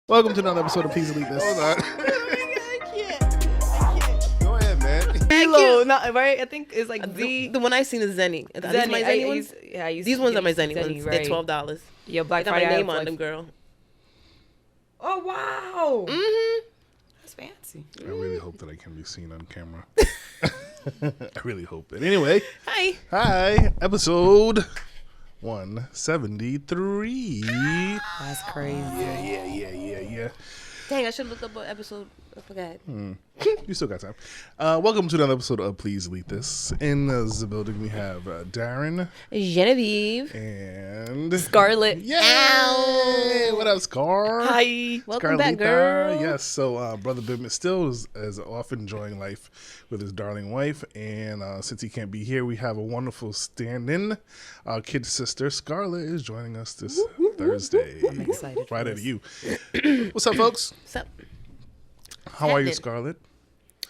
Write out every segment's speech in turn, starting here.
Welcome to another episode of Please Delete This. Hold on. I can't. Go ahead, man. Kilo, not right. I think it's like The one I seen is Zenny. Are these my Zenny ones? These ones are my Zenny ones. Right. They're $12. Yeah, Black I got Friday. my name on them, girl. Oh wow. Mm-hmm. That's fancy. I really hope that I can be seen on camera. I really hope it. Anyway, hi, episode 173. That's crazy. Yeah. Dang, I should have looked up what episode. I forgot. You still got time. Welcome to another episode of Please Delete This. In the building, we have Darren Genevieve. and Scarlet. Yay! Ow. What up, Scar? Hi. Welcome back, Scarlita. girl. Yes, so Brother Bim is still is off enjoying life with his darling wife, and since he can't be here, we have a wonderful stand-in. Our kid sister, Scarlet, is joining us this Thursday. I'm excited. Right at you. What's up, folks? What's up? How are you, happening? Scarlet?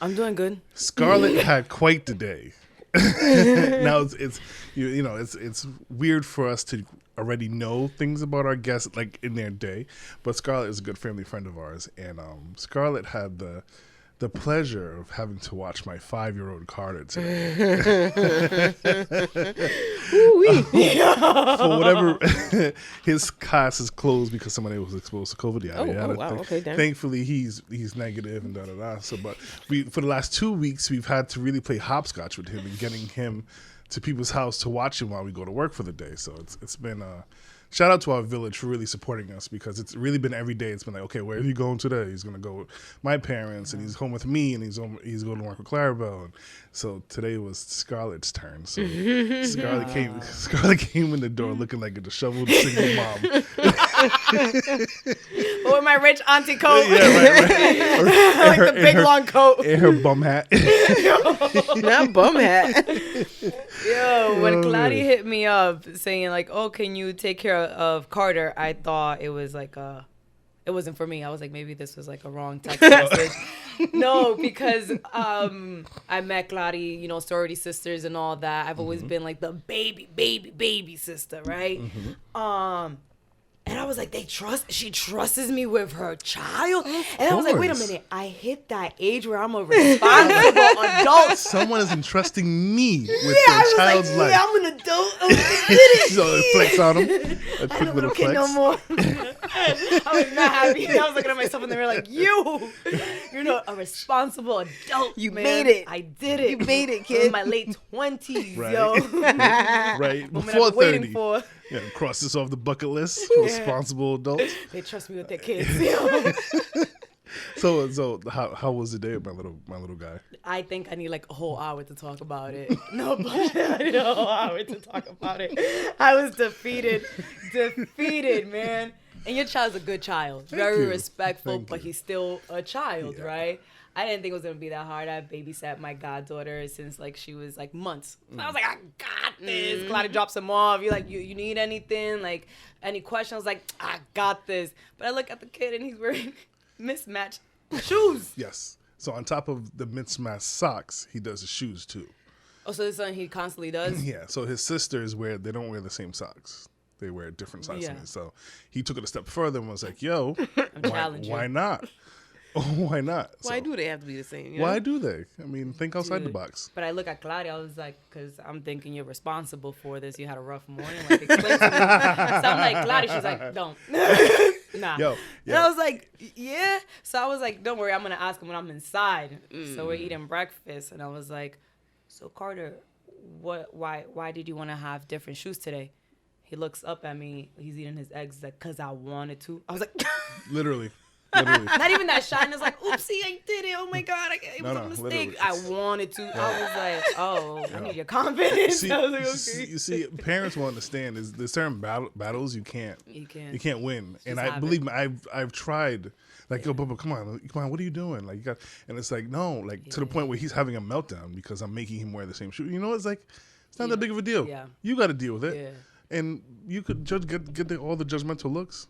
I'm doing good. Scarlet had quite the day. Now it's weird for us to already know things about our guests like in their day, but Scarlet is a good family friend of ours, and Scarlet had the pleasure of having to watch my 5-year-old Carter today. For whatever, his class is closed because somebody was exposed to COVID. Yada. wow. Okay, damn. Thankfully, he's negative and da. So, but for the last 2 weeks, we've had to really play hopscotch with him and getting him to people's house to watch him while we go to work for the day. So it's been shout out to our village for really supporting us, because it's really been every day. It's been like, okay, where are you going today? He's going to go with my parents, and he's home with me, and he's going to work with Clarabelle. And so today was Scarlett's turn. So Scarlet came in the door looking like a disheveled single mom. With my rich auntie coat. Yeah, right. Like the big long coat. And her bum hat. Not bum hat. Yo, when Claudia hit me up saying like, "Oh, can you take care of Carter?" I thought it was like it wasn't for me. I was like, maybe this was like a wrong text message. No, because I met Claudia, sorority sisters and all that. I've always been like the baby sister, right? And I was like, she trusts me with her child. And I was like, wait a minute, I hit that age where I'm a responsible adult. Someone is entrusting me with their I was child's like, life. yeah, I'm an adult. I'm it. So it flex on him. A I quick don't little look it flex. no more. I was not happy. I was looking at myself in the mirror like, you're a responsible adult. You man. made it. I did it. You made it, In kid. my late 20s, Right. yo. Right. Moment Before I've been waiting 30. for. Yeah, cross this off the bucket list. Responsible adults. They trust me with their kids. Yo. So how was the day with my little guy? I think I need like a whole hour to talk about it. No, but I need a whole hour to talk about it. I was defeated, man. And your child's a good child, very you. respectful, Thank but you. he's still a child, Yeah. right? I didn't think it was gonna be that hard. I babysat my goddaughter since like she was like months. I was like, I got this. Claudia drops him off. You like, you need anything? Like any questions? I was like, I got this. But I look at the kid and he's wearing mismatched shoes. Yes. So on top of the mismatched socks, he does his shoes too. Oh, so this is something he constantly does? Yeah. So his sisters they don't wear the same socks. They wear different socks. Yeah. Than his. So he took it a step further and was like, "Yo, challenging. why not? Why not? Why So, do they have to be the same? You Why know? do they? I mean, think outside the Dude. box. But I look at Claudia, I was like, because I'm thinking you're responsible for this. You had a rough morning. Like, explain to me. So I'm like, Claudia, she's like, don't. Nah. Yo. And I was like, yeah. So I was like, don't worry, I'm going to ask him when I'm inside. So we're eating breakfast. And I was like, so Carter, why did you want to have different shoes today? He looks up at me. He's eating his eggs. He's like, because I wanted to. I was like... Literally. Not even that shy. And it's like, oopsie, I did it. Oh my God, it was a mistake. literally. I wanted to. I was like, oh, I need your confidence. See, I was like, okay. you see, parents will understand. There's certain battles you can't win. And I have believe me, I've tried. Like, yo, Bubba, come on, what are you doing? Like, and it's like, no, like to the point where he's having a meltdown because I'm making him wear the same shoe. You know, it's like, it's not that big of a deal. Yeah. You got to deal with it. Yeah. And you could get all the judgmental looks.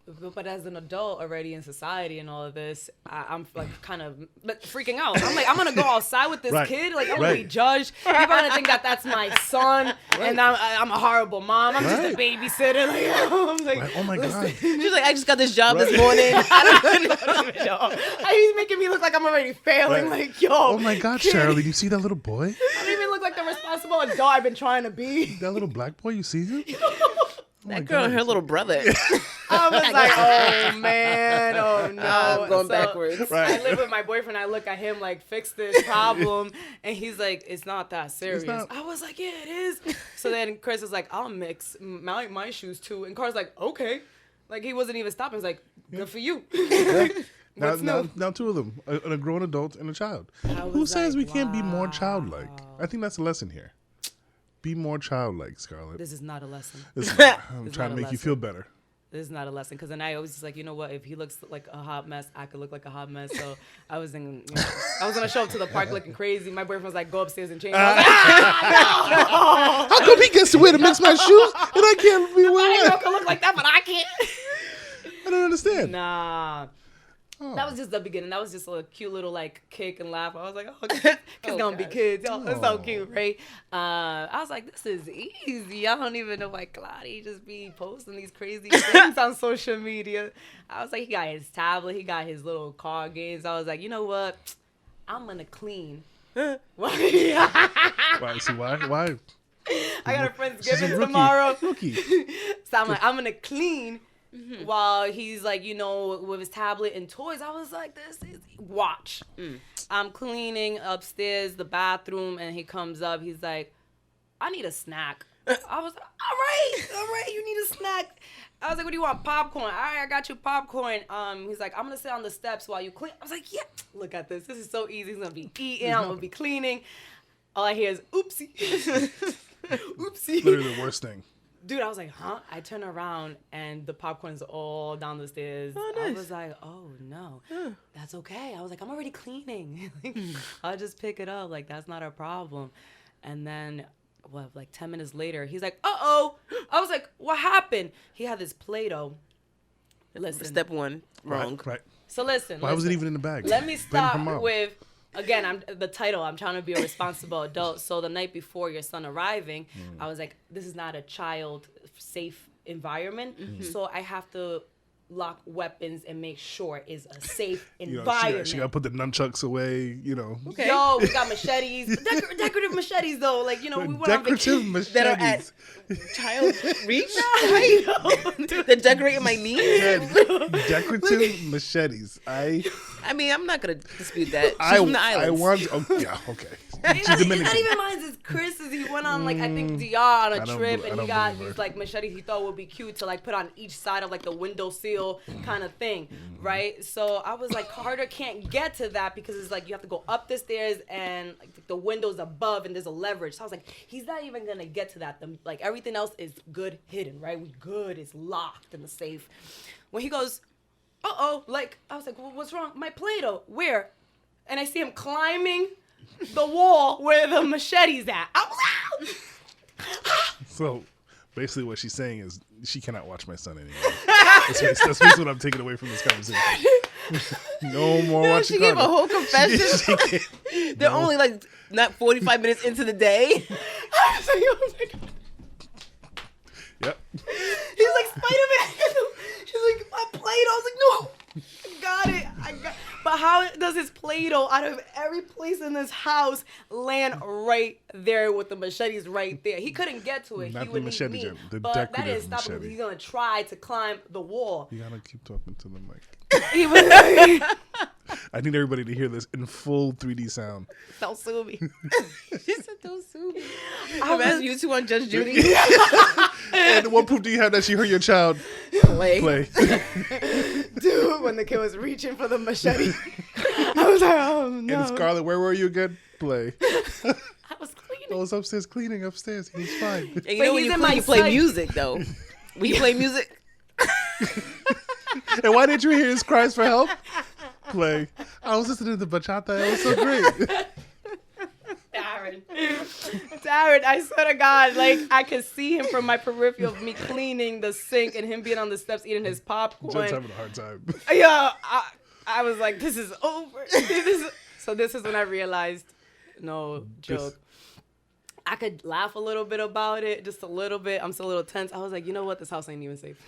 But as an adult already in society and all of this, I'm like kind of freaking out. I'm like, I'm gonna go outside with this kid. Like, I'm gonna be judged. People are gonna think that that's my son, and I'm a horrible mom. I'm just a babysitter. Like, I'm like, oh my God. She's like, I just got this job this morning. I don't even know. He's making me look like I'm already failing. Like, yo. Oh my God, Shirley, you see that little boy? I don't even look like the responsible adult I've been trying to be. That little black boy, you see him? That girl and her little brother. I was like, oh man, oh no. I'm going backwards. I live with my boyfriend. I look at him like, fix this problem. And he's like, it's not that serious. I was like, yeah, it is. So then Chris is like, I'll mix my shoes too. And Carl's like, okay. Like, he wasn't even stopping. He's like, good for you. Now two of them, a grown adult and a child. Who says we can't be more childlike? I think that's a lesson here. Be more childlike, Scarlet. This is not a lesson. I'm trying to make you feel better. This is not a lesson, because then I always just like, you know what? If he looks like a hot mess, I could look like a hot mess. So I was gonna show up to the park looking crazy. My boyfriend was like, go upstairs and change. I was like, How come he gets to wear to mix my shoes and I can't be wearing? I can look like that, but I can't. I don't understand. Nah. Oh. That was just the beginning. That was just a cute little like kick and laugh. I was like, oh, kids gonna be kids. Oh, it's so cute, right? I was like, this is easy. I don't even know why Claudia just be posting these crazy things on social media. I was like, he got his tablet, he got his little card games. I was like, you know what? I'm gonna clean. Why? Why? See why? Why? I got a Friendsgiving tomorrow. Rookie. So I'm like, I'm gonna clean. Mm-hmm. While he's like, with his tablet and toys. I was like, this is watch. I'm cleaning upstairs, the bathroom, and he comes up. He's like, I need a snack. I was like, all right, you need a snack. I was like, what do you want? Popcorn. All right, I got you popcorn. He's like, I'm gonna sit on the steps while you clean. I was like, yeah, look at this. This is so easy. He's gonna be eating. I'm gonna be cleaning. All I hear is oopsie. Oopsie. Literally the worst thing. Dude, I was like, huh? I turn around and the popcorn's all down the stairs. Oh, nice. I was like, oh, no. That's okay. I was like, I'm already cleaning. I'll just pick it up. Like, that's not a problem. And then, 10 minutes later, he's like, uh-oh. I was like, what happened? He had this Play-Doh. Listen. Step one, wrong. Right. So listen. Why was it even in the bag? Let me start with... Again, the title, I'm trying to be a responsible adult. So the night before your son arriving, I was like, this is not a child safe environment. Mm-hmm. So I have to lock weapons and make sure it's a safe environment. She got to put the nunchucks away, Okay. Yo, we got machetes. Decorative machetes, though. Like, we went decorative machetes. That are at child reach? They're decorating my knees? Decorative machetes. I mean, I'm not going to dispute that. She's from the islands. Okay. It's not even mine, it's Chris's. He went on, I think, DR on a trip, and he got these, machetes he thought would be cute to, put on each side of, the windowsill kind of thing, right? So I was like, Carter can't get to that because it's you have to go up the stairs and, the window's above, and there's a leverage. So I was like, he's not even going to get to that. Everything else is good hidden, right? We good. It's locked in the safe. When he goes... uh-oh, I was like, well, what's wrong? My Play-Doh, where? And I see him climbing the wall where the machete's at. I was out! So, basically what she's saying is she cannot watch my son anymore. That's basically what I'm taking away from this conversation. No more watching She gave a whole confession. They're only, not 45 minutes into the day. I was like, oh my God. Yep. He's like, Spider-Man. She's like, my Play-Doh. I was like, no. I got it. But how does his Play-Doh out of every place in this house land right there with the machetes right there? He couldn't get to it. Not he would the machete, need me. the but decorative that didn't stop him. machete. He's going to try to climb the wall. You gotta keep talking to the mic. I need everybody to hear this in full 3D sound. Don't sue me. She said, don't sue me. Imagine you two on Judge Judy. And what proof do you have that she heard your child play? Dude, when the kid was reaching for the machete, I was like, oh no. And Scarlet, where were you again? Play. I was cleaning. I was upstairs cleaning upstairs. He was fine. And when you play music, though. When you play music. And why didn't you hear his cries for help? Play. I was listening to the bachata. It was so great. Darren. Aaron, I swear to God, like I could see him from my peripheral of me cleaning the sink and him being on the steps eating his popcorn. Jen's having a hard time. Yeah, I was like, this is over. So this is when I realized, no joke. I could laugh a little bit about it, just a little bit. I'm still a little tense. I was like, you know what? This house ain't even safe.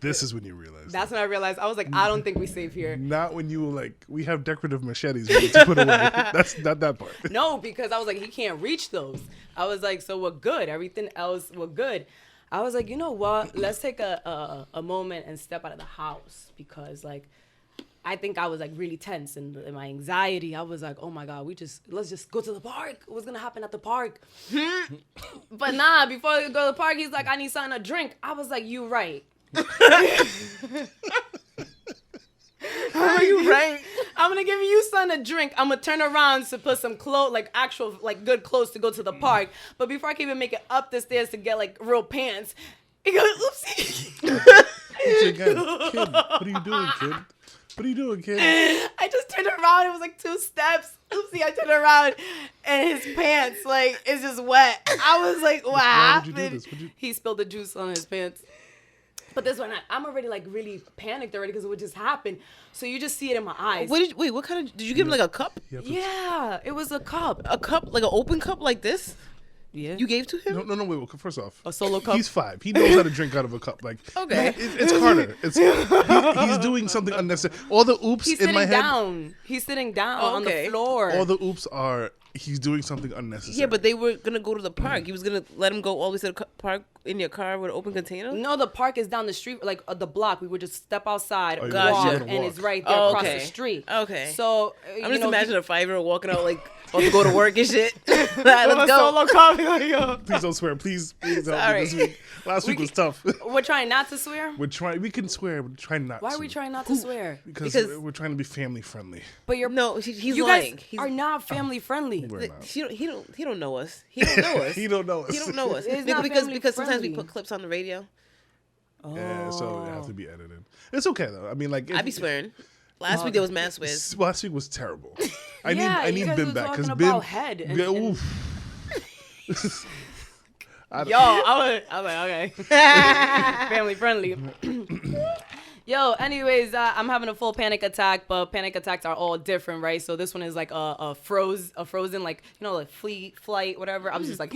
This is when you realize. That's when I realized. I was like, I don't think we're safe here. Not when you were like, we have decorative machetes we need to put away. That's not that part. No, because I was like, he can't reach those. I was like, so we're good. Everything else, we're good. I was like, you know what? Let's take a moment and step out of the house because like, I think I was like really tense and in my anxiety. I was like, oh my God, let's just go to the park. What's gonna happen at the park? But nah, before we go to the park, he's like, I need something to drink. I was like, you right. Are you right? I'm gonna give you something to drink. I'm gonna turn around to put some clothes, like actual, like good clothes to go to the park. But before I can even make it up the stairs to get like real pants, he goes, oopsie. Kid, what are you doing, kid? What are you doing, kid? I just turned around. It was like 2 steps. Oopsie, I turned around and his pants, like, it's just wet. I was like, what happened? Why would you do this? He spilled the juice on his pants. But this one, I'm already like really panicked already because it would just happen. So you just see it in my eyes. Wait, what kind of, did you give him like a cup? Yeah, it was a cup. A cup, like an open cup like this? Yeah. You gave to him? No, wait. First off, A solo cup? He's 5. He knows how to drink out of a cup. Like, Okay. it's Carter. He's doing something unnecessary. All the oops He's in my sitting head. down. He's sitting down on the okay. floor. All the oops are he's doing something unnecessary. Yeah, but they were going to go to the park. He was going to let him go all the way to the park in your car with an open container? No, the park is down the street, like the block. We would just step outside, walk, Gotcha. and it's right there across the street. Okay. So I'm just imagining a 5-year-old walking out like about to go to work and shit. Let's go. Solo coffee, like, yo. Please don't swear. Please help Sorry. me this week. Last week was tough. We're trying not to swear. We can swear, but try not to. Why are we trying not to swear? Because we're trying to be family friendly. But you're No, he's you lying. guys are not family friendly. We're not. He don't know us. He don't know us. He don't know us. He don't know us. It's not because family sometimes we friendly. put clips on the radio. Yeah, so it has to be edited. It's okay though. I mean, like I be swearing. Last week there was mass swears. Last week was terrible. I Yeah, need you guys Bim were back because talking Bim. about head and- Yeah, and- oof. Yo, I was like, okay, family friendly. Yo, anyways, I'm having a full panic attack, but panic attacks are all different, right? So this one is like a frozen, like, you know, like flight, whatever. I was just like,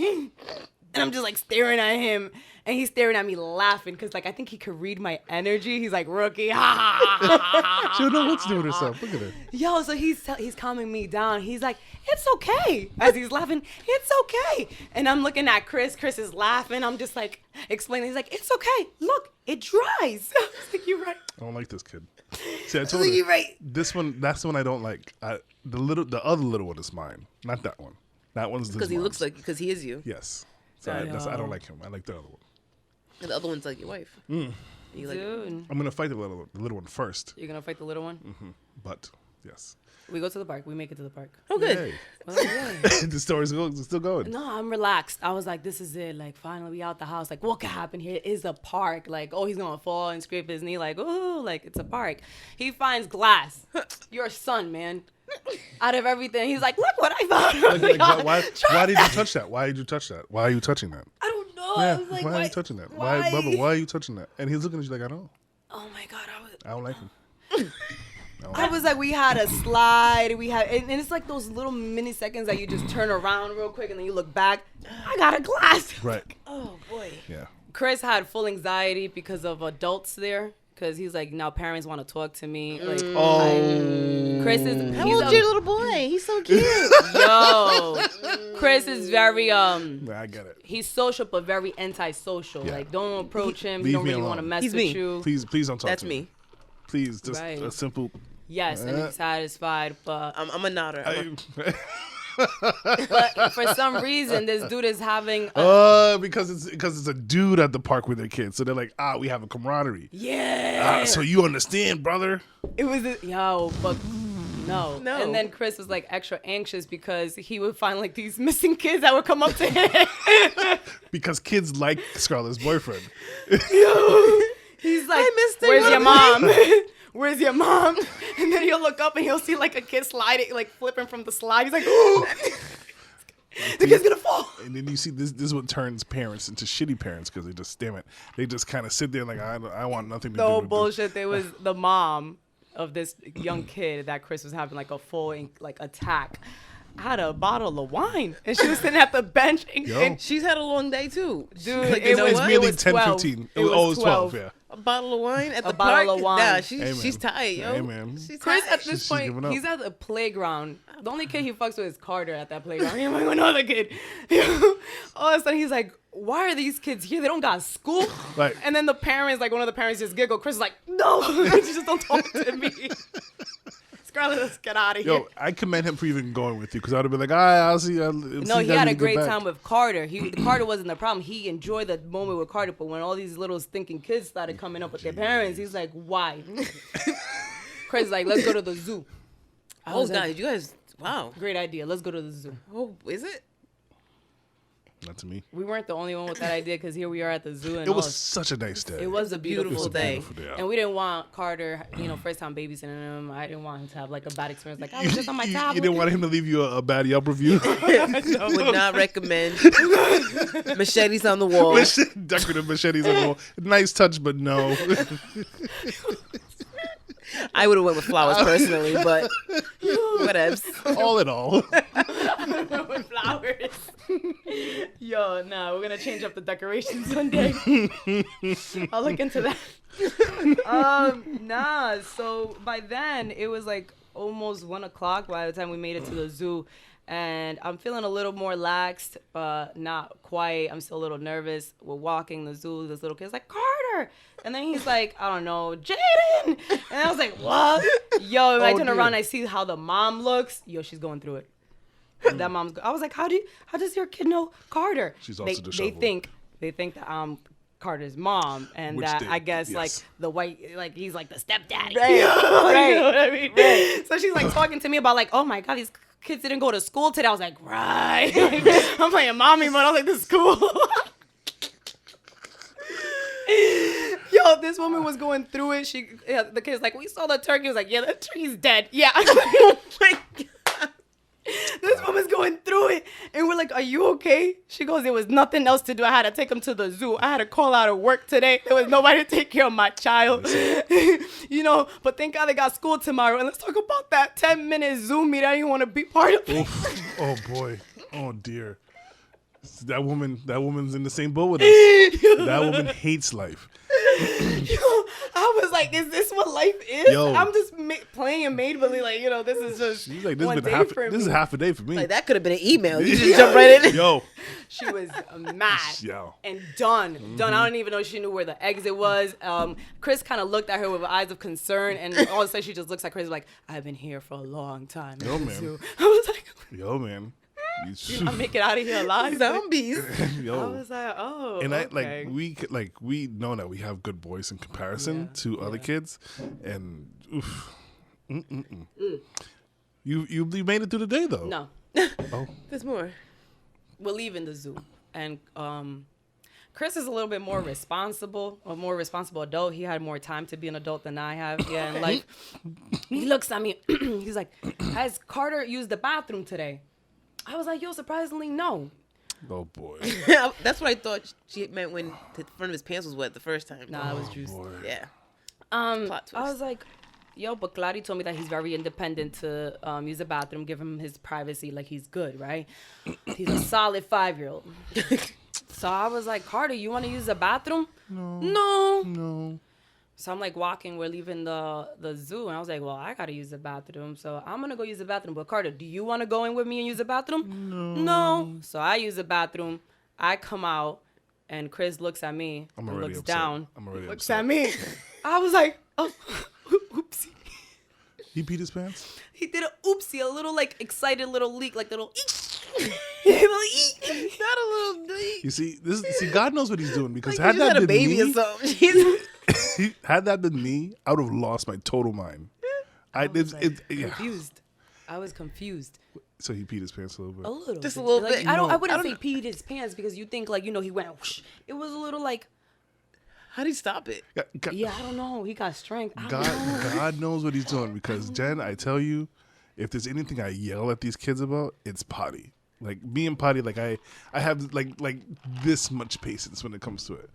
and I'm just like staring at him, and he's staring at me laughing because like I think he could read my energy. He's like, rookie, ha ha ha ha ha. She don't know what to do with herself. Look at her. Yo, so he's calming me down. He's like, it's okay. As he's laughing, it's okay. And I'm looking at Chris. Chris is laughing. I'm just like explaining. He's like, it's okay. Look, it dries. I was like, you're right. I don't like this kid. See, I told her. You're right. This one, that's the one I don't like. The other little one is mine, not that one. That one's Because he looks like, because he is you. Yes. So I don't like him. I like the other one. And the other one's like your wife. You like Dude, I'm gonna fight the little one first, you're gonna fight the little one? but yes. We go to the park. We make it to the park. Oh, good. Hey. Oh, yeah. The story's still going. No, I'm relaxed. I was like, this is it. Like, finally, we out the house. Like, what could happen here? Is a park. Like, oh, he's gonna fall and scrape his knee. Like, ooh, like it's a park. He finds glass. Your son, man. Out of everything, he's like, look what I found. Why did you touch that? Why did you touch that? Why are you touching that? I don't know. Yeah, I was like, why are you touching that? Why, Bubba? Why are you touching that? And he's looking at you like, I don't know. Oh my God, I don't like him. I was like, we had a slide. We had, and it's like those little mini seconds that you just turn around real quick and then you look back. I got a glass. Right. Oh, boy. Yeah. Chris had full anxiety because of adults there. Because he's like, now parents want to talk to me. Like, Chris is. How he's old's your little boy? He's so cute. Yo, Chris is very I get it. He's social but very antisocial. Yeah. Like, don't approach him. He Leave don't me really want to alone. mess He's with me. you. Please don't talk That's to me. Please, just Right. a simple. Yes, and he's satisfied, but I'm a nodder. but for some reason this dude is having because it's a dude at the park with their kids, so they're like, we have a camaraderie. yeah. So you understand, brother? It was but no. No. And then Chris was like extra anxious because he would find like these missing kids that would come up to him. Because kids like Scarlet's boyfriend. He's like, Mr. where's your Young." mom? Where's your mom? And then he'll look up and he'll see like a kid sliding, like flipping from the slide. He's like, The kid's gonna fall. And then you see this is what turns parents into shitty parents because they just, damn it, they just kind of sit there like, I want nothing to do No with bullshit. There was the mom of this young kid that Chris was having like a full like attack. Had a bottle of wine and she was sitting at the bench and She's had a long day too. dude, Like, it was Really 10, 15. It was 12. Yeah. a bottle of wine at the bottle park. of wine. Nah, Hey, she's tired, yo. Hey, man. She's Chris tired. at this She's point, giving up. he's at the playground. The only kid he fucks with is Carter at that playground. He's like another kid. All of a sudden he's like, why are these kids here? They don't got school. Right. And then the parents, like one of the parents just giggle. Chris is like, no, you just don't talk to me. Scarlet, let's get out of here. Yo, I commend him for even going with you because I would have been like, all right, I'll see. No, he had a great time with Carter. Carter wasn't the problem. He enjoyed the moment with Carter, but when all these little stinking kids started coming up with their parents, he's like, why? Chris is like, let's go to the zoo. I Oh was God, like, you guys! Wow. great idea. Let's go to the zoo. Oh, is it? Not to me. We weren't the only one with that idea because here we are at the zoo. And It was all- such a nice day. It was a beautiful, It was a day. beautiful day. And we didn't want Carter, first time babysitting him. I didn't want him to have like a bad experience. Like, I was just on my tablet. You didn't want him to leave you a bad Yelp review. Would not recommend. Machetes on the wall. Decorative machetes on the wall. Nice touch, but no. I would have went with flowers personally, but whatevs. All in all. with flowers. Yo, nah, we're gonna change up the decorations one day. I'll look into that. Nah. So by then it was like almost 1 o'clock by the time we made it to the zoo, and I'm feeling a little more laxed, but not quite. I'm still a little nervous. We're walking the zoo. This little kid's like, Carter, and then he's like, I don't know, Jaden, and I was like, what? Yo, and I turn dear. around, I see how the mom looks. Yo, she's going through it. That mom's. I was like, how does your kid know Carter? She's also they disheveled. think that I'm Carter's mom, and Which that they- I guess yes. like the white, like he's like the stepdaddy. Right, You know right, what I mean? Right. So she's like talking to me about like, oh my God, these kids didn't go to school today. I was like, right. I'm playing mommy, but I was like, this is cool. Yo, this woman was going through it. The kid's like, we saw the turkey. I was like, yeah, the turkey's dead. Yeah. Oh my God. This woman's going through it. And we're like, are you okay? She goes, there was nothing else to do. I had to take him to the zoo. I had to call out of work today. There was nobody to take care of my child. But thank God they got school tomorrow. And let's talk about that 10-minute Zoom meeting. I didn't want to be part of it. Oof. Oh boy. Oh dear. That woman's in the same boat with us. That woman hates life. I was like, is this what life is? Yo. I'm just playing and made believe, like, this is just She's like, one this day for is me. half a day for me. Like that could have been an email. You just jump right in. Yo. She was mad Yo. and done. Done. I don't even know if she knew where the exit was. Chris kind of looked at her with eyes of concern, and all of a sudden she just looks at Chris like, I've been here for a long time. Yo, man. So I was like, Yo, man. I make it out of here alive. Zombies. Yo. I was like, oh, And okay. we know that we have good voice in comparison to other kids, and oof, you made it through the day though. No, Oh, There's more. we're leaving the zoo, and Chris is a little bit more responsible, a more responsible adult. He had more time to be an adult than I have. Yeah, and like he looks at me, he's like, has Carter used the bathroom today? I was like, yo, surprisingly, no. oh boy. That's what I thought she meant when the front of his pants was wet the first time. Nah, it was juice. Boy. Yeah. I Plot twist. was like, yo, but Clary told me that he's very independent to use the bathroom, give him his privacy, like he's good, right? He's a solid 5-year-old. So I was like, Carter, you want to use the bathroom? No. So I'm like walking, we're leaving the zoo, and I was like, well, I gotta use the bathroom, so I'm gonna go use the bathroom. But Carter, do you want to go in with me and use the bathroom? No. So I use the bathroom. I come out, and Chris looks at me, I'm and already looks upset. down, I'm already looks upset. at me. I was like, oh, oopsie. He peed his pants. He did a oopsie, a little like excited little leak, like little little eek. Not a little You see, God knows what he's doing because like had you just that had a been baby or me, something. Jesus. had that been me, I would have lost my total mind. I was like, Yeah. confused. I was confused. So he peed his pants a little bit. A little. Just bit. a little Like, bit. I wouldn't I say don't- peed his pants because you think like, he went whoosh. It was a little like, How do you stop it? yeah, I don't know. He got strength. I don't know. God knows what he's doing because Jen, I tell you, if there's anything I yell at these kids about, it's potty. Like me and Potty, like I have like this much patience when it comes to it.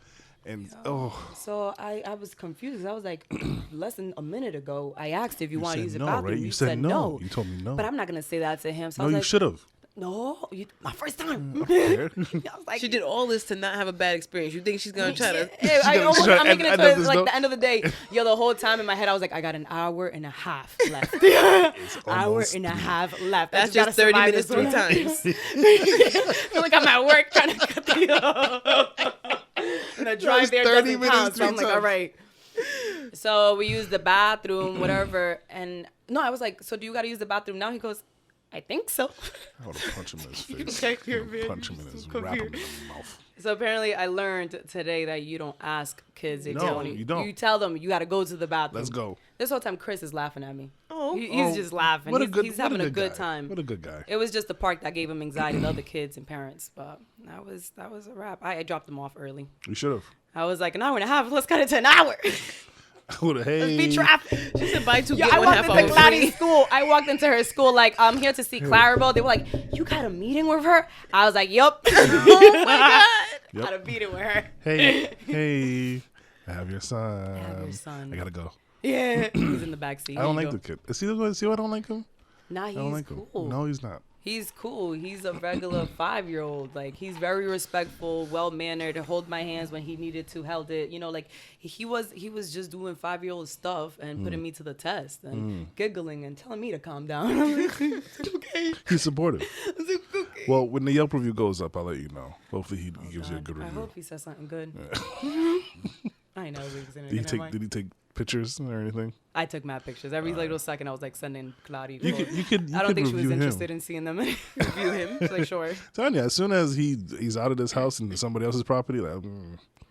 And So I was confused. I was like, less than a minute ago, I asked if you want to said use the no, bathroom. right? You said no. You told me no. But I'm not gonna say that to him. So I No, was you like, should have. No, my first time. Okay. I was like, She did all this to not have a bad experience. You think she's gonna try to? I'm making it to like note. the end of the day. Yo, the whole time in my head, I was like, I got an hour and a half left. Hour and a half left. That's just 30 minutes 3 times. I feel like I'm at work trying to cut the and the drive there 30 doesn't minutes count. So I'm 3 like, all times. right. So we used the bathroom, whatever. And no, I was like, so do you got to use the bathroom now? He goes, I think so. I would have punched him in his face. Check your Punch him in his wrap him in the mouth. So apparently I learned today that you don't ask kids if No, they want to. you don't. You tell them you got to go to the bathroom. Let's go. This whole time Chris is laughing at me. Oh. He's just laughing. He's having a good guy. time. What a good guy. It was just the park that gave him anxiety, the other kids and parents. But that was a wrap. I dropped them off early. You should have. I was like, an hour and a half. Let's cut it to an hour. Hey. Be traffic. She said buy 2 Yeah, get I 1 walked half into off. Claudia's school. I walked into her school like, I'm here to see Clarabelle. They were like, you got a meeting with her? I was like, yup. Oh my god. Yep. Got a meeting with her. Hey. I have your son. I have your son. I gotta go. Yeah. He's in the backseat. I don't like the kid. See why I don't like him? Nah, I don't he's like cool. him. No, he's not. He's cool. He's a regular 5-year-old. Like, he's very respectful, well-mannered, hold my hands when he needed to, held it. You know, like, he was just doing 5-year-old stuff and putting me to the test and giggling and telling me to calm down. I'm like, okay. He's supportive. I'm like, okay. Well, when the Yelp review goes up, I'll let you know. Hopefully he gives you a good I review. hope he says something good. I know. Did he take pictures or anything? I took mad pictures. Every little second, I was like sending Claudia. You could I don't think she was review interested him. in seeing them. Review him. She's like, sure. Tanya, as soon as he's out of this house and somebody else's property, like,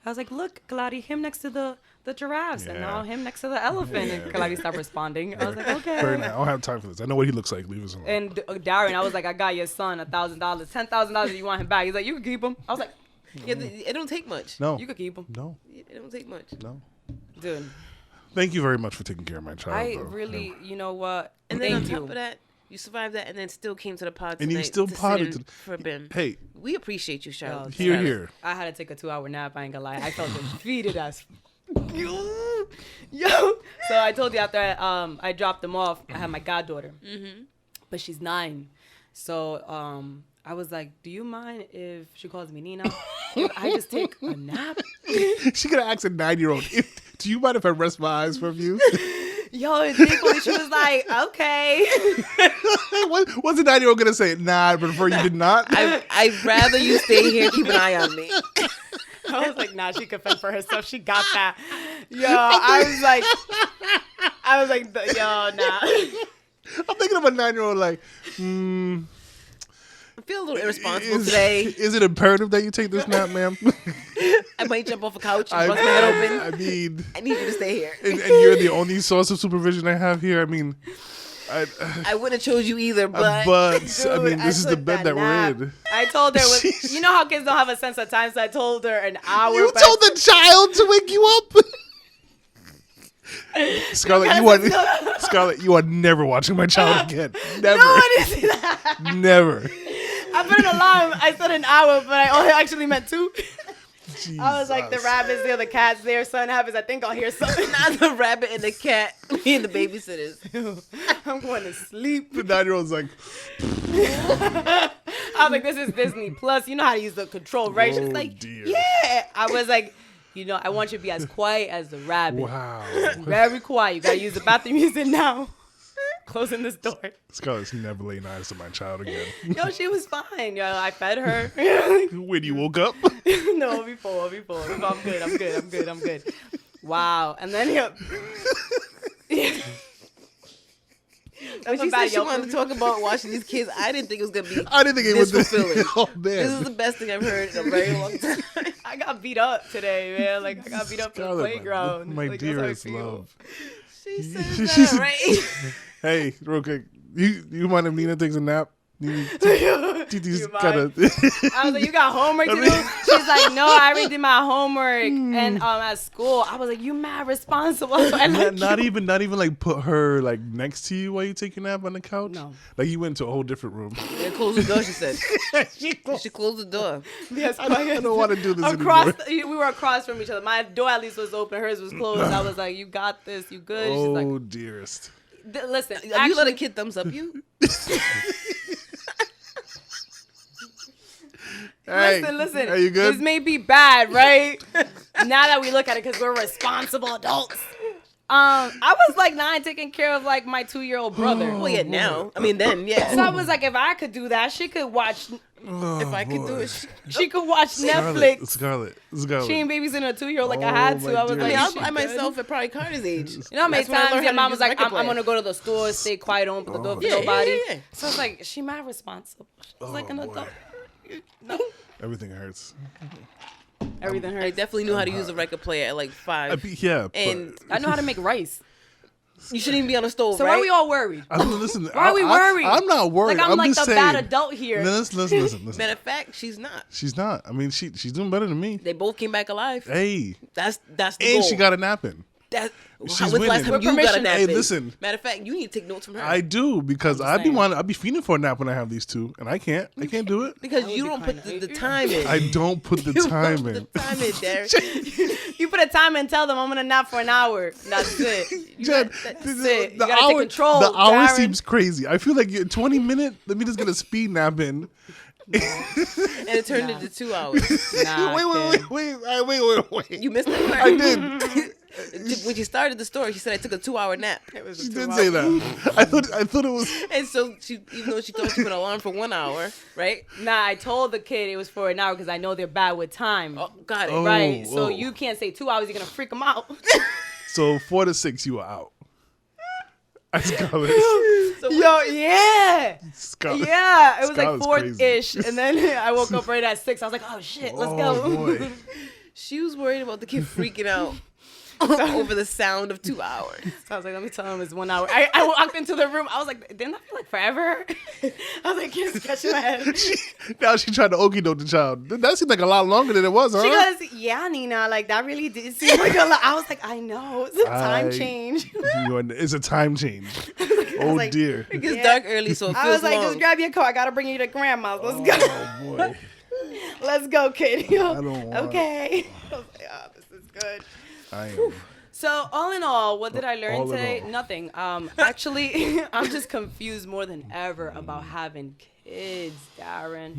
I was like, look, Claudia, him next to the giraffes, and Yeah. now him next to the elephant. And Claudia stopped responding. I was like, okay. very nice. I don't have time for this. I know what he looks like. Leave us alone. And Darren, I was like, I got your son $1,000, $10,000. You want him back? He's like, you can keep him. I was like, Yeah, it don't take much. No. you could keep him, No. It don't take much. No. dude. Thank you very much for taking care of my child. I though. really, you know what? And then on Thank top you. of that, you survived that and then still came to the pod And you tonight still to sit podded in to- for Ben. Hey, We appreciate you, Charlotte. here, here. I had to take a 2-hour nap. I ain't gonna lie. I felt defeated as. Yo. So I told you after I dropped them off, I had my goddaughter, but she's 9. So I was like, do you mind if she calls me Nina? If I just take a nap? She could have asked a 9-year-old, do you mind if I rest my eyes from you? Yo, thankfully she was like, okay. What's a 9-year-old going to say? Nah, I prefer you did not. I'd rather you stay here, keep an eye on me. I was like, nah, she could fend for herself. She got that. Yo, I was like, yo, nah. I'm thinking of a 9-year-old like, I feel a little irresponsible today. Is it imperative that you take this nap, ma'am? I might jump off a couch and bust my head open. I mean, I need you to stay here. and you're the only source of supervision I have here. I mean, I wouldn't have chose you either, but I Dude, mean, this is the took bed that nap. we're in. I told her, Jeez. you know how kids don't have a sense of time, so I told her an hour. You but told the child to wake you up. Scarlet, you are never watching my child again. Never. No, I didn't see that. Never. I put an alarm. I said an hour, but I only actually meant 2. I was like, the Jesus. rabbits there, the cats there, son happens. I think I'll hear something. not the rabbit and the cat, me and the babysitters. I'm going to sleep. The 9-year-old's like, I was like, this is Disney Plus. You know how to use the control, right? She's Oh, like, dear. yeah. I was like, you know, I want you to be as quiet as the rabbit. wow. Very quiet. You got to use the bathroom. Use it now. Closing this door. Scarlet's never laying eyes on my child again. Yo, she was fine. Yo, I fed her. When you woke up, No, before. I'm good. Wow. And then When she said she wanted to talk about watching these kids, I didn't think it was going to be I didn't think it was this fulfilling. Oh man, This is the best thing I've heard in a very long time. I got beat up today, man. Like, I got beat up in the Scarlet, playground. my Like, that's how I dearest feel. love. She says that, right? Hey, real quick, you mind if Nina takes a nap? Do Titi's You kind of. I was like, you got homework to do? She's like, no, I already did my homework. And at school, I was like, you mad responsible. I like not you. even like put her like next to you while you take a nap on the couch. No. Like you went to a whole different room. Yeah, close the door, she said. She closed the door. Yes, I don't want to do this across anymore. we were across from each other. My door at least was open. Hers was closed. I was like, you got this. You good? She's Oh like, dearest. listen. Have you let a kid thumbs up you? Hey, Listen. Are you good? This may be bad, right? Now that we look at it, because we're responsible adults. I was like 9, taking care of like my 2-year-old brother. Well, yeah, now. I mean, then, yeah. So I was like, if I could do that, she could watch. If I could do it, She could watch Scarlet, Netflix. Scarlet. She ain't babysitting a 2-year-old like I had to. Oh, my I was dear. like, I she mean, I good? myself at probably Carter's age. You know how many That's when I times learned your how mom to was use like, the I'm record gonna go to the store, stay quiet, don't open the door for player. nobody. Yeah. So I was like, she mad responsible. She was like an boy. adult. Everything hurts. Everything I hurts. definitely knew how to use a record player at like 5. Yeah, And I know how to make rice. you shouldn't even be on the stove, So right? why are we all worried? listen. Why are we worried? I'm not worried. Like I'm like just the saying. bad adult here. No, listen. Matter of fact, she's not. She's not. I mean, she's doing better than me. They both came back alive. Hey, That's the and goal. she got a nap in. That, She's when's the last winning. time With you got a permission. nap Hey, in? listen. Matter of fact, you need to take notes from her. I do because I'm just I'd be feeding for a nap when I have these two, and I can't do it. because would you be don't put kinda- the time in. I don't put the You don't time put in. the time in, Derek. You put a time and tell them I'm gonna nap for an hour. That's it. Jen, That's it. You the gotta take control. The hour Darren. seems crazy. I feel like 20 minutes. Let me just get a speed nap in. And it turned into 2 hours. Nah, kid. Wait. You missed it. I did. When she started the story, she said I took a 2-hour nap. She did say that. I thought it was. And so she, even though she thought she put an alarm for 1 hour, right? Nah, I told the kid it was for an hour because I know they're bad with time. Oh, got it. Oh. Right. So whoa. you can't say 2 hours. You're gonna freak them out. So 4 to 6, you were out. I Scarlet. So Yo, yeah. Scarlet. Yeah, it was Scarlet's like crazy. 4-ish, and then I woke up right at 6. I was like, "Oh shit, let's go." Oh boy. she was worried about the kid freaking out over the sound of 2 hours. So I was like, "Let me tell him it's 1 hour." I walked into the room. I was like, "Didn't that feel like forever?" I was like, "Can't scratch my head." Now she tried to okie doke the child. That seemed like a lot longer than it was, huh? She goes, "Yeah, Nina, like that really did seem like a lot." I was like, "I know, it's a time change." It's a time change. Oh like, dear. It gets Yeah. dark early, so it feels I was like, long. "Just grab your coat. I gotta bring you to grandma's. Let's go. Oh boy. Let's go, kid." I don't want Okay. I was like, "Oh, this is good." I am. So all in all, what did I learn All in today? all. Nothing. Actually, I'm just confused more than ever about having kids, Darren.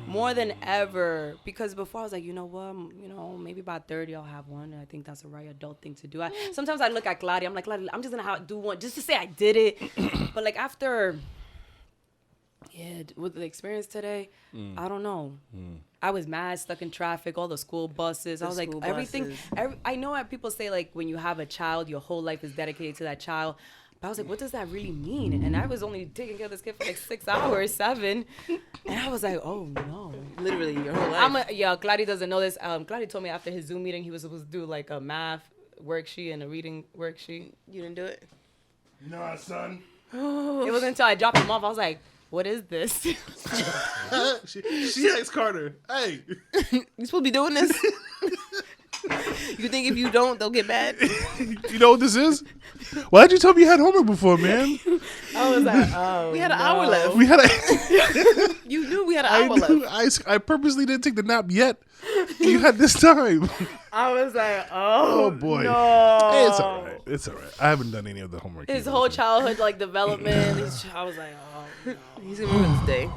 More than ever, because before I was like, you know what, maybe about 30 I'll have one, and I think that's a right adult thing to do. Sometimes I look at Claudia, I'm like, Claudia, I'm just gonna do one just to say I did it. But like after, with the experience today, I don't know. I was mad, stuck in traffic, all the school buses. I was like, school everything. buses. I know how people say like when you have a child, your whole life is dedicated to that child. But I was like, what does that really mean? And I was only taking care of this kid for like 6 hours, 7. And I was like, oh no. Literally your whole life. Claudia doesn't know this. Claudia told me after his Zoom meeting, he was supposed to do like a math worksheet and a reading worksheet. You didn't do it? Nah, son. It wasn't until I dropped him off, I was like, what is this? She likes Carter. Hey. You supposed to be doing this? You think if you don't, they'll get mad? You know what this is? Why'd you tell me you had homework before, man? I was like, oh, We had an hour left. We had a. You knew we had an I hour knew. left. I purposely didn't take the nap yet. You had this time. I was like, oh, Oh boy. no. Hey, it's all right. It's all right. I haven't done any of the homework. His either. whole childhood, like, development. I was like, oh, no. He's gonna remember this day.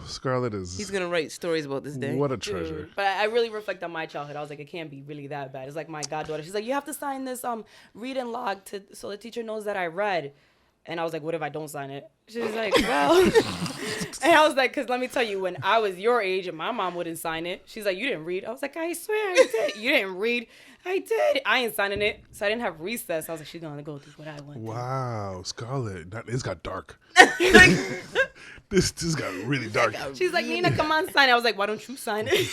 Scarlet is. He's gonna write stories about this day. What a treasure. But I really reflect on my childhood. I was like, it can't be really that bad. It's like my goddaughter. She's like, you have to sign this reading log so the teacher knows that I read. And I was like, what if I don't sign it? She's like, well. And I was like, because let me tell you, when I was your age and my mom wouldn't sign it, she's like, you didn't read. I was like, I swear I did. You didn't read. I did. I ain't signing it. So I didn't have recess. I was like, she's going to go through what I want. Wow, Scarlet. It's got dark. This got really dark. She's like, Nina, come on, sign it. I was like, why don't you sign it?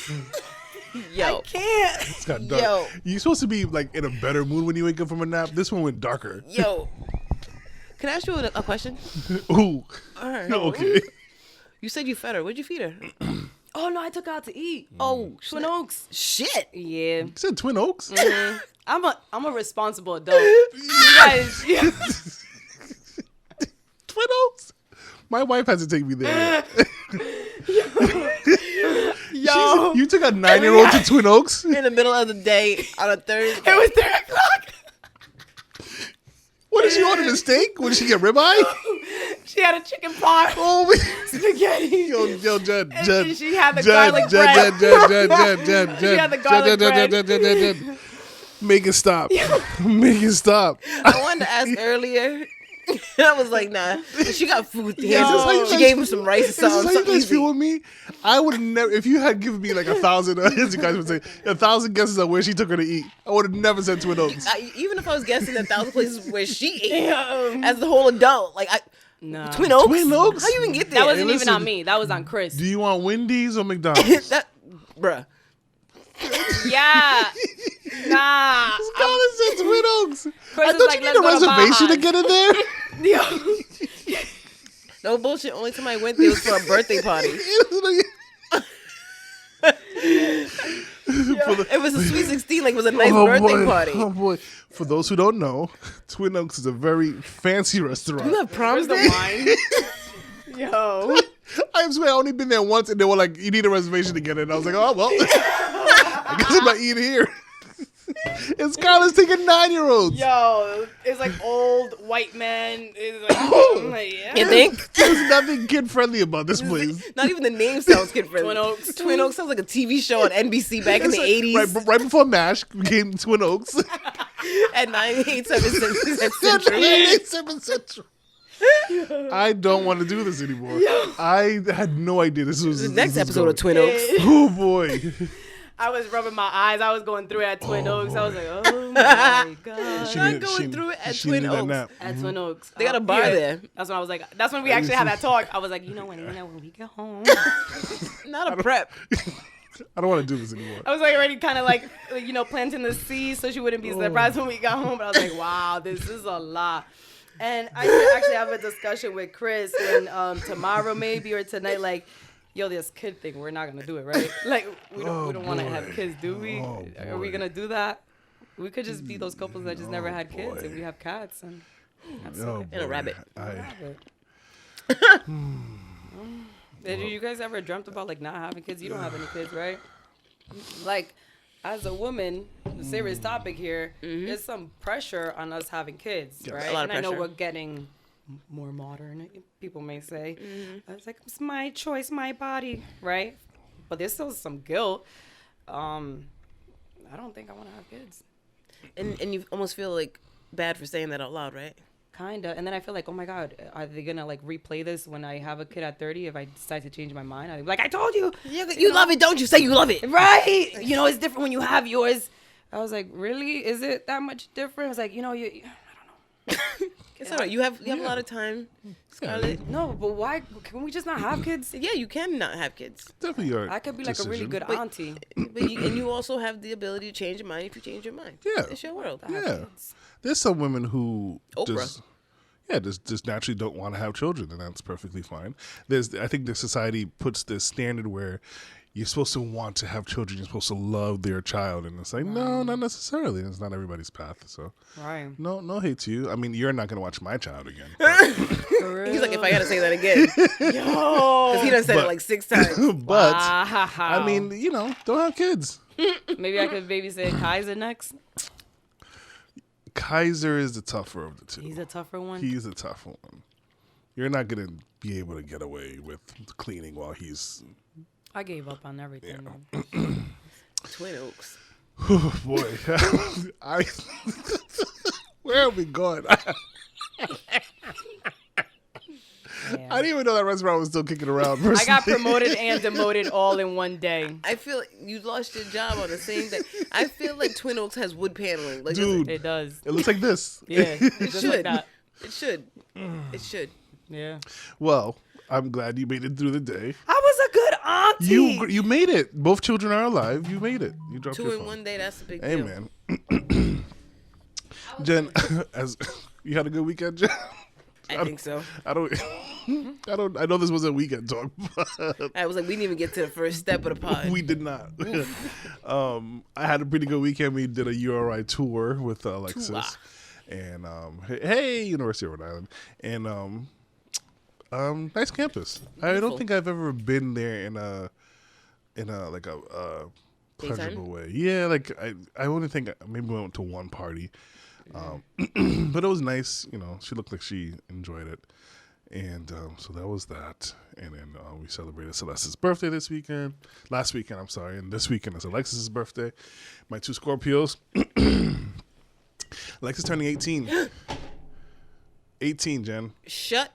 Yo. I can't. It's got dark. Yo. You're supposed to be like in a better mood when you wake up from a nap. This one went darker. Yo. Can I ask you a question? Ooh. All right. Okay. You said you fed her. What'd you feed her? Oh no, I took her out to eat. Oh, Twin Oaks. Shit. Yeah. You said Twin Oaks? Mhm. I'm a responsible adult. You guys. Twin Oaks? My wife has to take me there. Yo. You took a 9-year-old to Twin Oaks? In the middle of the day on a Thursday. It was 3:00. What did she order? The steak? What did she get? Ribeye? She had a chicken pot. Oh, we- Spaghetti. yo, Jen. And she had the Jen, garlic Jen, bread. Jen. She had the garlic bread. Jen. Make it stop. Make it stop. I wanted to ask earlier. I was like, nah. She got food to Yo. him. Is this how you She guys- gave him some rice or Is this something. how you something guys easy. feel with me? I would never, if you had given me like 1,000, as you guys would say, 1,000 guesses on where she took her to eat, I would have never said Twin Oaks. Even if I was guessing 1,000 places where she ate Yeah. as the whole adult, like No. Twin Oaks. Twin Oaks? How you even get there? That wasn't Hey, even listen. on me. That was on Chris. Do you want Wendy's or McDonald's? that, bruh. Yeah. Nah. Scarlet said Twin Oaks. Chris I was thought like, you let's need a go to reservation to Baja's. get in there. Yo. No bullshit. Only time I went there was for a birthday party. It was a sweet 16. Like it was a nice birthday party. Oh boy! For those who don't know, Twin Oaks is a very fancy restaurant. You have proms Where's there? the wine? Yo. I swear I only been there once, and they were like, "You need a reservation to get in." I was like, "Oh well, I guess I'm not eating here." And Scarlett's taking 9-year-olds. Yo. It's like old white men. It's like, I'm like, yeah. You think? There's nothing kid friendly about this place. Not even the name sounds kid friendly. Twin Oaks. Twin Oaks sounds like a TV show on NBC back in the 80s Right before MASH became Twin Oaks. at 987 Central. I don't want to do this anymore. I had no idea this was The next this was episode of going. Twin Oaks. Oh boy! I was rubbing my eyes. I was going through it at Twin Oaks. I was like, oh my God. She Not need- going she- through it at she Twin needed that Oaks. nap. At Twin Oaks. They got a bar there. That's when I was like, that's when we actually had that talk. I was like, when we get home. Not a prep. I don't want to do this anymore. I was like already kind of like, planting the seeds so she wouldn't be surprised when we got home. But I was like, wow, this is a lot. And I did actually have a discussion with Chris when tomorrow maybe or tonight, like, yo, this kid thing, we're not gonna do it, right? Like, we don't want to boy. have kids, do we? Oh, Are we boy. gonna do that? We could just be those couples that just never had kids, and we have cats, and that's Oh, it. And a boy. rabbit. Did you guys ever dreamt about like not having kids? You don't have any kids, right? Like, as a woman, serious topic here. There's some pressure on us having kids, Yes. right? A lot of and I know pressure. we're getting more modern. People may say, I was like, it's my choice, my body, right? But there's still some guilt. I don't think I want to have kids. And you almost feel like bad for saying that out loud, right? Kinda. And then I feel like, oh my God, are they gonna like replay this when I have a kid at 30 if I decide to change my mind? I'm like, I told you. You love it, don't you? Say you love it. Right. It's different when you have yours. I was like, really? Is it that much different? I was like, I don't know. It's all right. You have a lot of time, Scarlett. No, but why? Can we just not have kids? Yeah, you can not have kids. Definitely your I could be like a really decision. good But- auntie. But you also have the ability to change your mind if you change your mind. Yeah. It's your world. Yeah, there's some women who Oprah. just naturally don't want to have children, and that's perfectly fine. I think the society puts this standard where you're supposed to want to have children, you're supposed to love their child, and it's like no, not necessarily. It's not everybody's path. So Right. no hate to you. I mean, you're not gonna watch my child again. He's like, if I gotta say that again, Yo. because he done said But- it like 6 times. But Wow. I mean, don't have kids. Maybe I could babysit Kaiser next. Kaiser is the tougher of the two. He's a tougher one. He's a tough one. You're not gonna be able to get away with cleaning while he's. I gave up on everything. Yeah. man. Twin Oaks. Oh boy, where are we going? Yeah. I didn't even know that restaurant was still kicking around. I got personally. promoted and demoted all in one day. I feel like you lost your job on the same day. I feel like Twin Oaks has wood paneling. Like Dude. It does. It looks like this. Yeah. it Just should. like that. It should. It should. Yeah. Well, I'm glad you made it through the day. I was a good auntie. You made it. Both children are alive. You made it. You dropped 2 your in phone. 1 day. That's a big Hey deal. man. Jen, as you had a good weekend, Jen. I think so. I don't. I know this wasn't weekend talk, but I was like, we didn't even get to the first step of the pod. we did not. I had a pretty good weekend. We did a URI tour with Alexis, and hey, University of Rhode Island, and nice campus. I don't think I've ever been there in a like a pleasurable way. Yeah, like I only think maybe we went to one party, but it was nice. She looked like she enjoyed it. And so that was that. And then we celebrated Celeste's birthday last weekend, I'm sorry. And this weekend is Alexis's birthday. My 2 Scorpios. Alexis turning 18. 18, Jen. Shut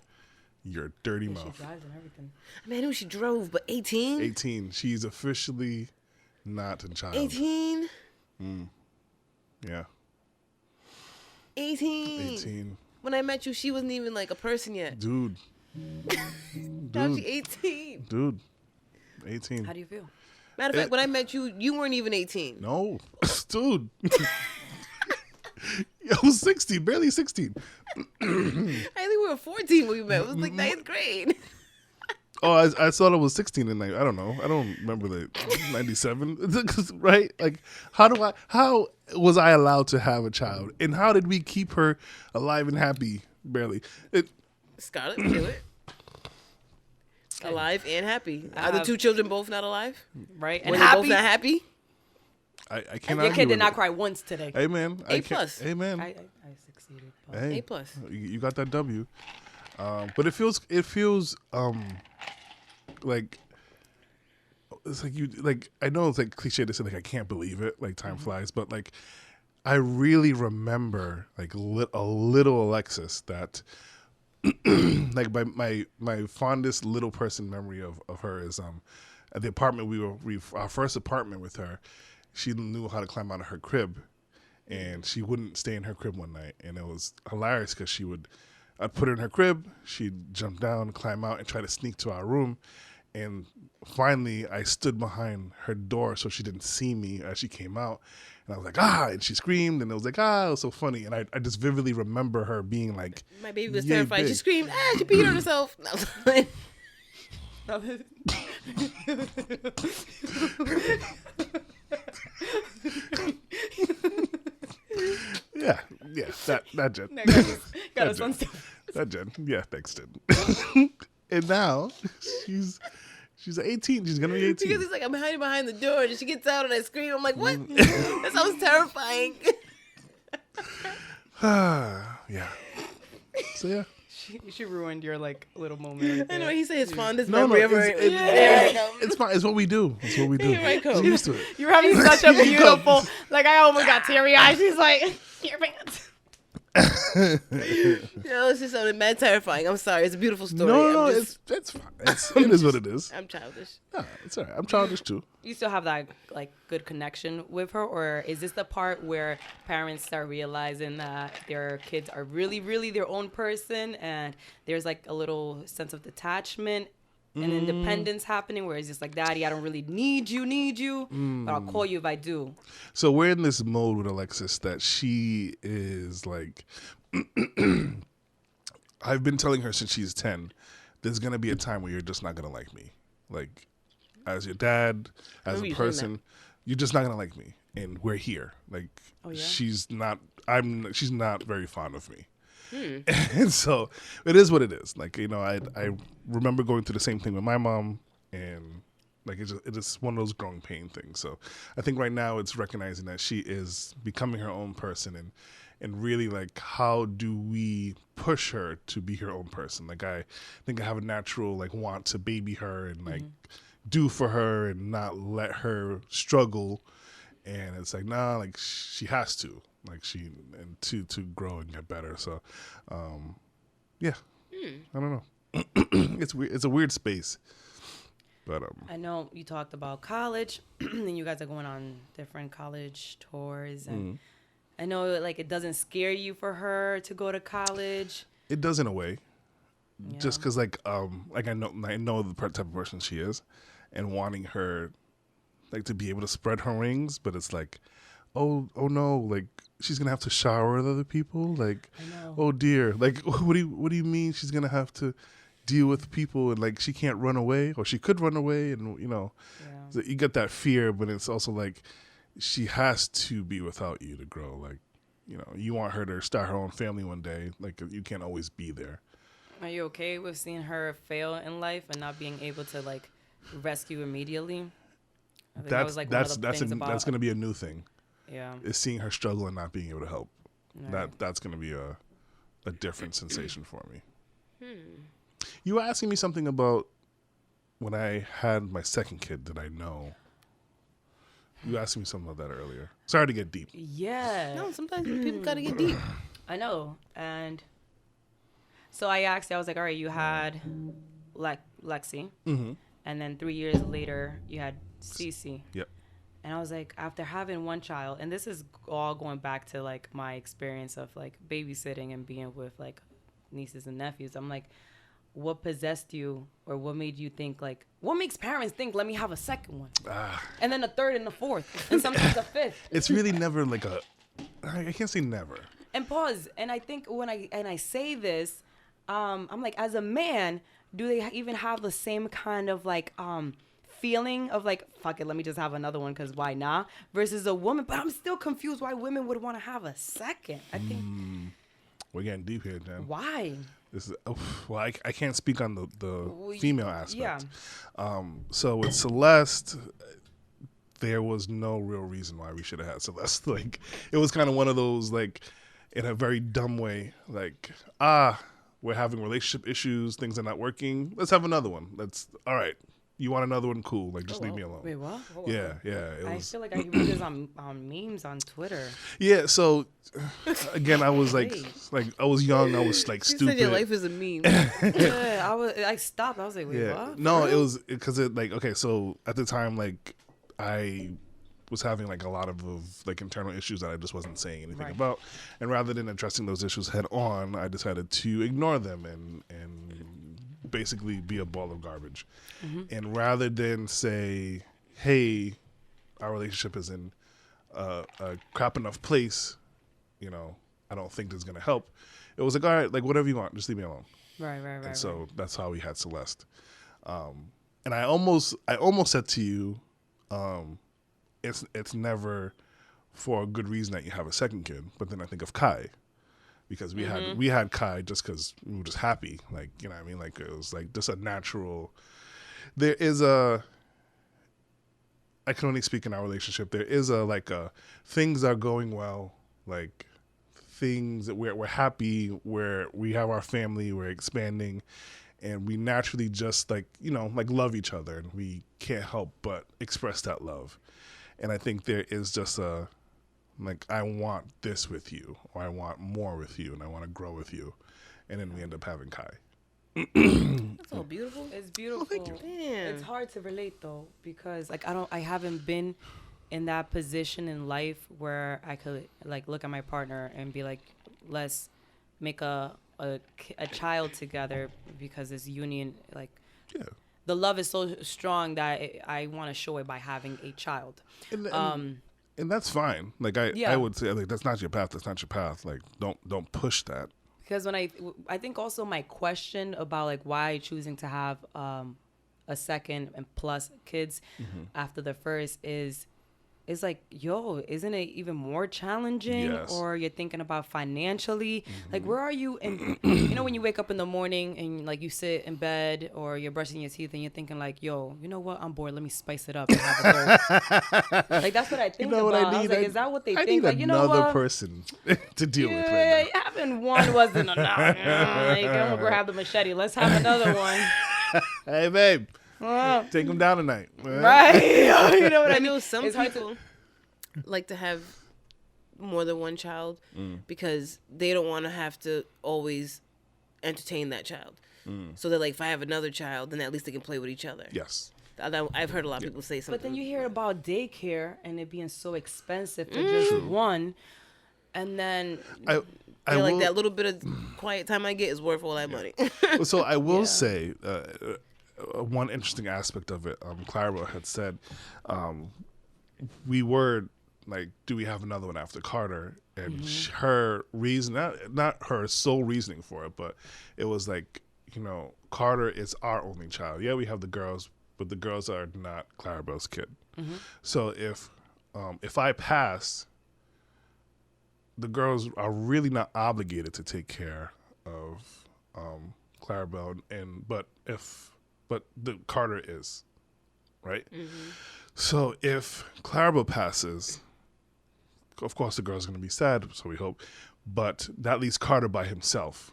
Your dirty She mouth. drives and everything. I mean, I knew she drove, but 18? 18. She's officially not a child. 18? Yeah. 18. 18. When I met you, she wasn't even like a person yet. Dude. Now she's 18. Dude. 18. How do you feel? Matter of fact, when I met you, you weren't even 18. No. Dude. I was 16, barely 16. I think we were 14 when we met. It was like 9th grade. Oh, I thought I was 16 and I don't know. I don't remember the 97, right? Like, how was I allowed to have a child? And how did we keep her alive and happy? Barely. Scarlet, kill it. Alive and happy. Are the 2 children both not alive? Right? Were And they happy? both not happy? I can't Your argue kid did with not it. cry once today. Hey, man. A plus. Hey, man. I succeeded. But Hey, A plus. You got that W. But it feels like it's like I know it's like cliche to say like I can't believe it, like time flies, but like I really remember like a little Alexis that like my fondest little person memory of her is at the apartment our first apartment with her. She knew how to climb out of her crib, and she wouldn't stay in her crib one night, and it was hilarious because I'd put her in her crib, she'd jump down, climb out, and try to sneak to our room. And finally, I stood behind her door so she didn't see me as she came out. And I was like, and she screamed, and it was like, it was so funny. And I just vividly remember her being like, My baby was yay terrified. big. She screamed, she peed on herself. Yeah, that Jen. Got us one step. That Jen. Yeah, thanks, Jen. And now she's 18. She's gonna be 18. Because it's like I'm hiding behind the door, and she gets out, and I scream. I'm like, what? That sounds terrifying. Yeah. So yeah. She ruined your like little moment. I know he said his fondest No, memory of her. it's fine. It's what we do. It's what we do. Here I come. I'm used to it. You're having such a beautiful, like I almost got teary eyed. She's like, your pants. It's just something mad terrifying. I'm sorry. It's a beautiful story. No, I'm just, it's fine. It is what it is. I'm childish. No, it's all right. I'm childish too. You still have that like good connection with her, or is this the part where parents start realizing that their kids are really, really their own person, and there's like a little sense of detachment and independence happening, where it's just like, Daddy, I don't really need you, but I'll call you if I do. So we're in this mode with Alexis that she is like, I've been telling her since she's 10, there's going to be a time where you're just not going to like me. Like, as your dad, as a person, you're just not going to like me. And we're here. Like, she's not very fond of me. And so it is what it is. Like, I remember going through the same thing with my mom, and like it is one of those growing pain things. So I think right now it's recognizing that she is becoming her own person, and really like, how do we push her to be her own person? Like, I think I have a natural like want to baby her and like do for her and not let her struggle. And it's like, nah, like she has to. Like to grow and get better. So, yeah, I don't know. It's weird. It's a weird space, but I know you talked about college, and you guys are going on different college tours, and I know like it doesn't scare you for her to go to college. it does in a way, just because like I know the type of person she is, and wanting her like to be able to spread her wings, but it's like, oh no, like she's gonna have to shower with other people, like, oh dear, like what do you mean she's gonna have to, deal with people, and like she can't run away, or she could run away, and so you get that fear, but it's also like she has to be without you to grow. Like, you want her to start her own family one day. Like, you can't always be there. Are you okay with seeing her fail in life and not being able to like rescue immediately? I think that was like that's going to be a new thing. Yeah, is seeing her struggle and not being able to help. Right. That's going to be a different sensation for me. You were asking me something about when I had my second kid. Did I know? You asked me something about that earlier. Sorry to get deep. Yeah. No, sometimes people gotta get deep. I know. And so I asked you, I was like, all right, you had Lexi. Mm-hmm. And then 3 years later, you had Cece. Yep. And I was like, after having one child, and this is all going back to like my experience of like babysitting and being with like nieces and nephews. I'm like, what possessed you, or what made you think like, what makes parents think, let me have a second one, and then a third and a fourth, and sometimes a fifth? It's really never like I can't say never. And pause. And I think when I say this, I'm like, as a man, do they even have the same kind of like feeling of like, fuck it, let me just have another one because why not? Versus a woman. But I'm still confused why women would want to have a second. I think we're getting deep here, Jen. Why? This is, well, I can't speak on the female aspect. Yeah. So with Celeste, there was no real reason why we should have had Celeste. Like, it was kind of one of those, like, in a very dumb way, like, we're having relationship issues, things are not working. Let's have another one. All right. You want another one? Cool. Like, just leave me alone. Wait, what? Yeah. I feel like I read this on memes on Twitter. Yeah. So, again, I was like I was young. I was like You stupid. said your life is a meme. Yeah, I stopped. I was like, wait, what? No, it was because okay. So at the time, like, I was having like a lot of like internal issues that I just wasn't saying anything about, and rather than addressing those issues head on, I decided to ignore them and basically be a ball of garbage. And rather than say, hey, our relationship is in a crap enough place, I don't think this is going to help. It was like, all right, like, whatever you want, just leave me alone. Right. And so that's how we had Celeste. And I almost said to you, it's never for a good reason that you have a second kid. But then I think of Kai, because we had Kai just because we were just happy, like, you know what I mean? Like, it was like just a natural. There is I can only speak in our relationship. There is things are going well, like things that we're happy, where we have our family, we're expanding, and we naturally just like love each other, and we can't help but express that love. And I think there is just I want this with you, or I want more with you, and I want to grow with you. And then we end up having Kai. That's all beautiful. It's beautiful. Oh, thank you. Damn. It's hard to relate though, because like I haven't been in that position in life where I could like look at my partner and be like, let's make a child together, because this union, like, the love is so strong that I want to show it by having a child. And that's fine. Like I would say, like, that's not your path. That's not your path. Like, don't push that. Because when I think also my question about like why choosing to have a second and plus kids after the first is like, yo, isn't it even more challenging? Yes. Or you're thinking about financially, like, where are you? And when you wake up in the morning and like you sit in bed or you're brushing your teeth and you're thinking like, yo, you know what? I'm bored. Let me spice it up and have a third. Like, that's what I think about. What I need? I was like, is that what they I think? need Like, you know another what? person to deal with right now. Having one wasn't enough. Like, I'm gonna grab the machete. Let's have another one. Hey, babe. Take him down tonight. Right. You know what I I mean? know some It's hard people like to have more than one child because they don't want to have to always entertain that child. So they're like, if I have another child, then at least they can play with each other. Yes. I've heard a lot of people say something. But then you hear about daycare and it being so expensive for just one, and then I like will, that little bit of quiet time I get is worth all that money. So I will say one interesting aspect of it. Clara had said we were like, do we have another one after Carter? And her reason, not her sole reasoning for it, but it was like, Carter is our only child. Yeah, we have the girls, but the girls are not Clarabelle's kid. Mm-hmm. So if I pass, the girls are really not obligated to take care of Clarabelle, but the Carter is, right? Mm-hmm. So if Clarabelle passes, of course the girl's going to be sad, so we hope, but that leaves Carter by himself.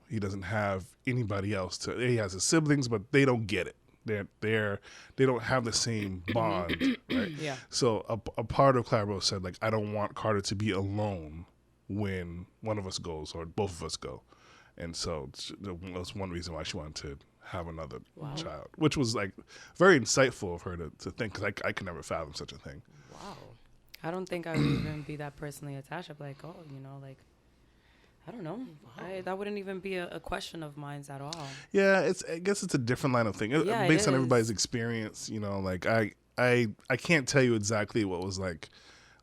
He doesn't have anybody else he has his siblings, but they don't get it. They don't have the same bond, right? Yeah. So a part of Clarabelle said, like, I don't want Carter to be alone when one of us goes or both of us go. And so that's one reason why she wanted to have another child, which was like very insightful of her to think, because I could never fathom such a thing. Wow. I don't think I would even be that personally attached. I'd be like, oh, like, I don't know. That wouldn't even be a question of mine at all. Yeah, I guess it's a different line of thing. Yeah, based on is. everybody's experience, like I can't tell you exactly what was like,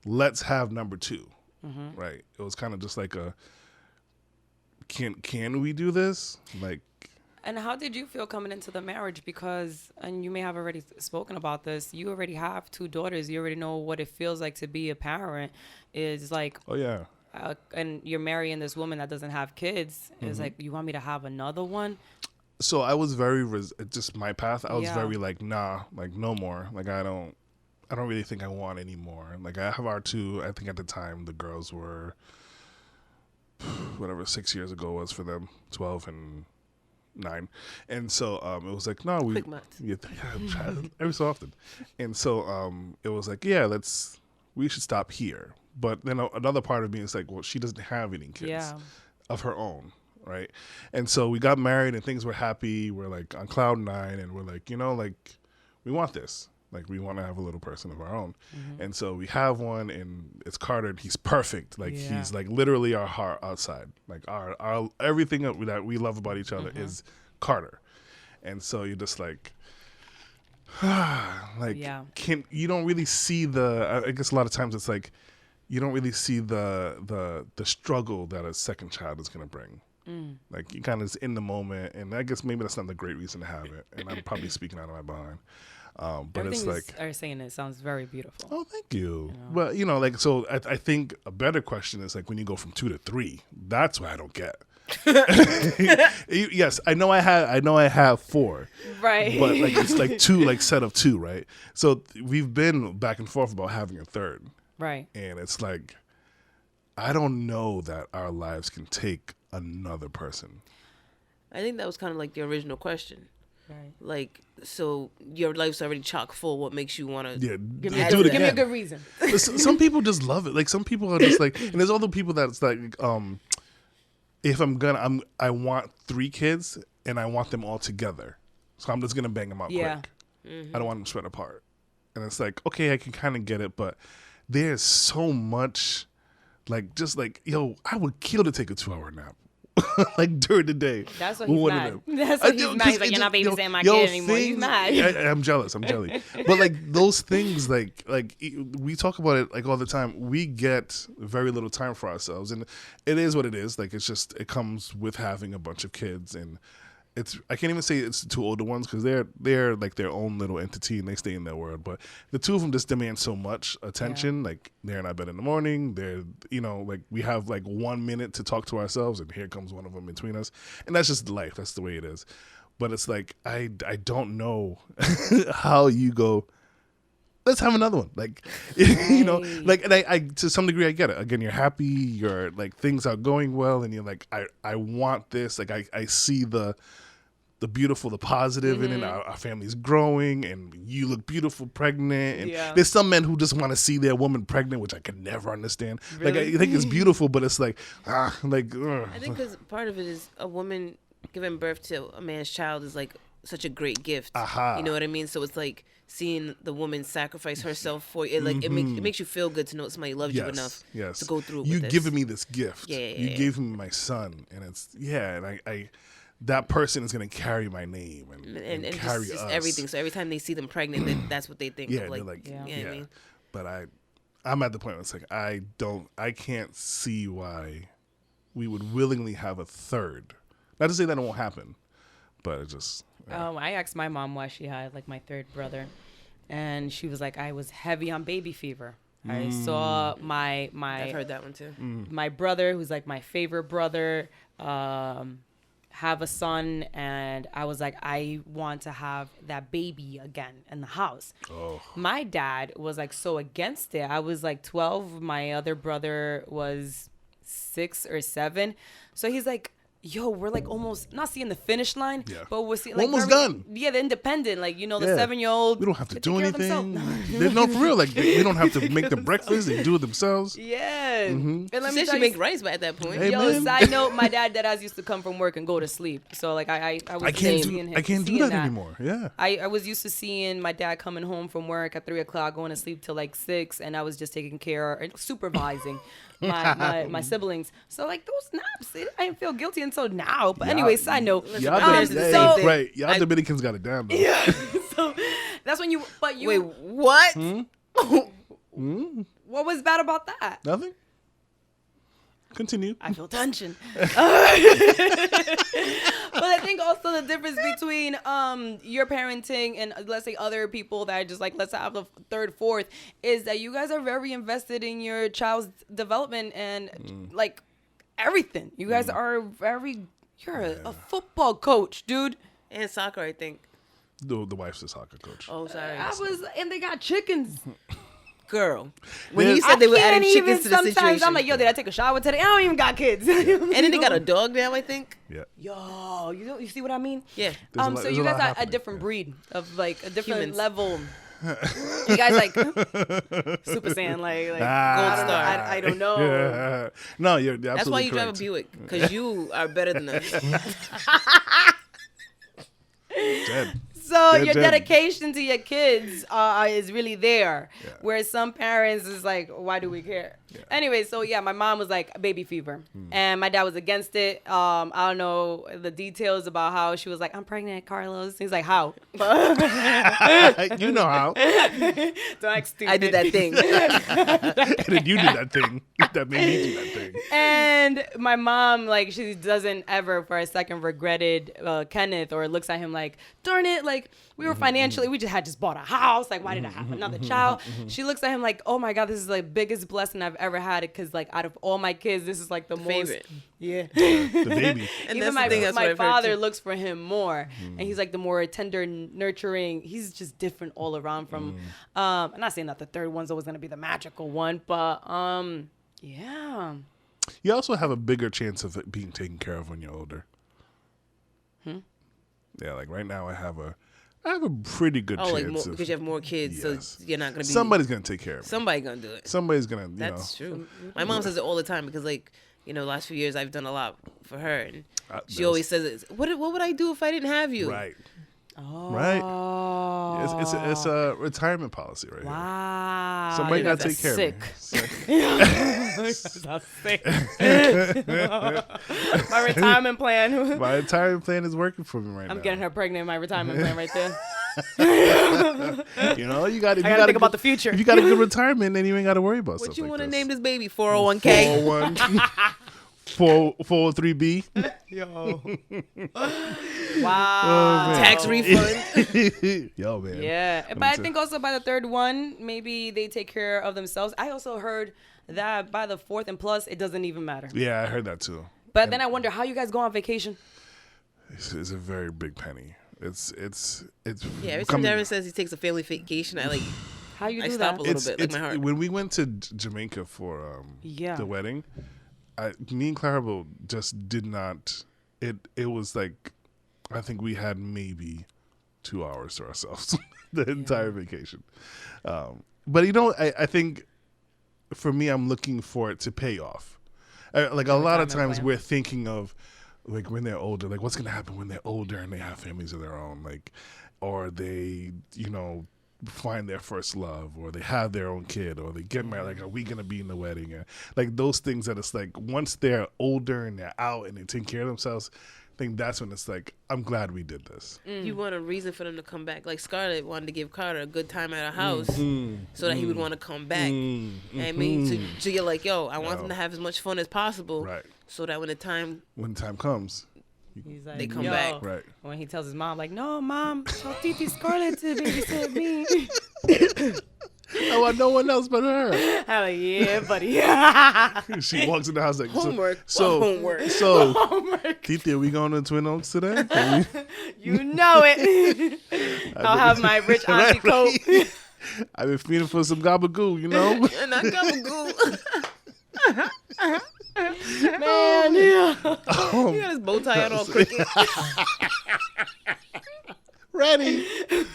let's have number 2. Mm-hmm. Right. It was kind of just like can we do this? Like, and how did you feel coming into the marriage? Because, and you may have already spoken about this, you already have 2 daughters. You already know what it feels like to be a parent. Is like, oh yeah. And you're marrying this woman that doesn't have kids. It's like, you want me to have another one? So I was very just my path. I was Yeah. very like, nah, like no more. Like I don't really think I want any more. Like I have our 2. I think at the time the girls were whatever 6 years ago was for them, 12 and 9, and so it was like, no, Quick maths. Yeah, every so often, and so it was like, yeah, we should stop here. But then another part of me is like, well, she doesn't have any kids of her own, right? And so we got married and things were happy. We're like on cloud 9, and we're like, like we want this. Like we want to have a little person of our own. Mm-hmm. And so we have one, and it's Carter. And he's perfect. Like he's like literally our heart outside. Like our everything that we love about each other is Carter. And so you're just like, like you don't really see I guess a lot of times it's like you don't really see the struggle that a second child is going to bring. Like you kind of is in the moment, and I guess maybe that's not the great reason to have it. And I'm probably speaking out of my behind. But everything it's like, are saying it sounds very beautiful. Oh, thank you. Well, like, so I think a better question is like when you go from 2 to 3, that's what I don't get. Yes, I know I have 4, right? But like it's like 2, like set of 2, right? So we've been back and forth about having a third, right? And it's like I don't know that our lives can take another person. I think that was kind of like the original question. Right. Like, so your life's already chock full. What makes you want to? Yeah, Give me do it give me a again. good reason. Some people just love it. Like some people are just like, and there's other people that's like, if I want 3 kids and I want them all together, so I'm just gonna bang them out quick. Mm-hmm. I don't want them spread apart. And it's like, okay, I can kind of get it, but there's so much, like, just like, yo, I would kill to take a 2-hour nap. Like during the day. That's what he's mad. That's what he's mad. He's like, you're not babysitting my kid anymore. He's mad. I'm jealous. I'm jelly. But like those things, like we talk about it like all the time. We get very little time for ourselves, and it is what it is. Like it comes with having a bunch of kids, and I can't even say it's the 2 older ones because they're like their own little entity and they stay in their world. But the 2 of them just demand so much attention. Yeah. Like they're in our bed in the morning. They're like we have like 1 minute to talk to ourselves, and here comes one of them between us. And that's just life. That's the way it is. But it's like I don't know how you go, let's have another one. Like, like, and I to some degree I get it. Again, you're happy. You're like things are going well, and you're like I want this. Like I see the beautiful, the positive in it. Our family's growing, and you look beautiful, pregnant. And there's some men who just want to see their woman pregnant, which I could never understand. Really? Like I think it's beautiful, but it's like, I think because part of it is a woman giving birth to a man's child is like such a great gift. You know what I mean? So it's like seeing the woman sacrifice herself for you. Like it makes you feel good to know somebody loves you enough to go through. You with giving me this gift. Yeah. You gave me my son, and it's and I that person is going to carry my name and carry just us. Everything. So every time they see them pregnant, that's what they think. Yeah, of. Like, they're like, you know what I mean? But I'm at the point where it's like I can't see why we would willingly have a third. Not to say that it won't happen, but it just. I asked my mom why she had like my third brother, and she was like, I was heavy on baby fever. I saw my I've heard that one too. my brother, who's like my favorite brother, have a son, and I was like, I want to have that baby again in the house. Oh. My dad was like so against it. I was like 12. My other brother was 6 or 7. So he's like, yo, we're like almost not seeing the finish line, but we're seeing like almost done. Yeah, the independent, like, you know, the Yeah. 7-year-old. We don't have to do take care of anything. themselves. No, for real. Like we don't have to make the breakfast. They do it themselves. Yeah. And let She me said tell she you, make rice, but at that point, Hey, yo, man. side note, my dad used to come from work and go to sleep. So like I was I can't seeing do. him, I can't do seeing that anymore. Yeah. I was used to seeing my dad coming home from work at 3 o'clock, going to sleep till like 6, and I was just taking care and supervising my siblings. So like those naps, I didn't feel guilty until now. But anyway, side note. Y'all, parents Dominican- do the same thing. right? Y'all Dominicans got it down though. Yeah. So that's when you. But you. wait, what? What was bad about that? Nothing. Continue. I feel tension. But I think also the difference between your parenting and let's say other people that are just like, let's have a third, fourth, is that you guys are very invested in your child's development and like everything. You guys are you're a football coach, dude. And soccer, I think. The wife's a soccer coach. Oh, sorry. And they got chickens. Girl. When There's- you said they were I adding can't even chickens to the sometimes situation. I'm like, yo, did I take a shower today? I don't even got kids. and then they got a dog now, I think. Yeah. Yo, you see what I mean? Yeah. There's a lot- So there's you a lot guys are a happening, different yeah. breed of like a different Humans. level. You guys like Super Saiyan, like Gold I don't know. star. I don't know. Yeah. No, you're absolutely That's why you drive a correct. Buick, because you are better than us. Dead. So Dead, your dead. dedication to your kids is really there. Yeah. Whereas some parents is like, why do we care? Anyway, so yeah, my mom was like baby fever, and my dad was against it. I don't know the details about how she was like, I'm pregnant, Carlos. He's like, how? You know how. Don't act stupid. I did that thing. And then you did that thing. That made me do that thing. And my mom, like, she doesn't ever for a second regretted Kenneth or looks at him like, darn it, like, we were financially, we just bought a house. Like, why did I have another child? She looks at him like, oh my God, this is like biggest blessing I've ever had. Because like out of all my kids, this is like the most. Favorite. Yeah. The baby. And Even that's the thing, that's what my I've heard father too. looks for him more, and he's like the more tender, nurturing. He's just different all around from. I'm not saying that the third one's always gonna be the magical one, but yeah. You also have a bigger chance of it being taken care of when you're older. Yeah, like right now I have a pretty good Oh, chance like more, of, because you have more kids, Yes. so you're not gonna be. somebody's gonna take care of me. Somebody gonna do it. Somebody's gonna, you That's know. true. My mom says it all the time because, like, you know, the last few years I've done a lot for her, and she that's- always says, "What would I do if I didn't have you?" Right. Oh. Right. It's a retirement policy right Wow. here. Somebody You gotta guys take care are of me. sick. My retirement plan. My retirement plan is working for me right now. I'm getting her pregnant in my retirement plan right there. You know, you got. I gotta think about the future. If you got a good retirement, then you ain't got to worry about What stuff you like want to this. name this baby? 401k. 401, 403B. Yo. Wow. Tax refund. Yo, man. Yeah, but I think also by the third one, maybe they take care of themselves. I also heard that by the fourth and plus, it doesn't even matter. Yeah, I heard that too. But then I wonder how you guys go on vacation. It's a very big penny. It's Yeah, every time coming- Darren says he takes a family vacation, I like. How you I do stop that? a little bit, like my heart. When we went to Jamaica for Yeah. the wedding, me and Clarabelle just did not. It was like, I think we had maybe 2 hours to ourselves the entire vacation. But you know, I think for me, I'm looking for it to pay off. Like a lot of retirement times, plan. we're thinking of like when they're older, like what's gonna happen when they're older and they have families of their own, like, or they, you know, find their first love, or they have their own kid, or they get married. Like, are we gonna be in the wedding? Like those things that it's like once they're older and they're out and they take care of themselves, I think that's when it's like, I'm glad we did this. You want a reason for them to come back. Like Scarlet wanted to give Carter a good time at her house so that he would want to come back. I mean, so you're like, yo, I want them to have as much fun as possible, Right. so that when the time When the time comes, He's like, They come yo. back. Right. When he tells his mom, like, no, mom, tell Titi Scarlet to babysit me. I want no one else but her. I'm like, yeah, buddy. She walks in the house like Homework. So Homework. So, Homework. Titi, are we going to Twin Oaks today? You know it. I'll have my rich auntie coat. I've been feeling for some gabagoo, you know? And I gabagoo. Man, yeah. He got his bow tie on all crooked. Ready.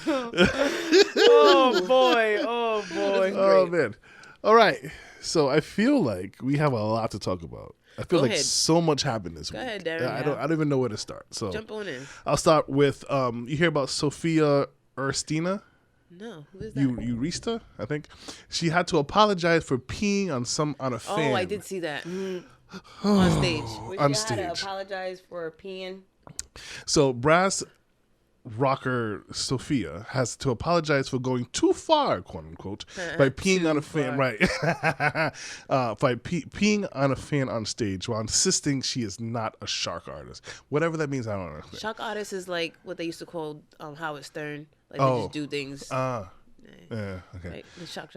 Oh, boy. Oh, boy. Oh, man. All right. So I feel like we have a lot to talk about. I feel Go like ahead. so much happened this week. ahead, Darren. I don't even know where to start. So Jump on in. I'll start with you hear about Sophia Erstina? No, who is that? Eurista, I think. She had to apologize for peeing on a fan. Oh, I did see that. On stage. On Had to stage. apologize for peeing. So brass rocker Sophia has to apologize for going too far, quote unquote, by peeing on a fan. Right. By peeing on a fan on stage while insisting she is not a shark artist. Whatever that means, I don't know. Shock artist is like what they used to call Howard Stern. Like they Oh. just do things. Yeah, okay. Right? The shock.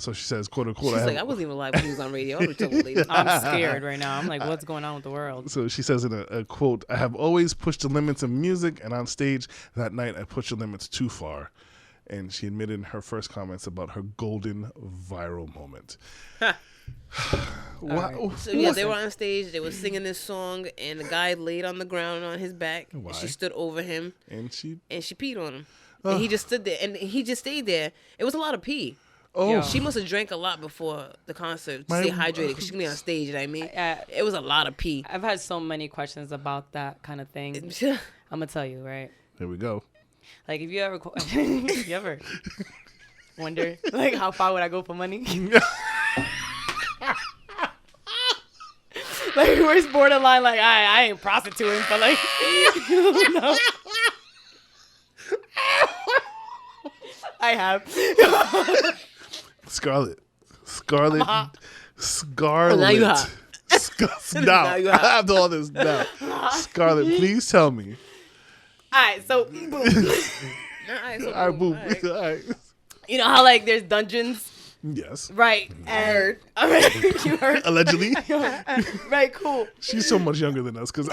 So she says, quote unquote, She's like, I wasn't even alive when he was on radio. I would have told later. I'm scared right now. I'm like, what's going on with the world? So she says in a quote, I have always pushed the limits of music, and on stage that night I pushed the limits too far. And she admitted in her first comments about her golden viral moment. Wow. So yeah, they were on stage. They were singing this song, and the guy laid on the ground on his back. Why? And she stood over him, And she, and she peed on him. And he just stood there, and he just stayed there. It was a lot of pee. oh, Yo. She must have drank a lot before the concert to My- stay hydrated, because she's gonna be on stage. You know what I mean? It was a lot of pee. I've had so many questions about that kind of thing. I'm gonna tell you, right? here we go. Like, if you ever, you ever wonder, like, how far would I go for money? Like, where's borderline? Like, I ain't prostituting, but like, you know. I have. Scarlet. Scarlet. now you have. Now, Now you I have. have all this now. Scarlet, please tell me. All right, so boom. All right, so All right, boom. all right. All right. You know how like there's dungeons, Yes. right? And all right, you heard. Allegedly. Right, cool. She's so much younger than us because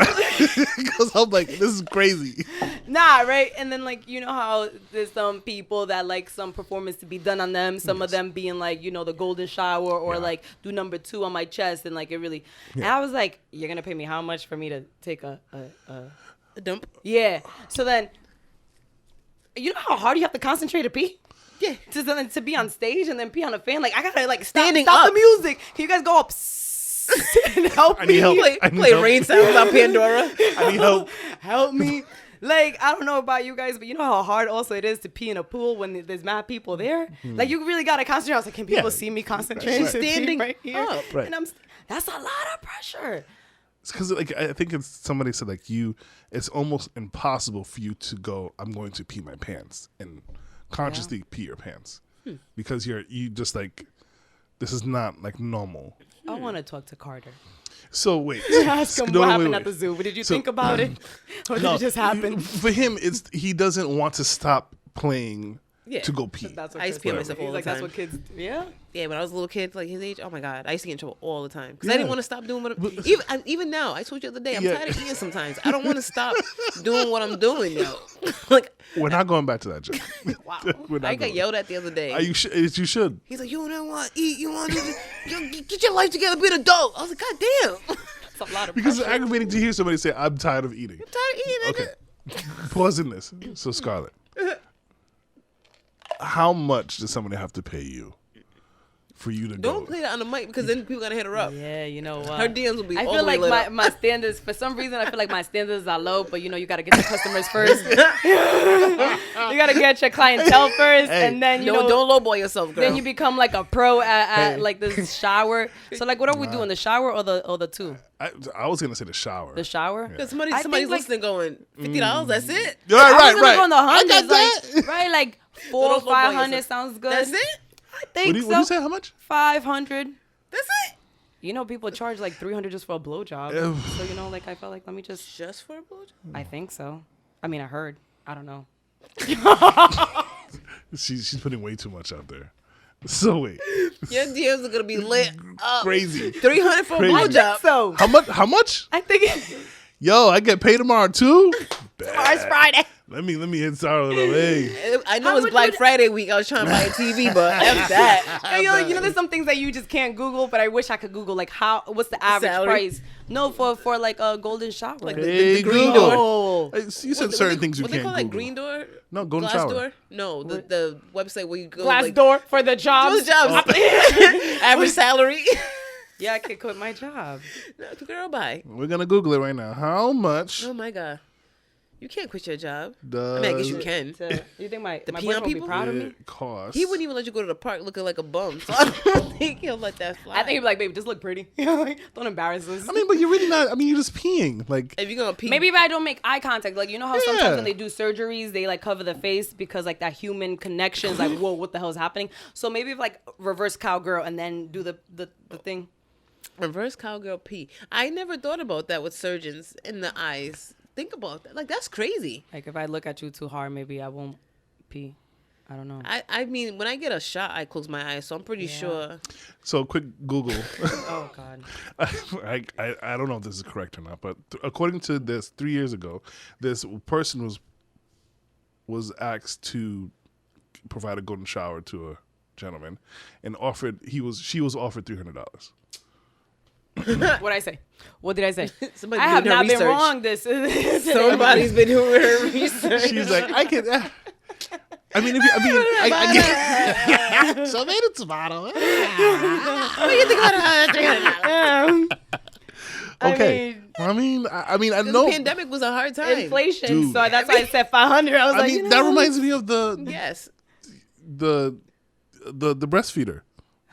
I'm like, this is crazy. Nah, right? And then, like, you know how there's some people that like some performance to be done on them. Some of them being like, you know, the golden shower or Yeah. like do number 2 on my chest. And like, it really, and I was like, you're going to pay me how much for me to take a A dump. yeah. So then, you know how hard you have to concentrate to pee? Yeah. To be on stage and then pee on a fan? Like, I got to like Standing stop up. the music. Can you guys go up and help I me? need help. I need Play help. rain sounds on Pandora. I need help. Help me. Like, I don't know about you guys, but you know how hard also it is to pee in a pool when there's mad people there? Like, you really got to concentrate. I was like, can people Yeah. see me concentrating? Right. to pee Standing right here? up. Right. And that's a lot of pressure. It's because like I think it's somebody said like it's almost impossible for you to go, I'm going to pee my pants and consciously pee your pants because you just like, this is not like normal. I want to talk to Carter. So wait, Ask him No, what wait, happened wait. at the zoo. But did you So- think about it? Or did it just happen? For him, he doesn't want to stop playing Yeah. to go pee. That's what I used to Chris pee said. myself He's all the like, that's time. what kids do. Yeah? Yeah, when I was a little kid, like his age, oh my God, I used to get in trouble all the time because I Yeah. didn't want to stop doing what even now. I told you the other day, I'm Yeah. tired of eating sometimes. I don't want to stop doing what I'm doing now. Like We're not going back to that joke. Wow. We're not I got going. yelled at the other day. You should. He's like, you don't want to eat. You want to get your life together, be an adult. I was like, God damn, That's a lot of Because it's pressure. aggravating to hear somebody say, I'm tired of eating. tired of eating. Okay. Pause in this. So, Scarlett, how much does somebody have to pay you for you to Don't go? play that on the mic because then people gotta hit her up. Yeah, you know what? Her DMs will be I all feel the way like lit up. my standards, for some reason, I feel like my standards are low, but you know, you got to get the customers first. You got to get your clientele first, Hey. and then, you know, Don't lowball yourself, girl. then you become like a pro at Hey. like this shower. So, like, what are we doing? The shower or the two? I was going to say the shower. The shower? Because I somebody's think, like- listening going, $50, that's it? Right, I right, was right. going the I got hundreds, that. like, right? Like don't lowball 400-500 yourself. sounds good. That's it? I think What do you say? How much? 500. That's it? You know, people charge like $300 just for a blowjob. So, you know, like, I felt like, let me Just for a blowjob? I think so. I mean, I heard. I don't know. She's putting way too much out there. So wait. Your DMs are gonna be lit up. Crazy. 300 for a Crazy. blowjob. So, How much? I think Yo, I get paid tomorrow too? tomorrow's Friday. Let me hit Scarlet up. Hey. I know it's Black Friday week. I was trying to buy a TV, but F that. Hey, you know, there's some things that you just can't Google, but I wish I could Google, like, what's the average Salary? price? No, for like a golden shower. Like Hey, the green Google. door. Hey, you said certain things you what can't they call that, Google. green door? No, golden Glass shower. door? No, the website where you go. Glass like, door for the jobs. Jobs. Average salary. Yeah, I could quit my job. No, girl, bye. We're gonna Google it right now. How much Oh my god, you can't quit your job. does I mean, I guess you can. You think my peon boyfriend would be people? proud of me? it cost? He wouldn't even let you go to the park looking like a bum. So I don't think he'll let that fly. I think he'd be like, babe, just look pretty. Like, don't embarrass us. I mean, but you're really not. I mean, you're just peeing. Like, if you're gonna pee, Maybe if I don't make eye contact, like, you know how Yeah. sometimes when they do surgeries, they like cover the face because like that human connection is like, whoa, what the hell is happening? So maybe if like reverse cowgirl and then do the thing. reverse cowgirl pee. I never thought about that with surgeons in the eyes. Think about that. Like that's crazy. Like if I look at you too hard, maybe I won't pee. I don't know. I mean, when I get a shot, I close my eyes, so I'm pretty Yeah. sure. so quick Google. Oh God. I don't know if this is correct or not, but according to this, 3 years ago, this person was asked to provide a golden shower to a gentleman, and she was offered $300. What'd I say? What did I say? Somebody I have doing her not been research. wrong. This Somebody's been doing her research. She's like, I can. I mean, I get. So made a tomato. What do you think about Okay. I mean, I know. The pandemic was a hard time. inflation. Dude. So that's why I said 500. I was I like, mean, you know that what? reminds me of the breastfeeder.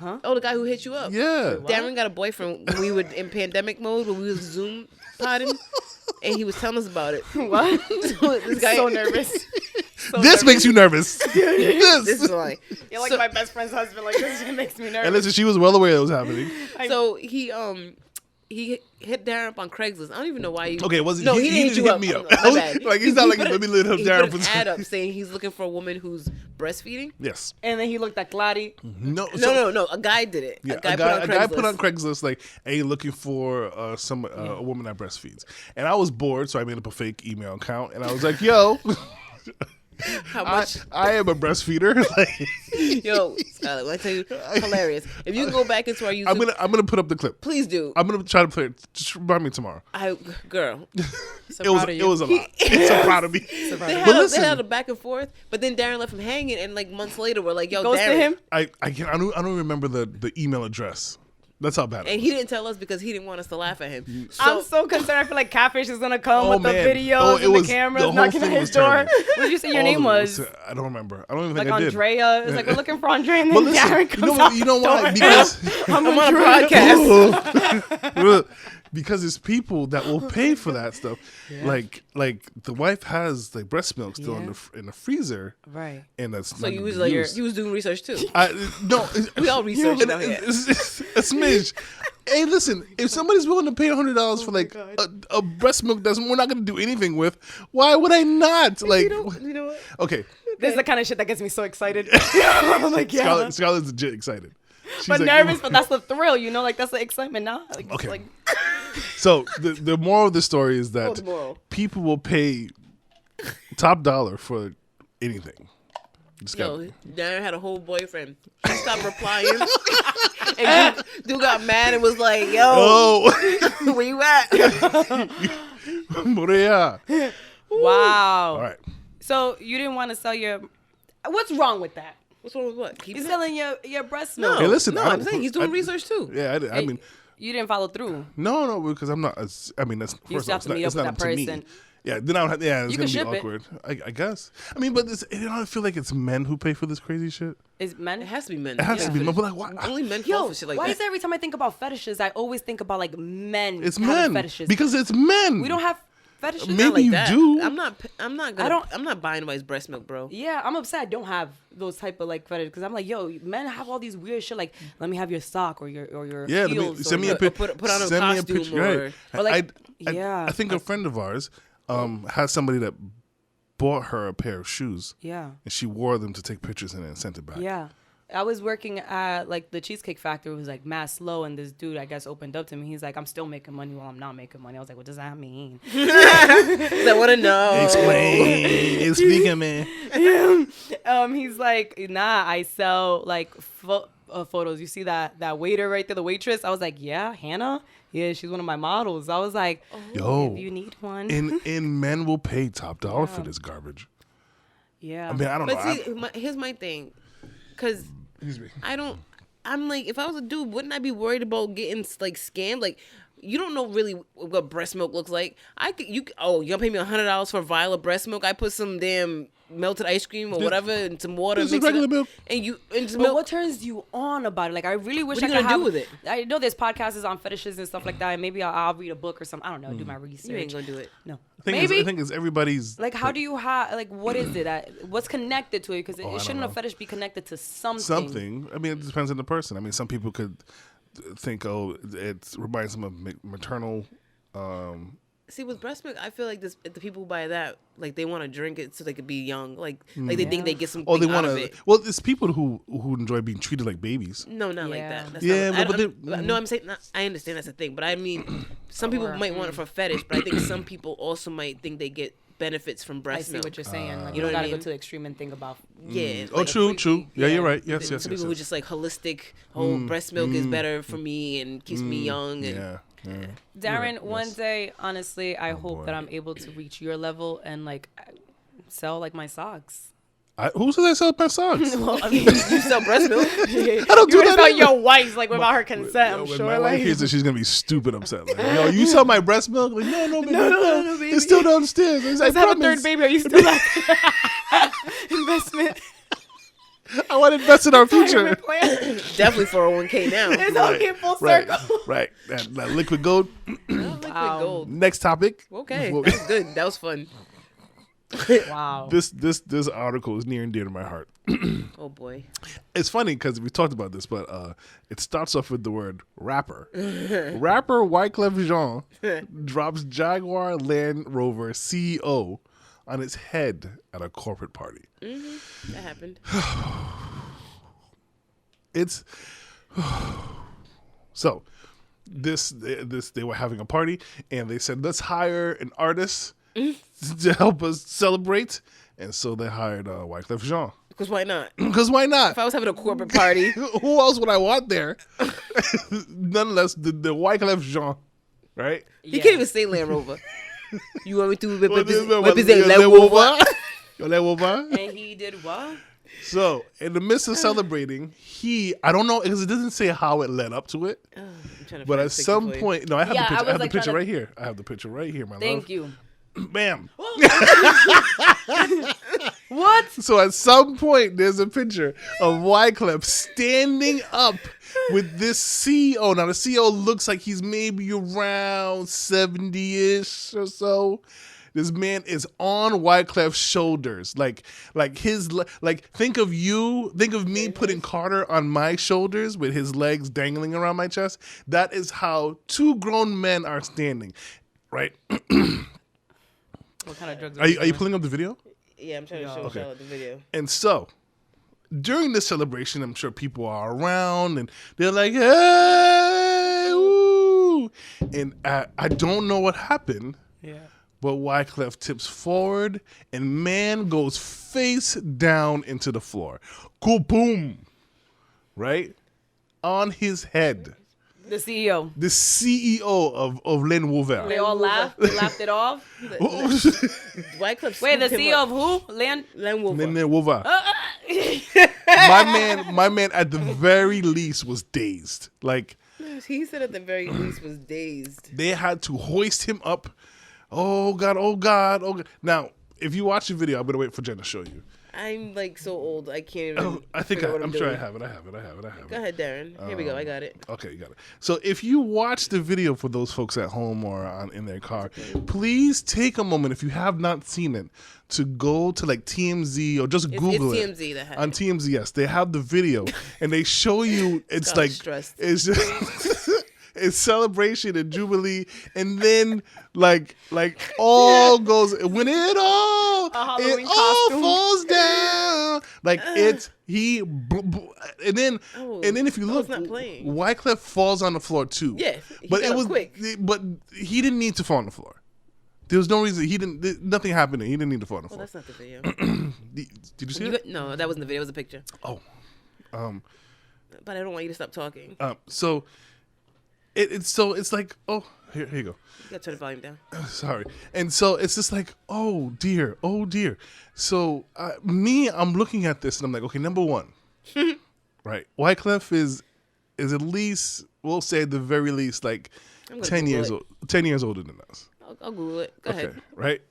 Oh, the guy who hit you up. Yeah. Darren got a boyfriend when we were in pandemic mode, when we was Zoom potting, and he was telling us about it. What? This guy, So nervous. This makes you nervous. This is like. You're like So- my best friend's husband. Like this shit makes me nervous. And listen, she was well aware it was happening. So he hit Darren up on Craigslist. I don't even know why you. Okay, was it? No, he he didn't you hit me up. My bad. Like he's not like, let me let him he Darren put for an ad up saying he's looking for a woman who's breastfeeding. Yes. And then he looked at Glady. No. No. A guy did it. Yeah, a guy put on Craigslist like, "Hey, looking for a woman that breastfeeds," and I was bored, so I made up a fake email account, and I was like, "Yo, How much? I am a breastfeeder." Like, Yo, Scarlet, when I tell you, hilarious. If you can go back into our YouTube, I'm gonna put up the clip. please do. I'm gonna try to play it. Just remind me tomorrow. Girl, So It was proud of you. a lot. So proud of me. So proud they of you. had, listen. they had a back and forth, but then Darren left him hanging, and like months later, we're like, "Yo, Goes Darren," to him. I don't remember the email address. That's how bad it and was. he didn't tell us because he didn't want us to laugh at him. I'm so concerned. I feel like Catfish is gonna come Oh, with the man. videos Oh, it and was- the cameras the whole knocking thing at was his door. terrible. What did you say your All name of it was? I don't remember. I don't even Like think I did. Andrea. It's like we're looking for Andrea, and then But listen, Darren comes you know why? Because I'm on a podcast. because it's people that will pay for that stuff. Like the wife has like breast milk still in the freezer, right. and that's So not you gonna was be like, used. you was doing research too. No, We all research out here. it's a smidge. Hey, listen, if somebody's willing to pay $100 for like a breast milk that we're not going to do anything with, why would I not? Like, You know what? okay, This is the kind of shit that gets me so excited. I'm like, yeah. Scarlett's legit excited. She's But like, nervous, but that's the thrill, you know? Like, that's the excitement now. Like, Okay. Like, So the moral of the story is that the moral? people will pay top dollar for anything. Just Yo, got- Darren had a whole boyfriend. He stopped replying. And dude got mad and was like, yo, Oh, where you at? Morea. wow. All right. So you didn't want to sell your. What's wrong with that? What's wrong with what? Keep You're it? selling your breast No, milk. Hey, listen, no, I I'm don't- saying he's doing I- research too. Yeah, I mean, You didn't follow through. no, because I'm not. I mean, that's You first still off, have to meet it's up not with up that to me. person. Yeah, then it's You gonna can be ship it. awkward. I guess. I mean, but I feel like it's men who pay for this crazy shit. Is men? It has to be men. It has Yeah. to be men, but like, why? Only men fall Yo, for shit like why that. is every time I think about fetishes, I always think about like men It's having men fetishes? because it's men. we don't have. fetishes. Maybe Not like you that. do. I'm not buying anybody's breast milk, bro. Yeah, I'm upset I don't have those type of like fetishes because I'm like, yo, men have all these weird shit. Like, let me have your sock or your Yeah, heels. send me a or picture. put on a Send me a costume picture. or- Right. or like- I yeah, think a friend of ours has somebody that bought her a pair of shoes, yeah, and she wore them to take pictures and then sent it back. yeah. I was working at like the Cheesecake Factory. It was like mad slow, and this dude I guess opened up to me. He's like, I'm still making money while I'm not making money. I was like, what does that mean? I want to know. Explain. Speaking, man. He's like, nah, I sell like photos. You see that waiter right there, the waitress? I was like, yeah, Hannah. Yeah, she's one of my models. I was like, Yo, if you need one. and men will pay top dollar for this garbage. Yeah. I mean, I don't know. But see, here's my thing, because Excuse me. I'm like, if I was a dude, wouldn't I be worried about getting like scammed? Like, you don't know really what breast milk looks like. You're gonna pay me $100 for a vial of breast milk? I put some damn melted ice cream or whatever and some water. This is mix it regular up, milk. and just But milk. what turns you on about it? Like, I really wish What are I you could gonna have. do with it? I know there's podcasts on fetishes and stuff like that. And maybe I'll read a book or something. I don't know. Do my research. You ain't gonna do it. No. I Maybe. think it's everybody's. Like, how do you have? Like, what is it? What's connected to it? Because I it don't shouldn't know. a fetish be connected to something. Something. I mean, it depends on the person. I mean, some people could think, oh, it reminds them of maternal. See, with breast milk, I feel like the people who buy that, like, they want to drink it so they could be young. Like they think they get something Oh, they out want of to. it. Well, it's people who enjoy being treated like babies. No, not like Yeah. that. That's Yeah, not, but I'm saying, I understand that's a thing, but I mean, some people might want it for fetish, but I think some people also might think they get benefits from I breast see milk. what you're saying. Like, You you know don't what I gotta go mean? to the extreme and think about. Yeah. Oh, like, true. Yeah, you're right. Yes, Some people who just like holistic, breast milk is better for me and keeps me young. And Yeah. Darren, one day, honestly, I hope boy. that I'm able to reach your level and like sell like my socks. Who says I sell my socks? Well, I mean, you sell breast milk? I don't do you that. sell either. your wife's like without her consent. I'm When sure. my Like, wife hears it, she's gonna be stupid upset. Like, yo, you sell my breast milk? Like, no, baby, no, baby. it's still downstairs. It's, let's I have a promise. third baby. Are you still like investment? I want to invest in our future. Retirement plan? Definitely 401k now. It's all came full Right, circle. right. That liquid gold. Liquid gold. Next topic. Okay, Before- that was good. That was fun. Wow. This article is near and dear to my heart. Oh boy. It's funny because we talked about this, but it starts off with the word rapper. Rapper Wyclef Jean drops Jaguar Land Rover CEO on his head at a corporate party. That happened. It's so this they were having a party and they said let's hire an artist to help us celebrate, and so they hired Wyclef Jean. Because why not? Because why not? If I was having a corporate party, Who else would I want there? Nonetheless, the Wyclef Jean, right? he can't even say Land Rover. You want me to represent Yo, Land Rover? Yo, Land Rover. And he did what? So, in the midst of celebrating, I don't know, because it doesn't say how it led up to it, Oh, I'm trying to but find at a picture some for you. point, no, I have Yeah, the I picture. was, I have the like, picture trying to- right here. I have the picture right here, my Thank love. you. Bam. What? So at some point, there's a picture of Wyclef standing up with this CEO. Now, the CEO looks like he's maybe around 70-ish or so. This man is on Wyclef's shoulders. Like think of me putting Carter on my shoulders with his legs dangling around my chest. That is how two grown men are standing, right? What kind of drugs Are you pulling up the video? Yeah, I'm trying to show Charlotte the video. And so, during this celebration, I'm sure people are around and they're like, hey, woo. And I don't know what happened, Yeah. but Wyclef tips forward and man goes face down into the floor. Kaboom! Right? On his head. The CEO. The CEO of Land Wover. They all laughed. They laughed it off. Wyclef Wait, the scooped him CEO up. of who? Land Land Wover. Wolver. My man at the very least was dazed. Like, He said at the very least was dazed. they had to hoist him up. Oh God. Now, if you watch the video, I'm gonna wait for Jen to show you. I'm like so old. I can't even. Oh, I think figure out what I'm doing. sure I have it. I have it. Go ahead, Darren. Here we go. I got it. Okay, you got it. So if you watch the video for those folks at home or in their car, please take a moment, if you have not seen it, to go to like TMZ or just Google it. It's TMZ that had On it. TMZ, yes. They have the video and they show you, it's Scott's like, stressed. it's just... It's celebration and jubilee, and then like all goes when it all Halloween all costume. falls down. Like it's and then if you look, not playing. Wyclef falls on the floor too. Yeah, he but got it up was quick. but he didn't need to fall on the floor. There was no reason nothing happened. He didn't need to fall on the Well, floor. that's not the video. Did you see it? No, that wasn't the video. It was a picture. Oh, But I don't want you to stop talking. so. It's like, oh, here you go. You gotta turn the volume down. Sorry. And so it's just like, oh dear. So I'm looking at this and I'm like, okay, number one, right? Wyclef is at least, we'll say at the very least, like I'm gonna 10 Google years it. old, 10 years older than us. I'll Google it. Go ahead. Right?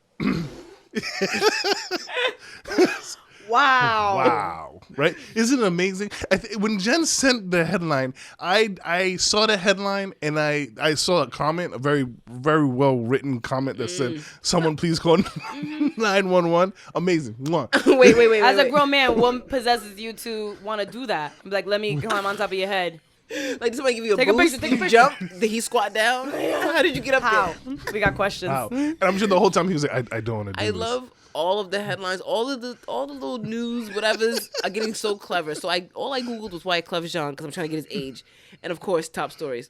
Wow. Wow. Right? Isn't it amazing? When Jen sent the headline, I saw the headline and I saw a comment, a very, very well written comment that said, someone please call 911. Amazing. Mwah. Wait. As a grown man, what possesses you to want to do that? Be like, let me climb on top of your head. Like, did somebody give you a Take a boost? picture, take a You picture. jump? Did he squat down? How did you get up How? there? We got questions. Wow. And I'm sure the whole time he was like, I don't want to do I this. love all of the headlines, all the little news, whatever's are getting so clever. So all I googled was Wyclef Jean because I'm trying to get his age, and of course top stories.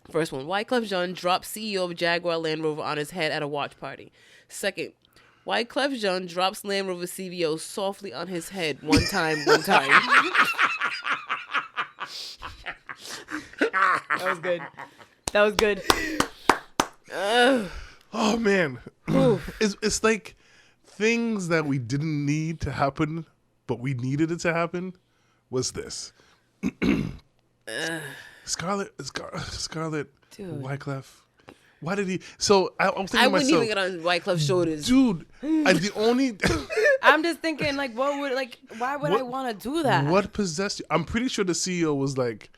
First one: Wyclef Jean drops CEO of Jaguar Land Rover on his head at a watch party. Second: Wyclef Jean drops Land Rover CVO softly on his head one time. That was good. Oh man. It's like things that we didn't need to happen, but we needed it to happen, was this. Scarlet, Dude. Wyclef. Why did he? So I was thinking I to wouldn't myself, even get on Wyclef's shoulders. dude. The only I'm just thinking, like, why would I want to do that? what possessed you? I'm pretty sure the CEO was like,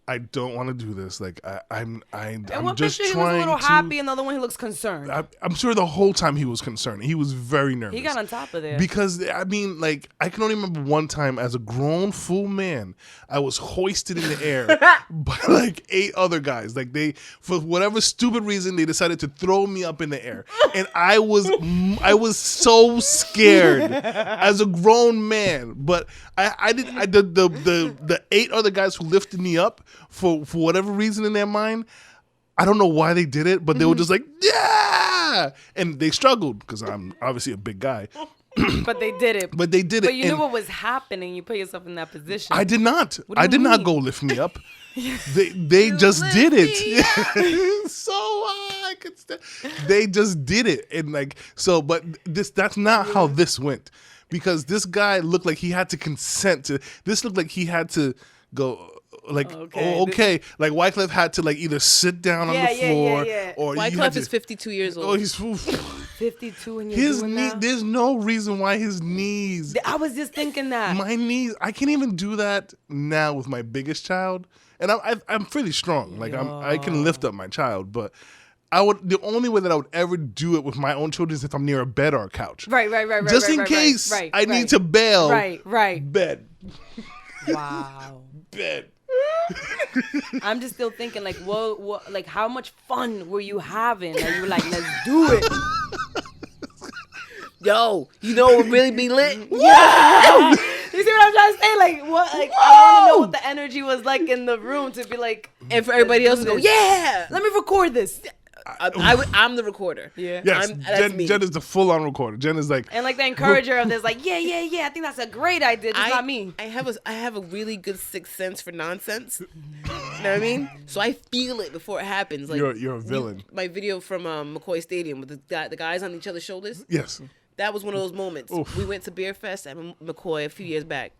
I don't want to do this. Like I'm And one just picture he was a trying little to. happy, and the other one he looks concerned. I'm sure the whole time he was concerned. He was very nervous. He got on top of there. Because, I mean, like, I can only remember one time as a grown, full man, I was hoisted in the air by, like, 8 other guys. Like, for whatever stupid reason, they decided to throw me up in the air. And I was so scared as a grown man. But the 8 other guys who lifted me up, for whatever reason in their mind, I don't know why they did it, but they were just like, yeah! And they struggled, because I'm obviously a big guy. But they did it. But they did it. But you knew and what was happening. You put yourself in that position. I did not. What do I you did not mean? go lift me up. They just did it. So I could they just did it. And like, so, but that's not how this went. Because this guy looked like he had to consent to, this looked like he had to go, like, okay. Like Wyclef had to like either sit down on the floor or Wyclef is 52 years old. Oh, he's 52 and you're his doing knee. that? There's no reason why his knees. I was just thinking that. My knees. I can't even do that now with my biggest child, and I'm pretty strong. Like I can lift up my child, but the only way that I would ever do it with my own children is if I'm near a bed or a couch. Right. Just in case I need to bail. Right. Bed. Wow. Bed. I'm just still thinking, like, what, like, how much fun were you having? That you were like, let's do it. Yo, you know what would really be lit? Yeah. You see what I'm trying to say? Like, what? Like, I want to know what the energy was like in the room to be like, And for everybody else to go, yeah. let me record this. I'm the recorder. Yeah. Yes, that's me. Jen is the full-on recorder. Jen is like, And like the encourager of this, like, yeah. I think that's a great idea. Just not me. I have a really good sixth sense for nonsense. You know what I mean? So I feel it before it happens. Like you're a villain. My video from McCoy Stadium with the guys on each other's shoulders. Yes. That was one of those moments. Oof. We went to Beer Fest at McCoy a few years back,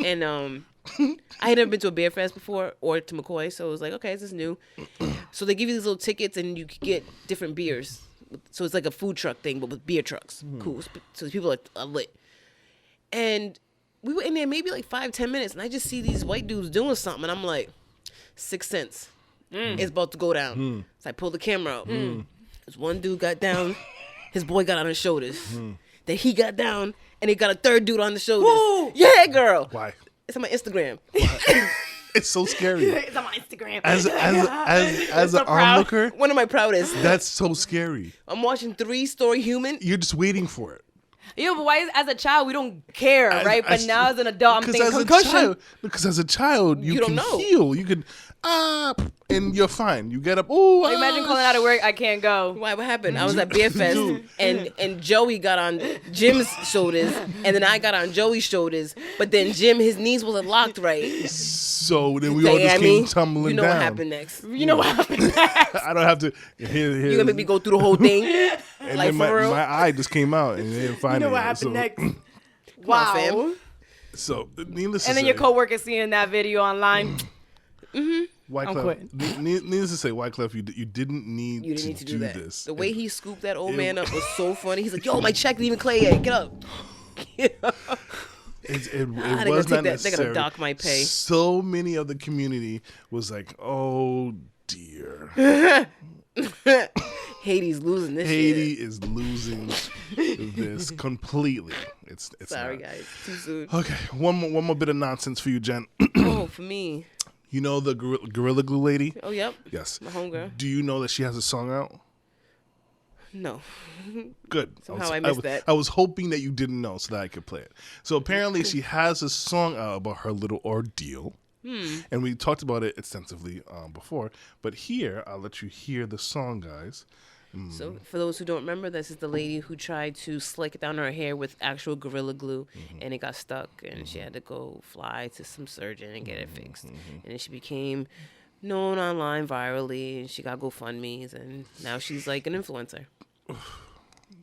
and I had never been to a Beer Fest before or to McCoy, so it was like, okay, this is new. So they give you these little tickets, and you could get different beers. So it's like a food truck thing, but with beer trucks. Cool. So people are lit. And we were in there maybe like 5-10 minutes, and I just see these white dudes doing something, and I'm like, Sixth Sense. It's about to go down. So I pulled the camera out. This one dude got down. His boy got on his shoulders. Then he got down, and he got a third dude on the shoulders. Woo! Yeah, girl. Why? It's on my Instagram. It's so scary. It's on my Instagram. As an onlooker, One of my proudest. that's so scary. I'm watching 3-story human. You're just waiting for it. Yeah, but why? As a child, we don't care, right? But now as an adult, I'm thinking as a concussion. child, because as a child, you don't can know. heal. You can and you're fine. You get up. Oh, Like, imagine calling out of work, I can't go. Why? What happened? I was at Beer Fest, Dude. and Joey got on Jim's shoulders, and then I got on Joey's shoulders. But then Jim, his knees wasn't locked right. So then we all just came tumbling you know down. what happened next. You know what happened next? I don't have to. You gonna make me go through the whole thing? And like, then for real? my eye just came out and they didn't find You know it. what yet. happened So- next? on, Wow. fam. So needless to And then say, your coworker seeing that video online. Wyclef, I'm quitting. Needless to say, Wyclef, you didn't need You didn't need to do that. this. The way he scooped that old man up was so funny. He's like, "Yo, my check didn't even clear yet. Get up." It they're was gonna not take that- they're necessary. gonna dock my pay. So many of the community was like, "Oh dear, Haiti's losing this Haiti shit. is losing this completely." It's Sorry, not. guys. Too soon. Okay, one more bit of nonsense for you, Jen. Oh, for me. You know the Gorilla Glue lady? Oh, yep. Yes. My homegirl. Do you know that she has a song out? No. Good. Somehow I missed that. I was hoping that you didn't know so that I could play it. So apparently she has a song out about her little ordeal. And we talked about it extensively before. But here, I'll let you hear the song, guys. So, for those who don't remember, this is the lady who tried to slick down her hair with actual Gorilla Glue, and it got stuck, and she had to go fly to some surgeon and get it fixed. And then she became known online virally, and she got GoFundMe's, and now she's like an influencer.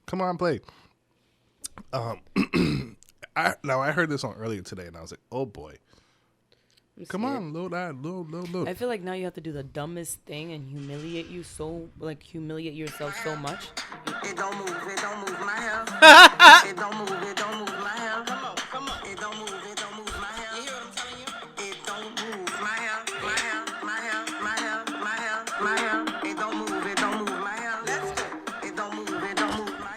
Come on, play. I heard this song earlier today, and I was like, oh, boy. Come on, load. I feel like now you have to do the dumbest thing and humiliate yourself so much. It don't move my hair. It don't move my hair. Come on. It don't move my hair. You hear what I'm telling you? It don't move my hair. My hair. It don't move my hair. Let's go. It don't move my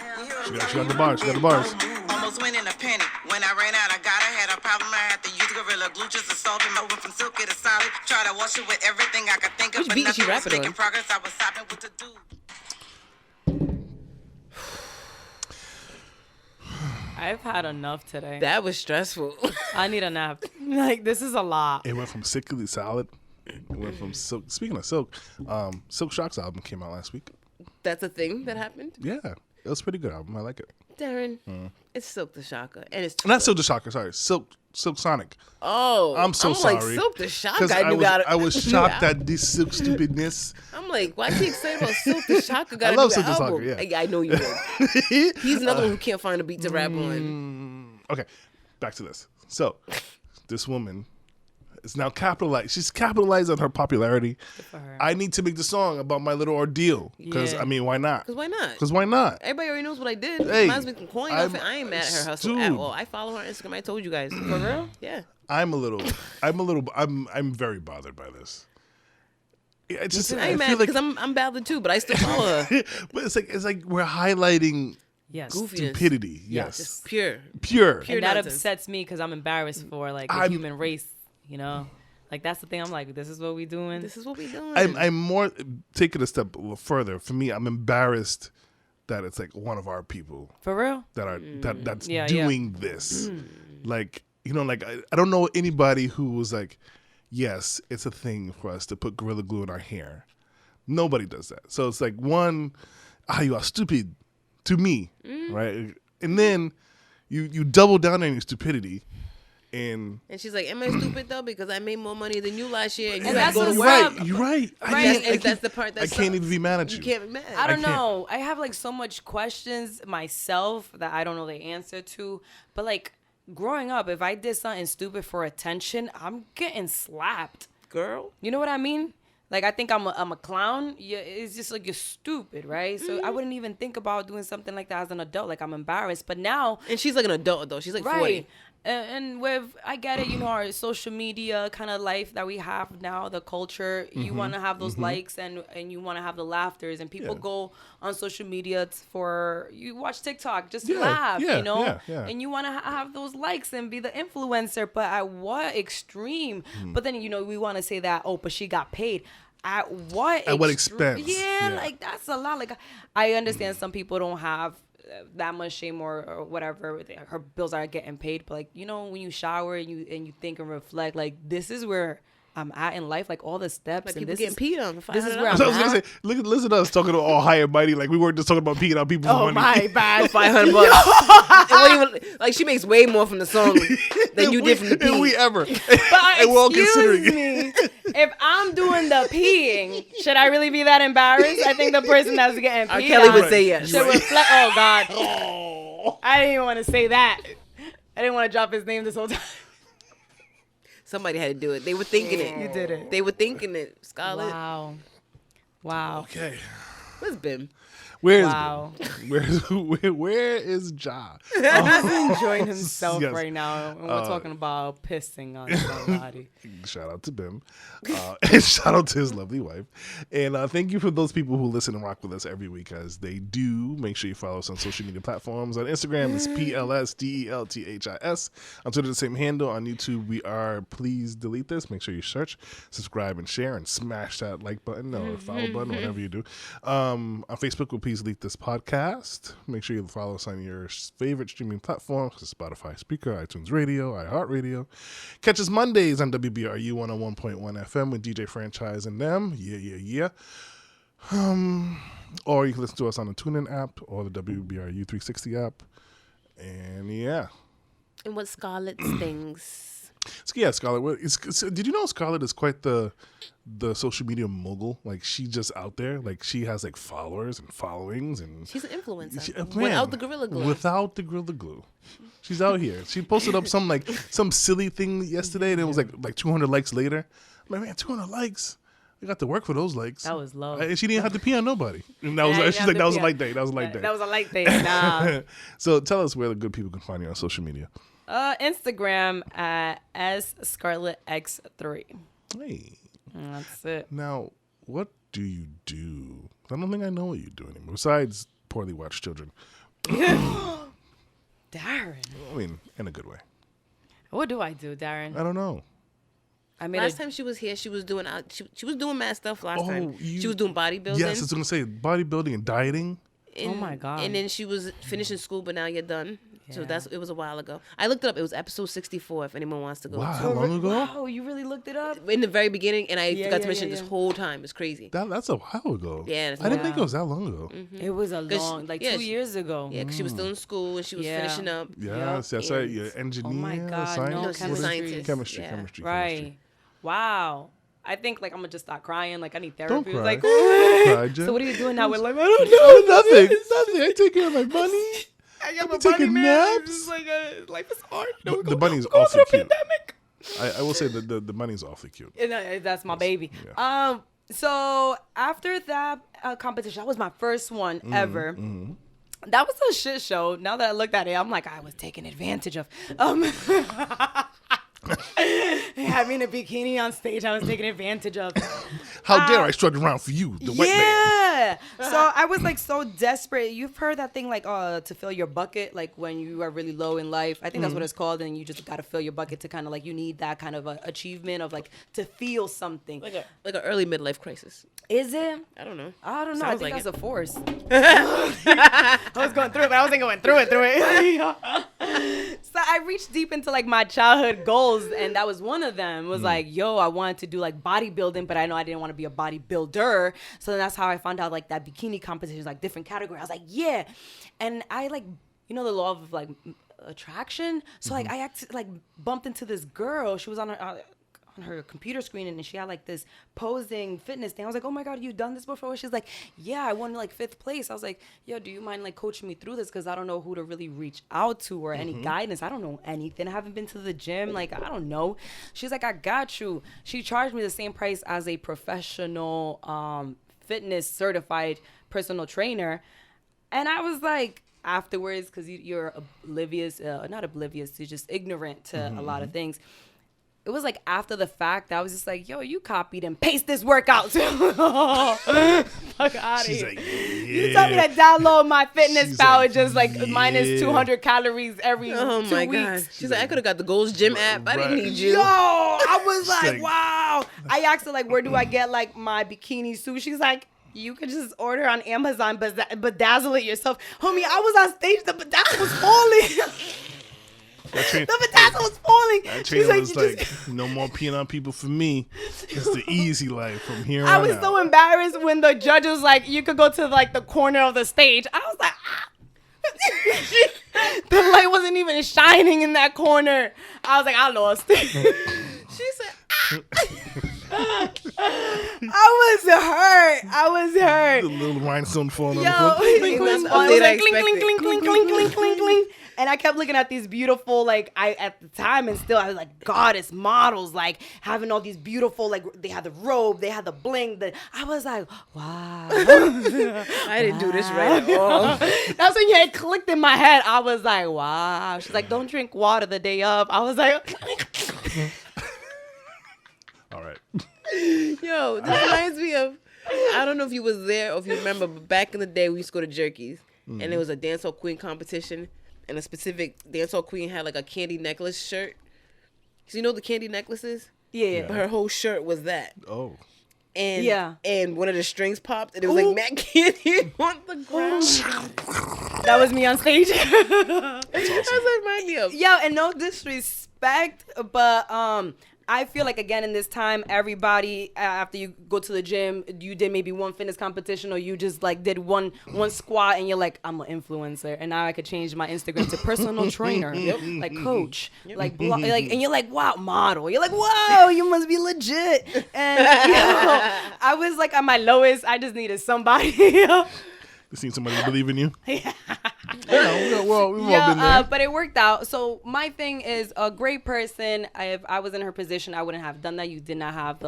hair. You hear what I'm She telling got the bars. Almost went in a panic. When I ran out, I had a problem. I had to use Gorilla Glue just to solve it. Moving from silky to solid. Try to wash it with everything I could think of, Which but beat is she nothing was rapping making on? progress. I was stopping with the dude. I've had enough today. That was stressful. I need a nap. Like, this is a lot. It went from sickly solid. It went from silk. Speaking of silk, Silk Shock's album came out last week. That's a thing that happened? Yeah, it was a pretty good album. I like it. Darren, it's Silk the Shocker. And it's Not Silk the Shocker, sorry. Silk Sonic. Oh, I'm so like, sorry. Silk the Shocker. Because I was new shocked album. at this Silk stupidness. I'm like, why is he excited about Silk the Shocker? Got I a love new Silk the album. Shocker, yeah. I know you would. He's another one who can't find a beat to rap on. Okay, back to this. So, this woman is now capitalized. She's capitalized on her popularity. for her. I need to make the song about my little ordeal. Because, Yeah. I mean, why not? Because why not? Because why not? Everybody already knows what I did. Hey, Might as well make some coin off it. I ain't mad at her hustle at dude. all. I follow her on Instagram. I told you guys. For real? Yeah. I'm very bothered by this. It's just, I ain't mad feel like, because I'm bothered too, but I still follow her. but it's like we're highlighting Yes. Goofiness. stupidity. Yes. Just pure. Pure. And that nonsense. upsets me because I'm embarrassed for, like, the I'm- human race, you know? Like, that's the thing. I'm like, this is what we doing? This is what we doing. I'm more take it a step further. For me, I'm embarrassed that it's like one of our people For real? that are that's Yeah, doing this. Like, you know, like I don't know anybody who was like, yes, it's a thing for us to put Gorilla Glue in our hair. Nobody does that. So it's like, one, you are stupid to me, right? And then you double down on your stupidity. And she's like, am I stupid though? Because I made more money than you last year, and you And had to that's go to what's work. up. you're right. Right. That's the part that I can't even be mad at you. You can't be mad. I don't can't. know. I have, like, so much questions myself that I don't know the answer to. But, like, growing up, if I did something stupid for attention, I'm getting slapped. Girl. You know what I mean? Like, I think I'm a clown. Yeah, it's just like, you're stupid, right? So I wouldn't even think about doing something like that as an adult. Like, I'm embarrassed. But now, And she's like an adult though. She's like 40. right. And with, I get it, our social media kind of life that we have now, the culture, you want to have those likes and you want to have the laughters, and people go on social media for, you watch TikTok just to laugh, yeah. and you want to have those likes and be the influencer, but at what extreme? But then, we want to say that, but she got paid. At what expense? Yeah, like, that's a lot. Like, I understand some people don't have that much shame or whatever, her bills are getting paid, but like, when you shower and you think and reflect, like, this is where I'm at in life, like all the steps, Like and people this getting peed on. this is where I I'm was gonna at. say, listen to us talking to all high and mighty, like we weren't just talking about peeing on people's money. My bad. $500. It wasn't even, like, she makes way more from the song than you did from the pee. And we ever. But and we're all excuse considering it. me, if I'm doing the peeing, should I really be that embarrassed? I think the person that's getting R. peed Kelly on would say yes. should reflect. Oh God, I didn't even want to say that. I didn't want to drop his name this whole time. Somebody had to do it. They were thinking it. You did it. They were thinking it. Scarlet. Wow. Okay. Where's Bim? Where is Wow. where is Ja? He's enjoying himself Yes. right now, and we're talking about pissing on somebody. Shout out to Bim. And shout out to his lovely wife. And thank you for those people who listen and rock with us every week, as they do. Make sure you follow us on social media platforms. On Instagram, it's PLSDELTHIS. On Twitter, the same handle. On YouTube, we are Please Delete This. Make sure you search, subscribe, and share, and smash that like button or follow button, whatever you do. On Facebook, we'll Please Delete This podcast. Make sure you follow us on your favorite streaming platforms: Spotify, Speaker, iTunes Radio, iHeartRadio. Catch us Mondays on WBRU 101.1 FM with DJ Franchise and them. Yeah. Or you can listen to us on the TuneIn app or the WBRU 360 app. And yeah. And what Scarlet stings. So yeah, Scarlet. Did you know Scarlet is quite the social media mogul? Like, she's just out there. Like, she has like followers and followings, and She's an influencer. man, Without the Gorilla Glue. Without the Gorilla Glue, she's out here. She posted up some silly thing yesterday, and it was like 200 likes later. I'm like, man, 200 likes. I got to work for those likes. That was low. And she didn't have to pee on nobody. And that Yeah, was she's you like, have that was to a pee light day. That was a light day. That was a light day. Nah. So tell us where the good people can find you on social media. Instagram at @ScarletX3. Hey. That's it. Now, what do you do? I don't think I know what you do anymore, besides poorly watched children. Darren. I mean, in a good way. What do I do, Darren? I don't know. I made Last time she was here, she was doing she was doing mad stuff last time. She was doing bodybuilding. Yes, I was going to say bodybuilding and dieting. Oh my God. And then she was finishing school, but now you're done. So it was a while ago. I looked it up. It was episode 64. If anyone wants to go. Wow, how long ago? Wow, you really looked it up? In the very beginning, and I forgot to mention yeah. this whole time. It's crazy. That's a while ago. Yeah, I didn't think it was that long ago. It was a long, 2 years ago. Yeah, because she was still in school and she was finishing up. Yes, that's right. You're engineer, Oh my God, science, no, No, she's a what is it? scientist. Chemistry, Yeah. chemistry. Right. Wow. I think I'm gonna just start crying. Like, I need therapy. Don't cry. Like, Cry, Jen. so what are you doing now with life? I don't know. Nothing. I take care of my money. I got I'm my taking bunny, man. naps. It's just like life is hard. The bunny's We're going awfully through a cute. pandemic. I will say that the bunny's awfully cute. And, that's my baby. Yeah. So after that competition, that was my first one ever. Mm-hmm. That was a shit show. Now that I looked at it, I'm like, I was taken advantage of. Having a bikini on stage, I was taken advantage of. How dare I strut around for you, the white man? Yeah. So I was like so desperate. You've heard that thing like to fill your bucket, like when you are really low in life. I think that's what it's called, and you just got to fill your bucket to kind of like, you need that kind of achievement of like to feel something. Like an early midlife crisis. Is it? I don't know. I don't know. Sounds I think like that's a force. I was going through it, but I wasn't going through it. So I reached deep into like my childhood goals, and that was one of them. It was like, yo, I wanted to do like bodybuilding, but I know I didn't want to be a bodybuilder. So then that's how I found out like that bikini competition is like different category. I was like, yeah. And I like, the law of like attraction. So like I bumped into this girl. She was on her on her computer screen, and she had like this posing fitness thing. I was like, oh my God, you done this before? She's like, yeah, I won like 5th place. I was like, yo, do you mind like coaching me through this? Because I don't know who to really reach out to or any guidance. I don't know anything. I haven't been to the gym. Like, I don't know. She's like, I got you. She charged me the same price as a professional fitness certified personal trainer. And I was like, afterwards, because you're oblivious, not oblivious, you're just ignorant to a lot of things. It was like after the fact, I was just like, yo, you copied and paste this workout. Fuck out of here. Like, You told me to download my fitness pal, like, just like minus 200 calories every 2 weeks. God. She's like, I could have got the Gold's Gym app. I didn't need you. Yo, I was like, like- wow. I asked her, like, where do I get like my bikini suit? She's like, you could just order on Amazon, but bedazzle it yourself. Homie, I was on stage, the bedazzle was falling. The bedazzle was falling. That She's trainer was "You like, just-" no more peeing on people for me. It's the easy life from here on I was out. so embarrassed when the judge was like, you could go to like the corner of the stage. I was like, the light wasn't even shining in that corner. I was like, I lost. She said, I was hurt. The little rhinestone falling on Yo, the floor. it was That's fun. the It was update I like clink, clink, expected. clink, clink, clink, clink, clink. And I kept looking at these beautiful, like, at the time, and still, I was like, goddess models, like, having all these beautiful, like, they had the robe, they had the bling. I was like, wow. I didn't do this right at all. That's when you had clicked in my head. I was like, wow. She's like, don't drink water the day of. I was like, All right. Yo, this reminds me of, I don't know if you was there or if you remember, but back in the day, we used to go to Jerky's, and there was a dancehall queen competition, and a specific dancehall queen had like a candy necklace shirt. So you know the candy necklaces? yeah. But her whole shirt was that. Oh. And Yeah. and one of the strings popped, and it was like Matt Candy on the ground. That was me on stage. That's what reminded me of. Yo, and no disrespect, but I feel like, again, in this time, everybody, after you go to the gym, you did maybe one fitness competition, or you just like did one squat, and you're like, I'm an influencer, and now I could change my Instagram to personal trainer, like coach, like and you're like, wow, model. You're like, wow, you must be legit. And I was like at my lowest. I just needed somebody. You seen somebody believe in you? Yeah. We've all been there. But it worked out. So my thing is, a great person. If I was in her position, I wouldn't have done that. You did not have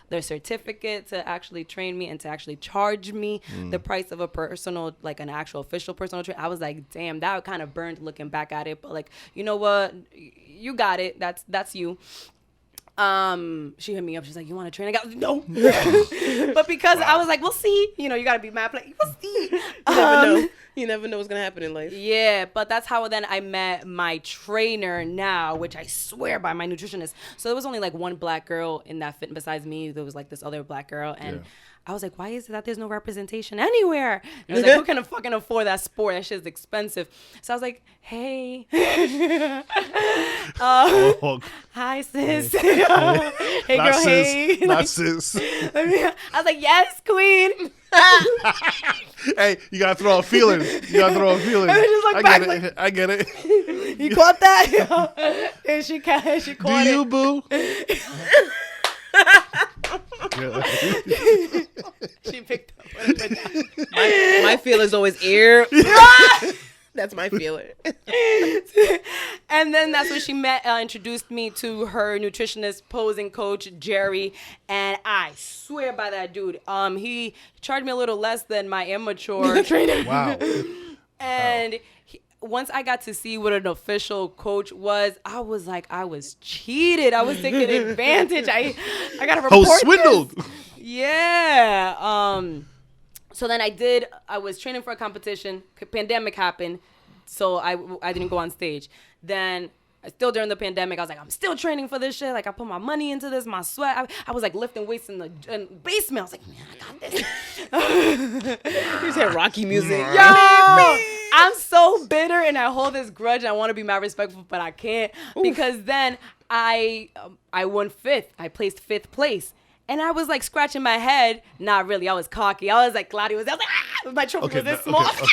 their certificate to actually train me and to actually charge me the price of a personal, like an actual official personal trainer. I was like, damn, that kind of burned looking back at it. But like, you know what? You got it. That's you. She hit me up. She's like, you want to train? I got no. But because I was like, we'll see. You know, you got to be mad. Like, we'll see. You never know. You never know what's gonna happen in life. Yeah, but that's how then I met my trainer now, which I swear by, my nutritionist. So there was only like one black girl in that fit besides me. There was like this other black girl, and Yeah. I was like, why is it that there's no representation anywhere? And I was like, who can fucking afford that sport? That shit's expensive. So I was like, hey. Oh, Hi, sis. Hey, not girl, hey. sis. Not sis. I was like, yes, queen. Hey, you gotta throw a feeling. You gotta throw a feeling. And I just look I back get it. I get it. You caught that? And she caught Do you, it. boo? She picked up on it. My feel is always ear. That's my feeler. And then that's when she introduced me to her nutritionist, posing coach, Jerry. And I swear by that dude. He charged me a little less than my amateur trainer. Wow. And once I got to see what an official coach was, I was like, I was cheated. I was taking advantage. I got to report this. Swindled. Yeah. So then I was training for a competition. Pandemic happened. So I didn't go on stage. Then still during the pandemic, I was like, I'm still training for this shit. Like, I put my money into this, my sweat. I was like lifting weights in the basement. I was like, man, I got this. You just had Rocky music. Yo, I'm so bitter and I hold this grudge. I want to be mad respectful, but I can't. Because then I won 5th. I placed 5th place. And I was like scratching my head. Not really. I was cocky. I was like, Claudia was. I was like, ah! My trophy was this small. okay.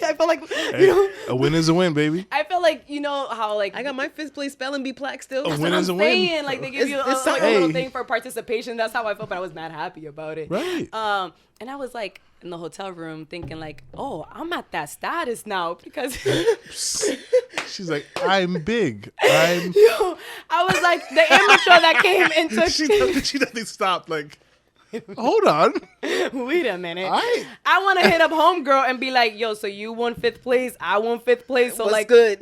I felt like, Hey, a win is a win, baby. I felt like, you know how like I got my 5th place spelling bee plaque still. A that's win what is I'm a win. saying. Like they give you It's like, a little hey. thing for participation. That's how I felt, but I was mad happy about it. Right. And I was like in the hotel room thinking like, oh, I'm at that status now because She's like, I'm big. I'm. I was like the amateur that came and took. She doesn't stop. Like, hold on. Wait a minute. I- I want to hit up homegirl and be like, yo, so you won 5th place, I won 5th place, so What's like, good?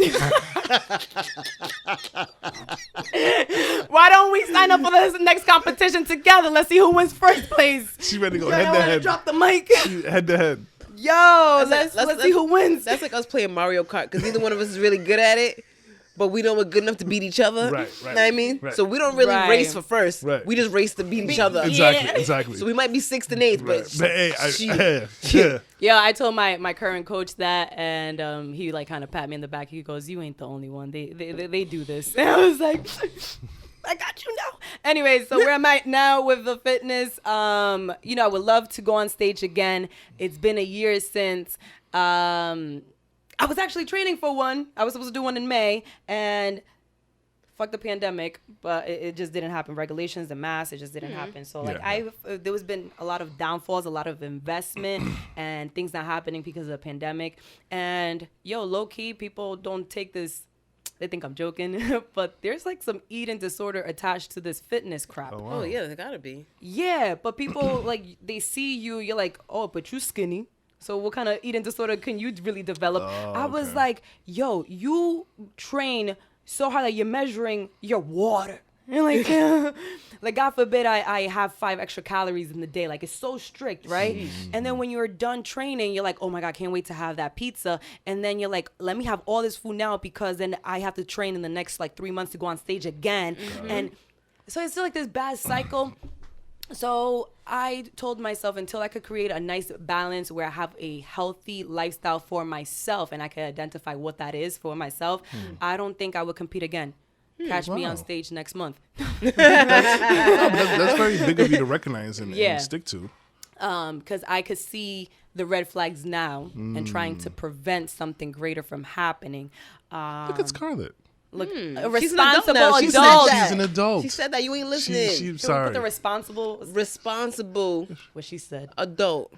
why don't we sign up for this next competition together? Let's see who wins 1st place. She ready to go Yo, I head don't to wanna head. drop the mic. Head to head. Yo, That's let's see who wins. That's like us playing Mario Kart because neither one of us is really good at it, but we know we're good enough to beat each other. Right, Know what I mean? right. So we don't really Right. race for first. Right. We just race to beat each other. Exactly. Exactly. So we might be 6th and 8th, Right. but But hey, shit. Yeah, I told my current coach that, and he like kind of pat me in the back. He goes, "You ain't the only one. They do this." And I was like, "I got you now." Anyway, so where I'm at now with the fitness, you know, I would love to go on stage again. It's been a year since. I was actually training for one. I was supposed to do one in May, and fuck the pandemic, but it just didn't happen. Regulations, the mask, it just didn't happen. So like Yeah. there was been a lot of downfalls, a lot of investment and things not happening because of the pandemic. And yo, low key, people don't take this. They think I'm joking, but there's like some eating disorder attached to this fitness crap. oh yeah, there gotta be. Yeah, but people like they see you, you're like, oh, but you skinny. So what kind of eating disorder can you really develop? I was okay. like, yo, you train so hard that you're measuring your water. And like, like God forbid I have 5 extra calories in the day. Like it's so strict, right? And then when you're done training, you're like, oh my God, can't wait to have that pizza. And then you're like, let me have all this food now because then I have to train in the next like 3 months to go on stage again. And so it's still like this bad cycle. So I told myself until I could create a nice balance where I have a healthy lifestyle for myself and I can identify what that is for myself, I don't think I would compete again. Catch me on Wow. stage next month. That's very big of you to recognize and Yeah. stick to. Because I could see the red flags now and trying to prevent something greater from happening. Look at Scarlet. Look, a She's an adult responsible now. adult. She said that. She's an adult. She said that you ain't listening. She Can we sorry. put the responsible, Responsible what she said. adult.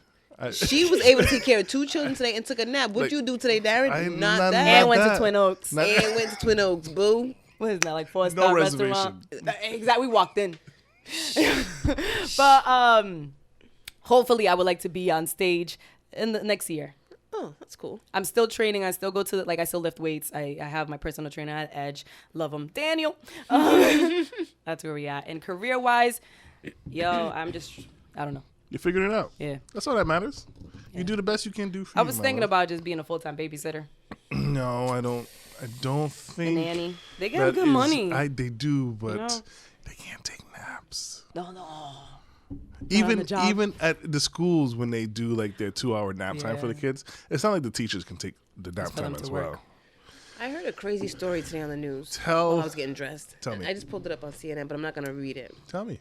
She was able to take care of 2 children today and took a nap. What'd Like, you do today, Darren? I'm Not not that. And went that. to Twin Oaks. Not- And went to Twin Oaks, boo. What is that, like 4-star No restaurant? Exactly, we walked in. But hopefully I would like to be on stage in the next year. Oh, that's cool. I'm still training. I still go to, I still lift weights. I have my personal trainer at Edge. Love him. Daniel. That's where we at. And career-wise, yo, I don't know. You figured it out. Yeah. That's all that matters. You do the best you can do for I you, was my thinking love. about just being a full-time babysitter. No, I don't A think nanny. They get that good is- money. They do, but know? they can't take naps. No. Even the job. even at the schools when they do like their 2-hour nap time for the Yeah. kids, it's not like the teachers can take the nap for time them as to well. work. I heard a crazy story today on the news. Tell- while I was getting dressed. tell me. I just pulled it up on CNN, but I'm not gonna read it. Tell me.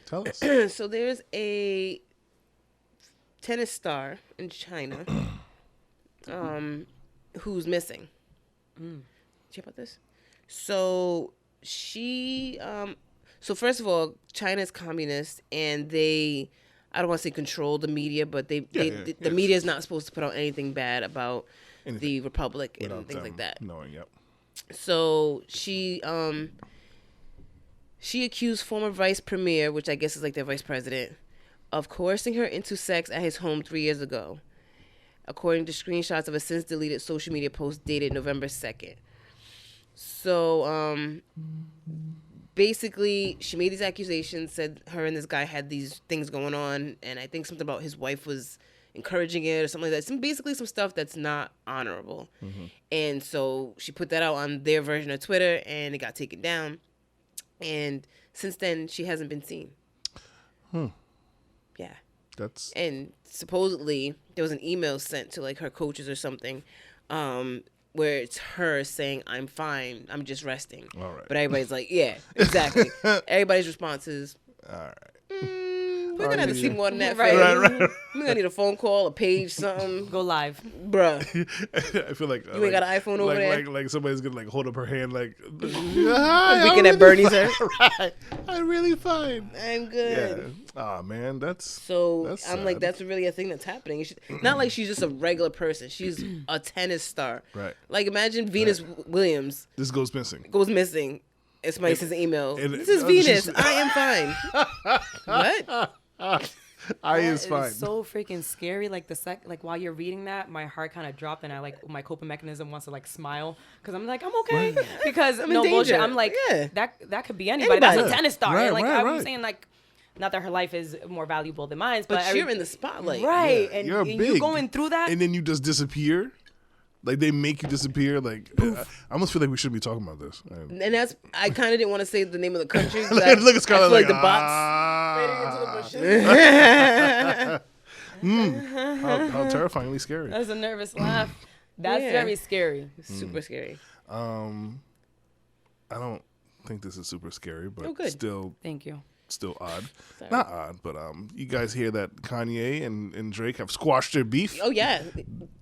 Tell us. So there's a tennis star in China, who's missing. Did you hear about this? So she, so first of all, China's communist, and they, I don't want to say control the media, but the yeah. media is not supposed to put out anything bad about the Anything. republic and Without things them like that. knowing, yep. So she accused former vice premier, which I guess is like their vice president, of coercing her into sex at his home 3 years ago, according to screenshots of a since deleted social media post dated November 2nd. So basically, she made these accusations, said her and this guy had these things going on, and I think something about his wife was encouraging it or something like that. Basically some stuff that's not honorable. And so she put that out on their version of Twitter, and it got taken down. And since then, she hasn't been seen. Yeah. That's And supposedly there was an email sent to like her coaches or something, where it's her saying, "I'm fine, I'm just resting." all right. But everybody's like, "Yeah, exactly." Everybody's response is, All right. We're gonna have to see more than that. Right. Right. We're gonna need a phone call, a page, something. Go live. Bruh. I feel like You ain't got an iPhone over there? Like somebody's gonna like hold up her hand like Weekend at Bernie's. Right. I'm really fine. I'm good. Yeah. Oh man, that's So That's I'm like, sad. that's really a thing that's happening. Not like she's just a regular person. She's a tennis star. Right. Like imagine Venus Williams this goes missing. goes missing. And somebody sends an email. and- This is oh, Venus. she's- I am fine. What? I That is fine. so freaking scary. Like like while you're reading that, my heart kind of dropped, and I like my coping mechanism wants to like smile because I'm like I'm okay because I'm in no bullshit. danger. I'm like Yeah. that could be anybody. That's Anybody. a tennis star. Right, and like right, I'm right. saying like. Not that her life is more valuable than mine, but But you're in the spotlight. right, Yeah, and you're and big. you going through that. and then you just disappear. Like they make you disappear. Like I almost feel like we shouldn't be talking about this. And that's, I kind of didn't want to say the name of the country. Look at Scarlet I feel like the bots. bots. Fading into the bushes. How terrifyingly scary. That's a nervous laugh. That's Yeah. very scary. Super scary. I don't think this is super scary, but Oh, good. Thank you. still odd. Sorry. Not odd, but you guys hear that Kanye and Drake have squashed their beef? Oh yeah,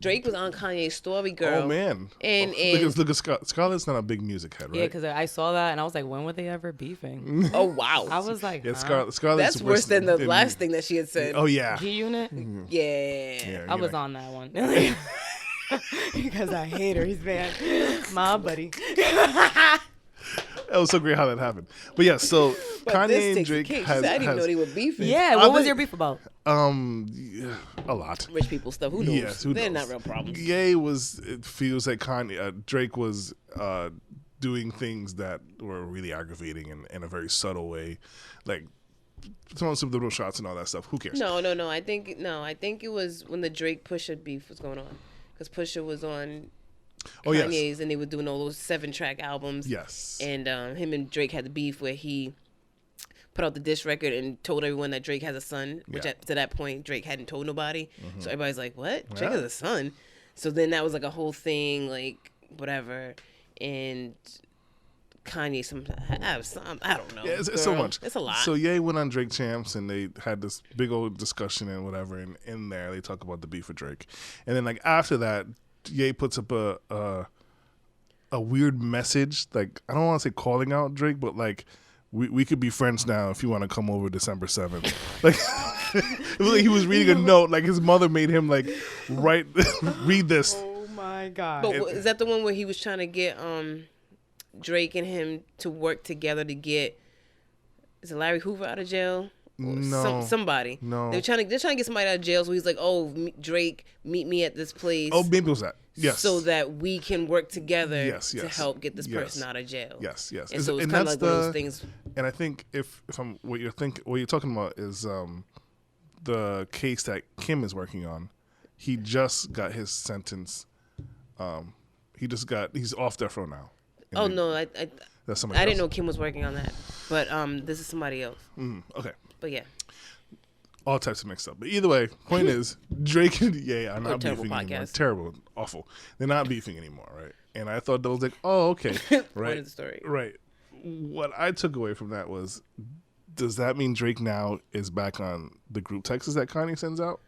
Drake was on Kanye's story, girl. Oh, man. And- look at Scarlett's not a big music head, right? Yeah, because I saw that and I was like, when were they ever beefing? Oh wow, I was like, Yeah, huh? Scarlett's that's worse than the last thing that she had said. Oh yeah. G Unit. Yeah. I was on that one because I hate her. He's man, my buddy. That was so great how that happened. But yeah, so But Kanye this and takes the Drake cake. She has, said, I didn't even know they were beefing. Yeah, I what was think- your beef about? yeah, a lot. Rich people stuff. Who knows? Yes, who They're knows? not real problems. Ye was, it feels like Drake was doing things that were really aggravating in a very subtle way, like throwing some little shots and all that stuff. Who cares? No. I think it was when the Drake Pusha beef was going on, because Pusha was on Oh, yes. Kanye's and they were doing all those 7-track albums. Yes. And him and Drake had the beef where he put out the diss record and told everyone that Drake has a son, which Yeah. to that point Drake hadn't told nobody. So everybody's like, "What? Drake Yeah. has a son?" So then that was like a whole thing, like whatever. And Kanye, I don't know. Yeah, it's so girl. much. It's a lot. So Ye went on Drake Champs and they had this big old discussion and whatever. And in there, they talk about the beef with Drake. And then like after that, Ye puts up a weird message. Like I don't want to say calling out Drake, but like we could be friends now if you want to come over December 7th. Like it was like he was reading a note. Like his mother made him like read this. Oh my god! But is that the one where he was trying to get Drake and him to work together to get, is it Larry Hoover out of jail? Or No. somebody. No. They're trying to get somebody out of jail. So he's like, "Oh, Drake, meet me at this place." Oh, maybe it was that. Yes. So that we can work together Yes, to yes. help get this Yes. person out of jail. Yes. And so it's And kind of that's like one of those things. And I think if I'm what you're talking about is the case that Kim is working on. He just got his sentence. He's off death row now. And Oh they- no, I that's somebody. I didn't know else. Kim was working on that, but this is somebody else. Okay, But yeah, all types of mixed up. But either way, point is Drake and Ye are not terrible beefing anymore. podcast. Terrible, awful. They're not beefing anymore, right? And I thought that was like, oh, okay, point right, of the story. right. What I took away from that was, does that mean Drake now is back on the group texts that Kanye sends out?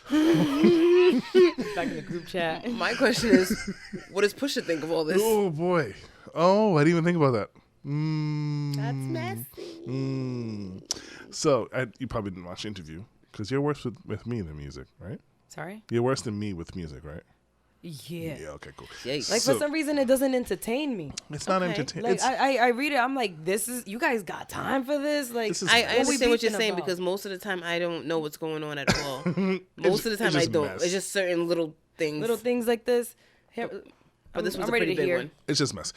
Back in the group chat. My question is, what does Pusha think of all this? Oh boy. Oh, I didn't even think about that. That's messy. So you probably didn't watch the interview because you're worse with me than music, right? Sorry. You're worse than me with music, right? Yeah. Yeah. Okay. Cool. Yikes. Like So- for some reason, it doesn't entertain me. It's not Okay. entertaining. Like I read it, I'm like, this is, you guys got time for this? Like This is- I what we understand what you're beefing saying about? because most of the time I don't know what's going on at all. Most of the time it's I just don't. mess. It's just certain little things. little things like this. Here, But this was I'm a ready pretty to big hear. one. It's just mess.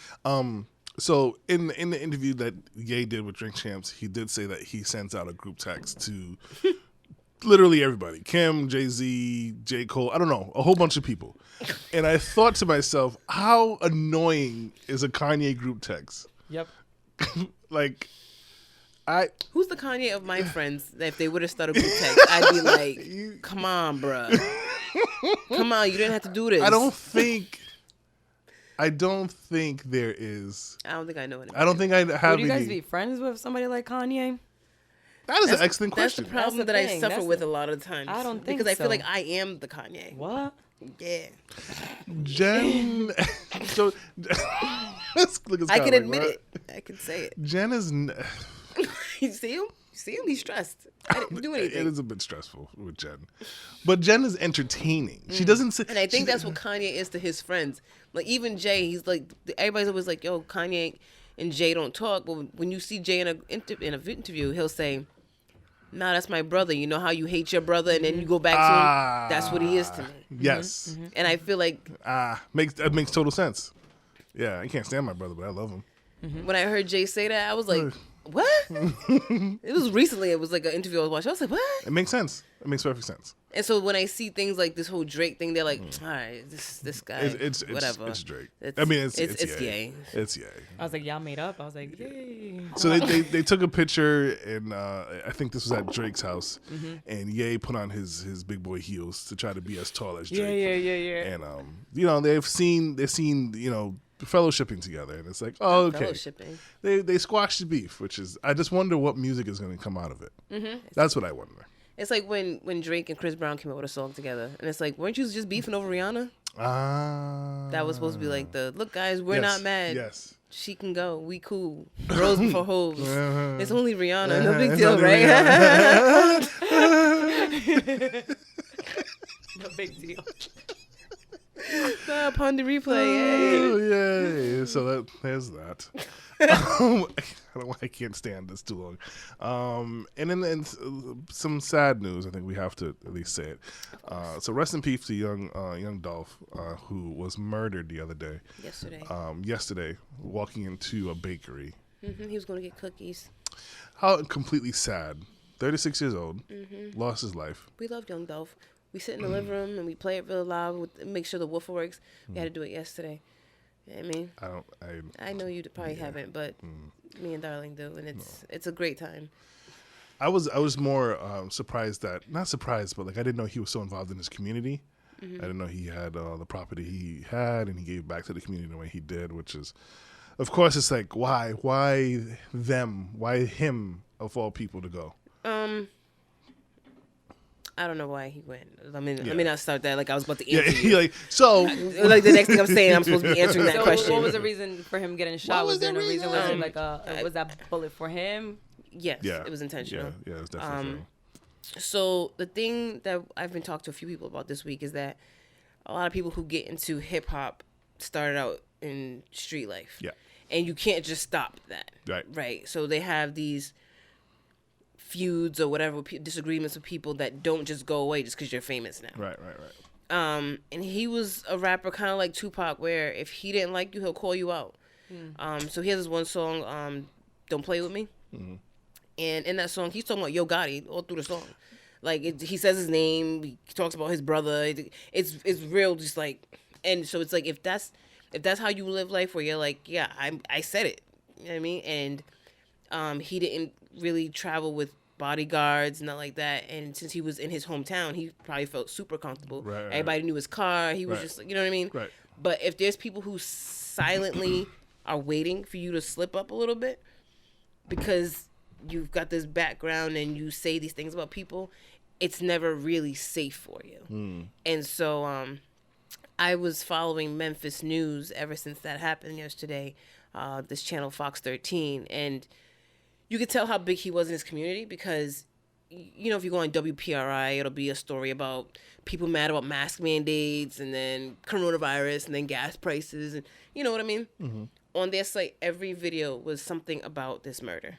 So in the interview that Ye did with Drink Champs, he did say that he sends out a group text to literally everybody: Kim, Jay-Z, J. Cole. I don't know, a whole bunch of people. And I thought to myself, how annoying is a Kanye group text? Yep. Like, Who's the Kanye of my friends that if they would have started group text, I'd be like, come on, bruh. Come on, you didn't have to do this. I don't think there is. I don't think I know anybody. I don't think I have Would you guys any. be friends with somebody like Kanye? That is an excellent That's question. the problem That's the that I thing. suffer That's with the- a lot of the times. I don't think because I feel so. like I am the Kanye. What? Yeah, Jen, so look at I can Scarlet, admit right? it. I can say it. Jen is. You see him? You see him? He's stressed. I didn't do anything. It is a bit stressful with Jen, but Jen is entertaining. She doesn't say, And I think that's what Kanye is to his friends. Like even Jay, he's like everybody's always like, "Yo, Kanye and Jay don't talk." But when you see Jay in an interview, he'll say, "Nah, that's my brother. You know how you hate your brother, and then you go back to him. That's what he is to me." Yes, And I feel like that makes total sense. Yeah, I can't stand my brother, but I love him. when I heard Jay say that, I was like, "What?" It was recently. It was like an interview I was watching. I was like, "What?" It makes sense. It makes perfect sense. And so when I see things like this whole Drake thing, they're like, "All right, this guy, It's whatever." It's Drake. It's it's Ye. It's Ye. I was like, y'all made up. I was like, yay. So they took a picture, and I think this was at Drake's house, and Ye put on his big boy heels to try to be as tall as Drake. Yeah. And they've seen fellowshipping together, and it's like, oh, okay, Fellowshipping. they squashed the beef, which is, I just wonder what music is going to come out of it. That's what I wonder. It's like when Drake and Chris Brown came out with a song together, and it's like, weren't you just beefing over Rihanna? That was supposed to be like look, guys, we're yes, not mad. Yes. She can go. We cool. Bros before hoes. It's only Rihanna. No big It's deal, only right? No big deal. Upon the replay. Oh, yay. So there's that. I don't know why I can't stand this too long. And then some sad news. I think we have to at least say it. So rest in peace to young Dolph, who was murdered the other day. Yesterday. Walking into a bakery. He was going to get cookies. How completely sad. 36 years old, lost his life. We love Young Dolph. We sit in the living room and we play it real loud. Make sure the woofer works. We had to do it yesterday. You know what I mean? I know you probably haven't, but me and Darling do, and it's a great time. I was more surprised not surprised, but like I didn't know he was so involved in his community. I didn't know he had the property he had, and he gave back to the community the way he did, which is, of course, it's like why them, why him of all people to go. I don't know why he went. Let me not start that like I was about to answer Yeah, you. like so. Like the next thing I'm saying, I'm supposed to be answering that So question. what was the reason for him getting shot? was Was there the no reason? reason? Was it like was that bullet for him? Yes, Yeah, it was intentional. Yeah, it was definitely. So the thing that I've been talking to a few people about this week is that a lot of people who get into hip hop started out in street life. Yeah. And you can't just stop that. Right. Right. So they have these feuds or whatever, disagreements with people that don't just go away just because you're famous now. Right. And he was a rapper kind of like Tupac, where if he didn't like you, he'll call you out. So he has this one song, Don't Play With Me. And in that song, he's talking about Yo Gotti all through the song. Like, he says his name, he talks about his brother. It's real, just like, and so it's like, if that's how you live life, where you're like, yeah, I said it. You know what I mean? And he didn't really travel with bodyguards, not like that. And since he was in his hometown, he probably felt super comfortable. Right. Everybody knew his car. He was just, you know what I mean? Right. But if there's people who silently are waiting for you to slip up a little bit because you've got this background and you say these things about people, it's never really safe for you. And so I was following Memphis news ever since that happened yesterday, this channel Fox 13, and you could tell how big he was in his community because, you know, if you go on WPRI, it'll be a story about people mad about mask mandates and then coronavirus and then gas prices, and you know what I mean? On their site, every video was something about this murder.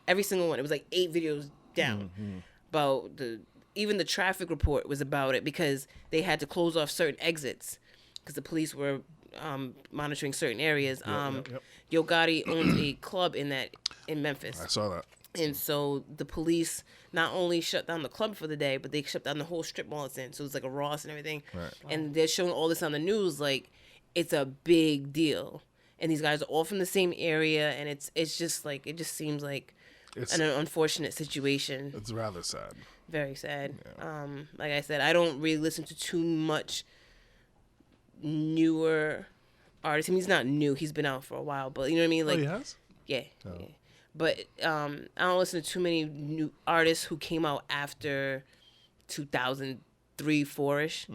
Every single one. It was like 8 videos down about even the traffic report was about it because they had to close off certain exits because the police were monitoring certain areas. Yep. Yo Gotti owns a club in Memphis. I saw that. And so the police not only shut down the club for the day, but they shut down the whole strip mall it's in. So it's like a Ross and everything. Right. And they're showing all this on the news like it's a big deal. And these guys are all from the same area, and it's just like, it just seems like an unfortunate situation. It's rather sad. Very sad. Yeah. Like I said, I don't really listen to too much newer artists. I mean, he's not new. He's been out for a while, but you know what I mean? Like, He has? yeah. Oh. Yeah. But I don't listen to too many new artists who came out after 2003, 4-ish.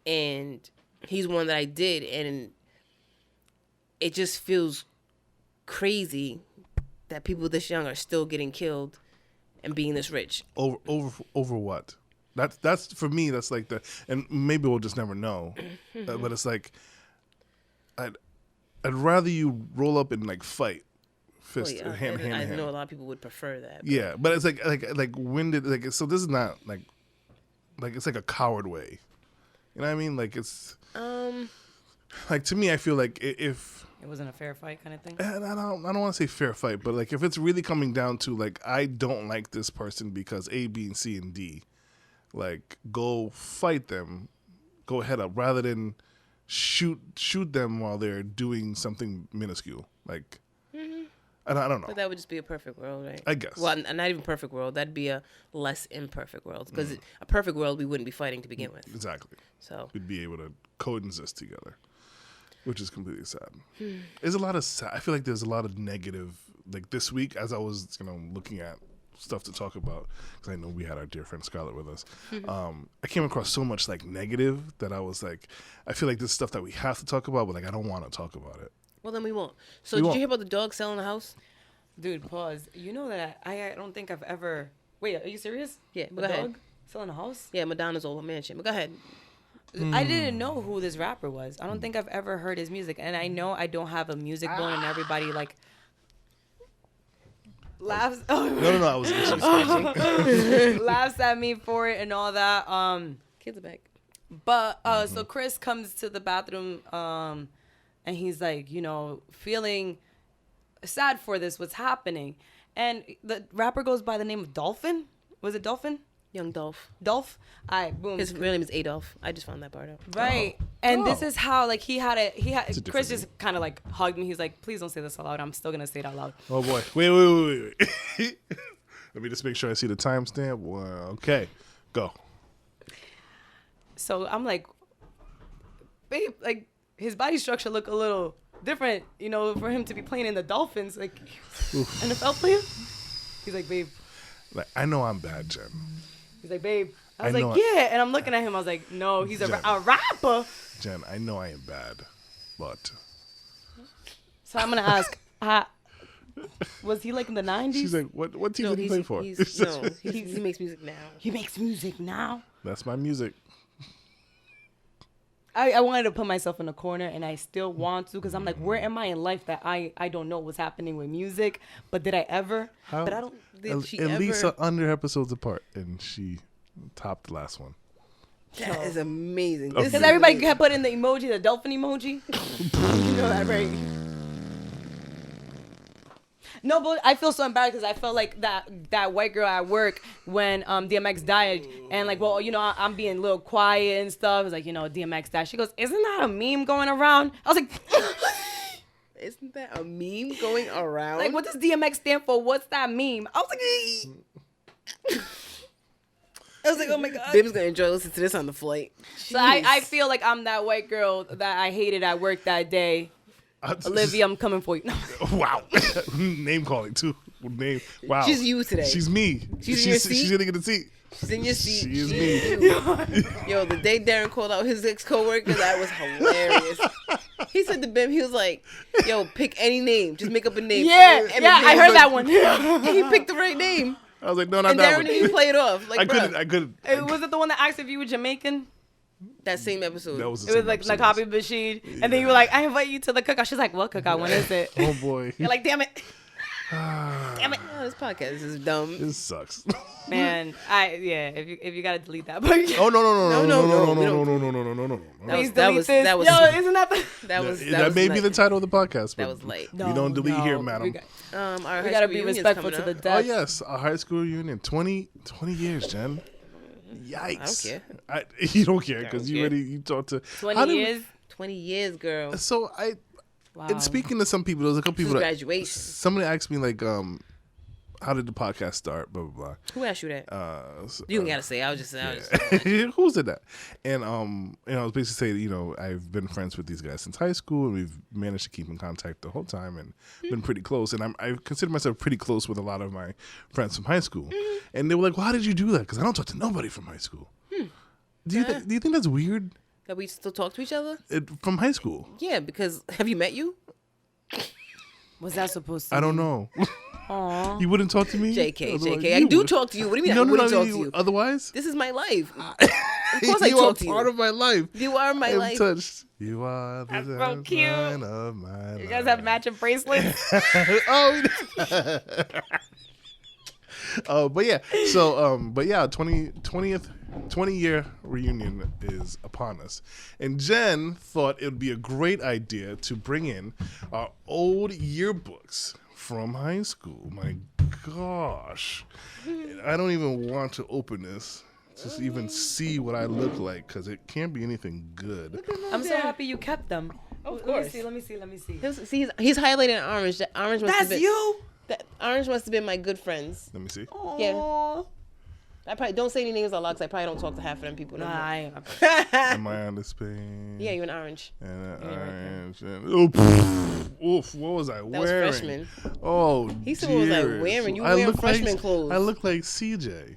And he's one that I did, and it just feels crazy that people this young are still getting killed and being this rich. Over what? That's for me. That's like and maybe we'll just never know. But it's like, I'd rather you roll up and like fight, fist, hand to I hand. know a lot of people would prefer that. Yeah, but it's like when did like so this is not like it's like a coward way. You know what I mean? Like it's like to me, I feel like if It wasn't a fair fight kind of thing. and I don't want to say fair fight, but like if it's really coming down to like I don't like this person because A, B, and C and D, like go fight them, go head up rather than shoot them while they're doing something minuscule. Like I don't know. But that would just be a perfect world, right? I guess. Well, not even perfect world. That'd be a less imperfect world. Because a perfect world, we wouldn't be fighting to begin with. Exactly. So We'd be able to coexist together, which is completely sad. There's a lot of sad. I feel like there's a lot of negative. Like this week, as I was looking at stuff to talk about, because I know we had our dear friend Scarlet with us. I came across so much like negative that I was like, I feel like this is stuff that we have to talk about, but like I don't want to talk about it. well, then we won't. So We did won't. you hear about the dog selling the house? Dude, pause. You know that I don't think I've ever. Wait, are you serious? Yeah, The go ahead. dog selling a house? Yeah, Madonna's old mansion. But go ahead. I didn't know who this rapper was. I don't think I've ever heard his music, and I know I don't have a music bone, and everybody like laughs. No, I was itchy. Laughs at me for it and all that. Kids are back. But so Chris comes to the bathroom, and he's like, feeling sad for this, what's happening, and the rapper goes by the name of Dolphin. Was it Dolphin? Young Dolph. Dolph. All right, boom. His real name is Adolf. I just found that part out. Right. And this Oh. is how like he had a different Chris just kind of like hugged me. He's like, please don't say this out loud. I'm still gonna say it out loud. Oh boy. Wait. Let me just make sure I see the timestamp. Well, okay, go. So I'm like, babe, like his body structure look a little different, for him to be playing in the Dolphins, like NFL player. He's like, babe. Like I know I'm bad, Jen. He's like, babe. I was I know like, yeah. And I'm looking at him. I was like, no, he's a rapper. Jen, I know I am bad, but So I'm gonna ask, was he like in the 90s? she's like, what team No, did he play for? he makes music now. He makes music now. That's my music. I wanted to put myself in a corner, and I still want to, because I'm like, where am I in life that I don't know what's happening with music? But did I ever? How, But I don't. Did she at least ever? 100 episodes apart, and she topped the last one. That is amazing. Okay. This Because is everybody amazing. kept putting the emoji, the dolphin emoji. You know that, right? No, but I feel so embarrassed because I felt like that white girl at work when DMX died, and like, well, I'm being a little quiet and stuff. It's like, DMX died. She goes, isn't that a meme going around? I was like, Isn't that a meme going around? like, what does DMX stand for? What's that meme? I was like, I was like, oh my god. Baby's gonna enjoy listening to this on the flight. So I feel like I'm that white girl that I hated at work that day. Olivia, I'm coming for you. No. Wow. Name calling too. Name. Wow. She's you today. She's me. She's in your seat? She's sitting in the seat. She's in your seat. She is She's me. you. Yo, the day Darren called out his ex-coworker, that was hilarious. He said to Bim, he was like, yo, pick any name. Just make up a name. Yeah, And the I name heard was- that one. And he picked the right name. I was like, no, not And that Darren one. didn't even play it off. Like, I bruh, couldn't. Was it the one that asked if you were Jamaican? that same episode. That was the It was same like episode. Copy Bashid. And then you were like, I invite you to the cookout. She's like, what cookout? When is it? Oh boy. You're like, damn it. Damn it. Oh, this podcast is dumb. This sucks. Man, if you gotta delete that. Oh no No. Please that delete was- this. that was- Yo, isn't that the... That was that may be light. the title of the podcast. That but was light. we don't delete here, madam. Our We high gotta school be reunion's respectful coming to the up. death. Oh yes, a high school reunion. 20 years, Jen. Yikes. I don't care. You don't care because don't you care. you talked to 20 years? 20 years, girl. So Wow. and speaking to some people, there's a couple This people is that graduation. somebody asked me like how did the podcast start? Blah blah blah. Who asked you that? So, You ain't gotta say. I was just. Who said that? And I was basically saying, I've been friends with these guys since high school, and we've managed to keep in contact the whole time, and been pretty close. And I consider myself pretty close with a lot of my friends from high school. And they were like, "Well, how did you do that?" Because I don't talk to nobody from high school. Do you think that's weird? That we still talk to each other? From high school? Yeah, because have you met you? What's that supposed to I don't know. You wouldn't talk to me? JK, Otherwise, JK. I you do would. talk to you. What do you mean No, I no, wouldn't no, talk to you? Otherwise? This is my life. Of course I You are talk to part you. of my life. You are my I'm life. touched. You are the That's so cute. sunshine of my You guys have matching bracelets? But yeah, so 20-year reunion is upon us, and Jen thought it would be a great idea to bring in our old yearbooks from high school. My gosh, I don't even want to open this. Just even see what I look like, because it can't be anything good. I'm so happy you kept them. Of course. Let me see. See, he's highlighted in orange. That orange must have That's been, you? That orange must have been my good friends. Let me see. Yeah. I probably don't say any names out loud because I probably don't talk to half of them people. No Nah, more. I ain't. Am I on this page? Yeah, you're an orange. And orange. Oof, what was I wearing? That was freshman. Oh, He said, what was I dear. wearing? You I wearing look freshman like, clothes. I look like CJ.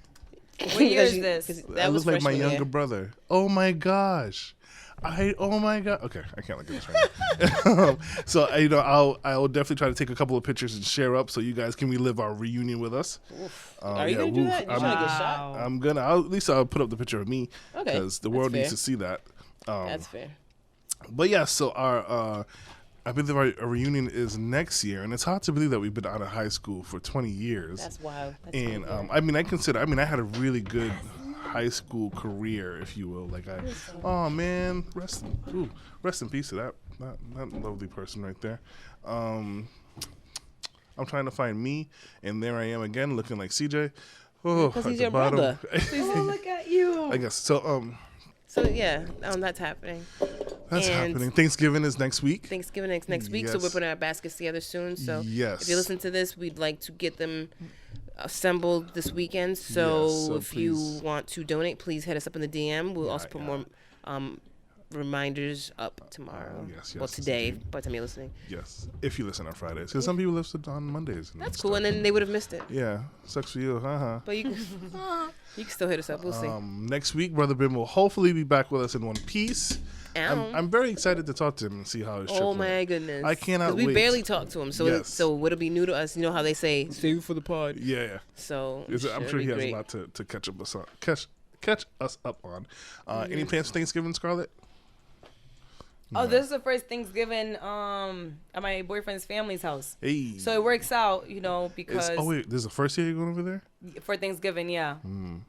What year is this? That I was look like my freshman younger year. brother. Oh my gosh. Oh my god. Okay, I can't look at this right now. So I'll definitely try to take a couple of pictures and share up so you guys can relive our reunion with us. Are you gonna do that? You trying to get shot? I'm gonna. At least I'll put up the picture of me because the world needs to see that. That's fair. But yeah, so I believe our reunion is next year, and it's hard to believe that we've been out of high school for 20 years. That's wild. That's And wild. I had a really good high school career, if you will. Like oh man, rest in peace to that lovely person right there. I'm trying to find me, and there I am again, looking like CJ. Oh, Because at he's the your bottom. brother. Oh, look at you. I guess so. So yeah, that's happening. That's And happening. Thanksgiving is next week. Thanksgiving next week, so Yes. we're putting our baskets together soon. So Yes. if you listen to this, we'd like to get them assembled this weekend. So, Yes, so if please. you want to donate, please hit us up in the DM. We'll also put yeah. more reminders up tomorrow. Yes, well, yes, today, indeed. by the time you're listening. Yes, if you listen on Fridays, because some people listen on Mondays. And That's stuff. cool, and then they would have missed it. Yeah, sucks for you, But you can, you can still hit us up. We'll see. Next week, Brother Ben will hopefully be back with us in one piece. Ow. I'm very excited to talk to him and see how his trip Oh went. my goodness! I cannot 'Cause we wait. barely talk to him, so Yes. so it'll be new to us. You know how they say save it for the pod. Yeah. So I'm should sure be he has great. a lot to catch us on. Catch us up on. Any plans for Thanksgiving, Scarlet? Oh, this is the first Thanksgiving at my boyfriend's family's house. Hey. So it works out, because Oh wait, this is the first year you're going over there? for Thanksgiving, yeah.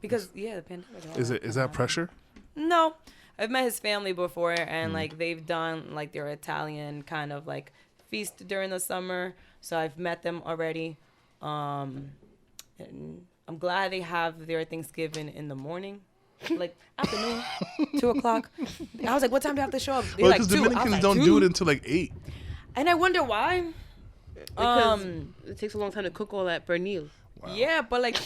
Because the pandemic. and all Is that pressure? No, I've met his family before, and like they've done like their Italian kind of like feast during the summer. So I've met them already, and I'm glad they have their Thanksgiving in the morning, like afternoon, 2:00. I was like, "What time do I have to show up?" They're Well, like, because 2. I was Dominicans like, don't 2. do it until like 8. And I wonder why. Because it takes a long time to cook all that pernil. Yeah, but like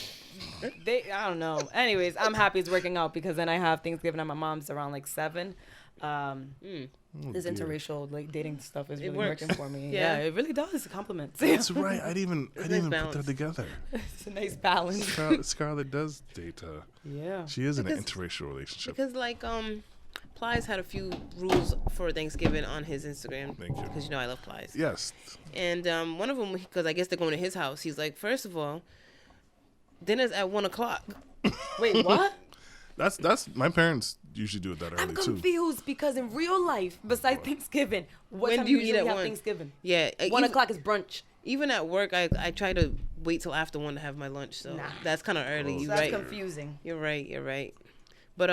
I don't know. Anyways, I'm happy it's working out because then I have Thanksgiving at my mom's around like 7. This dear. interracial like dating stuff is really works. working for me. Yeah. Yeah, it really does. Compliments. That's right. I didn't even put balance. that together. It's a nice balance. Scarlett does date. Yeah. She is in an Because- interracial relationship. Because Plies had a few rules for Thanksgiving on his Instagram. Thank you. Because I love Plies. Yes. And one of them, because I guess they're going to his house. He's like, first of all, dinner's at 1:00. Wait, what? That's my parents usually do it that I'm early too. confused because in real life, besides Thanksgiving, what When time do you do you eat usually at have 1? Thanksgiving? Yeah. 1:00 is brunch. Even at work, I try to wait till after 1 to have my lunch. So Nah. that's kind of early. Oh. You're That's right. confusing. You're right. But